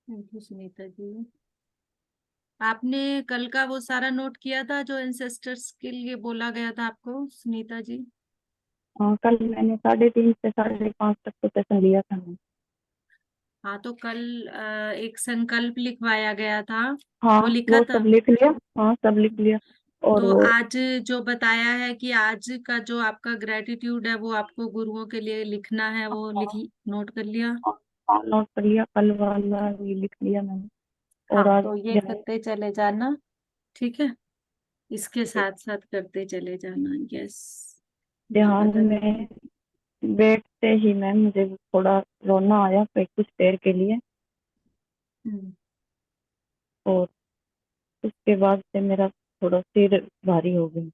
Thank you Sunita ji. आपने कल का वो सारा नोट किया था जो एंसेस्टर्स के लिए बोला गया था आपको, सुनीता जी? कल मैंने 3:30 से 5:30 तक तो सेशन लिया था मैम। हाँ, तो कल एक संकल्प लिखवाया गया था, हाँ वो लिखा वो था। सब लिख लिया, हाँ सब लिख लिया। और तो वो आज जो बताया है कि आज का जो आपका ग्रेटिट्यूड है वो आपको गुरुओं के लिए लिखना है, वो लिख नोट कर लिया? हाँ नोट कर लिया, कल वाला ये लिख लिया मैंने। और हाँ, आज तो ये ध्यान, करते चले जाना, ठीक है, इसके साथ साथ करते चले जाना। यस, मुझे ध्यान पता लगा। में बैठते ही मैम मुझे थोड़ा रोना आया कुछ देर के लिए, हम्म, और उसके बाद से मेरा थोड़ा सिर भारी हो गया।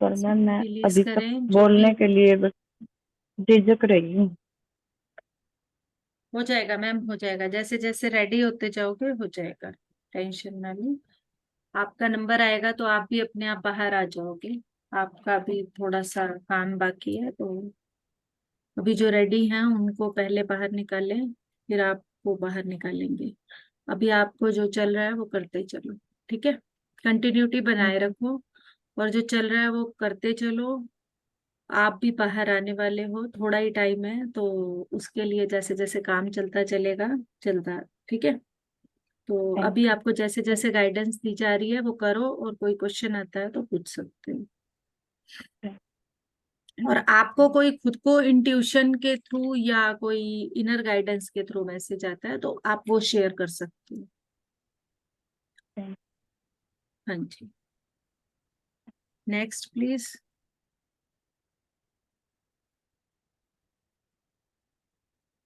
पर मैम मैं रिलीज अभी तक करें जो भी बोलने के लिए बस झिझक रही हूँ। हो जाएगा मैम, हो जाएगा, जैसे जैसे रेडी होते जाओगे हो जाएगा, टेंशन ना ली। आपका नंबर आएगा तो आप भी अपने आप बाहर आ जाओगे। आपका भी थोड़ा सा काम बाकी है, तो अभी जो रेडी हैं उनको पहले बाहर निकालें, फिर आपको बाहर निकालेंगे। अभी आपको जो चल रहा है वो करते चलो, ठीक है, कंटिन्यूटी बनाए रखो, और जो चल रहा है वो करते चलो। आप भी बाहर आने वाले हो, थोड़ा ही टाइम है, तो उसके लिए जैसे जैसे काम चलता चलेगा, चलता, ठीक है। तो अभी आपको जैसे जैसे गाइडेंस दी जा रही है वो करो, और कोई क्वेश्चन आता है तो पूछ सकते हो। और आपको कोई खुद को इंट्यूशन के थ्रू या कोई इनर गाइडेंस के थ्रू मैसेज आता है तो आप वो शेयर कर सकते हो। हाँ जी, नेक्स्ट प्लीज।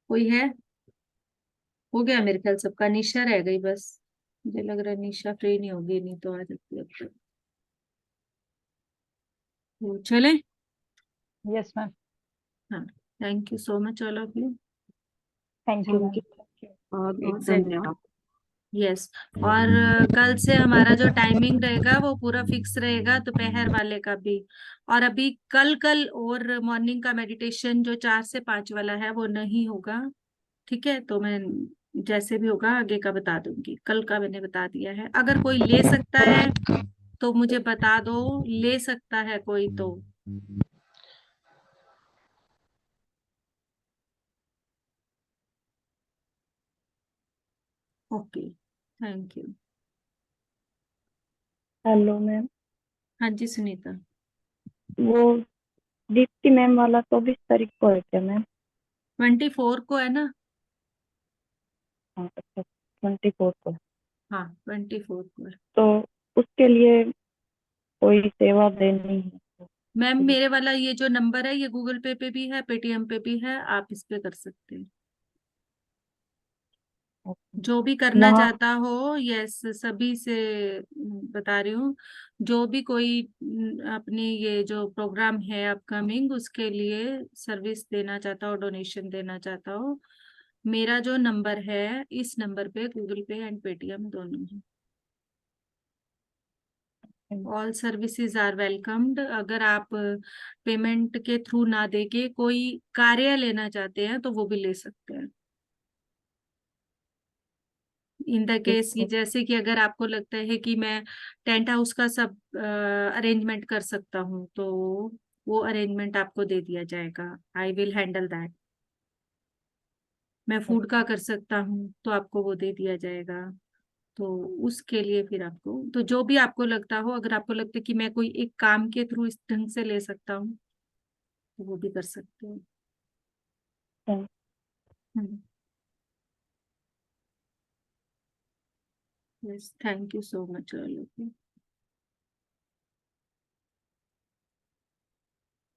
कोई है? हो गया मेरे ख्याल सबका। निशा रह गई बस, मुझे लग रहा है निशा फ्री नहीं होगी, नहीं तो आ जाती है अब तक। तो चले। Yes ma'am. हाँ, thank you so much all of you. Thank you thank ma'am. You, बहुत बहुत एग्जैक्टली। धन्यवाद। यस। और कल से हमारा जो टाइमिंग रहेगा वो पूरा फिक्स रहेगा, दोपहर वाले का भी। और अभी कल कल और मॉर्निंग का मेडिटेशन जो 4 से 5 वाला है वो नहीं होगा। ठीक है, तो मैं जैसे भी होगा आगे का बता दूंगी। कल का मैंने बता दिया है। अगर कोई ले सकता है तो मुझे बता दो, ले सकता है कोई तो। Okay, thank you. Hello ma'am, हाँ जी सुनीता। वो दीप्ति मैम वाला 24 तारीख को है क्या मैम? 24 को है ना? हाँ अच्छा, 24 को। हाँ 24 को है। तो उसके लिए कोई सेवा देनी है? मैम मेरे वाला ये जो नंबर है ये गूगल पे भी है, पेटीएम पे भी है, आप इस पे कर सकते हैं। जो भी करना वहाँ चाहता हो, यस सभी से बता रही हूँ। जो भी कोई अपनी ये जो प्रोग्राम है अपकमिंग उसके लिए सर्विस देना चाहता हो, डोनेशन देना चाहता हो, मेरा जो नंबर है इस नंबर पे गूगल पे एंड पेटीएम दोनों है। All services are welcomed. अगर आप पेमेंट के थ्रू ना देके कोई कार्य लेना चाहते हैं तो वो भी ले सकते हैं। इन द केस कि जैसे कि अगर आपको लगता है कि मैं टेंट हाउस का सब अरेंजमेंट कर सकता हूँ तो वो अरेंजमेंट आपको दे दिया जाएगा। I will handle that. मैं फूड का कर सकता हूँ तो आपको वो दे दिया जाएगा। तो उसके लिए फिर आपको, तो जो भी आपको लगता हो, अगर आपको लगता है कि मैं कोई एक काम के थ्रू इस ढंग से ले सकता हूँ तो वो भी कर सकते हो। Yes, thank you so much all of you.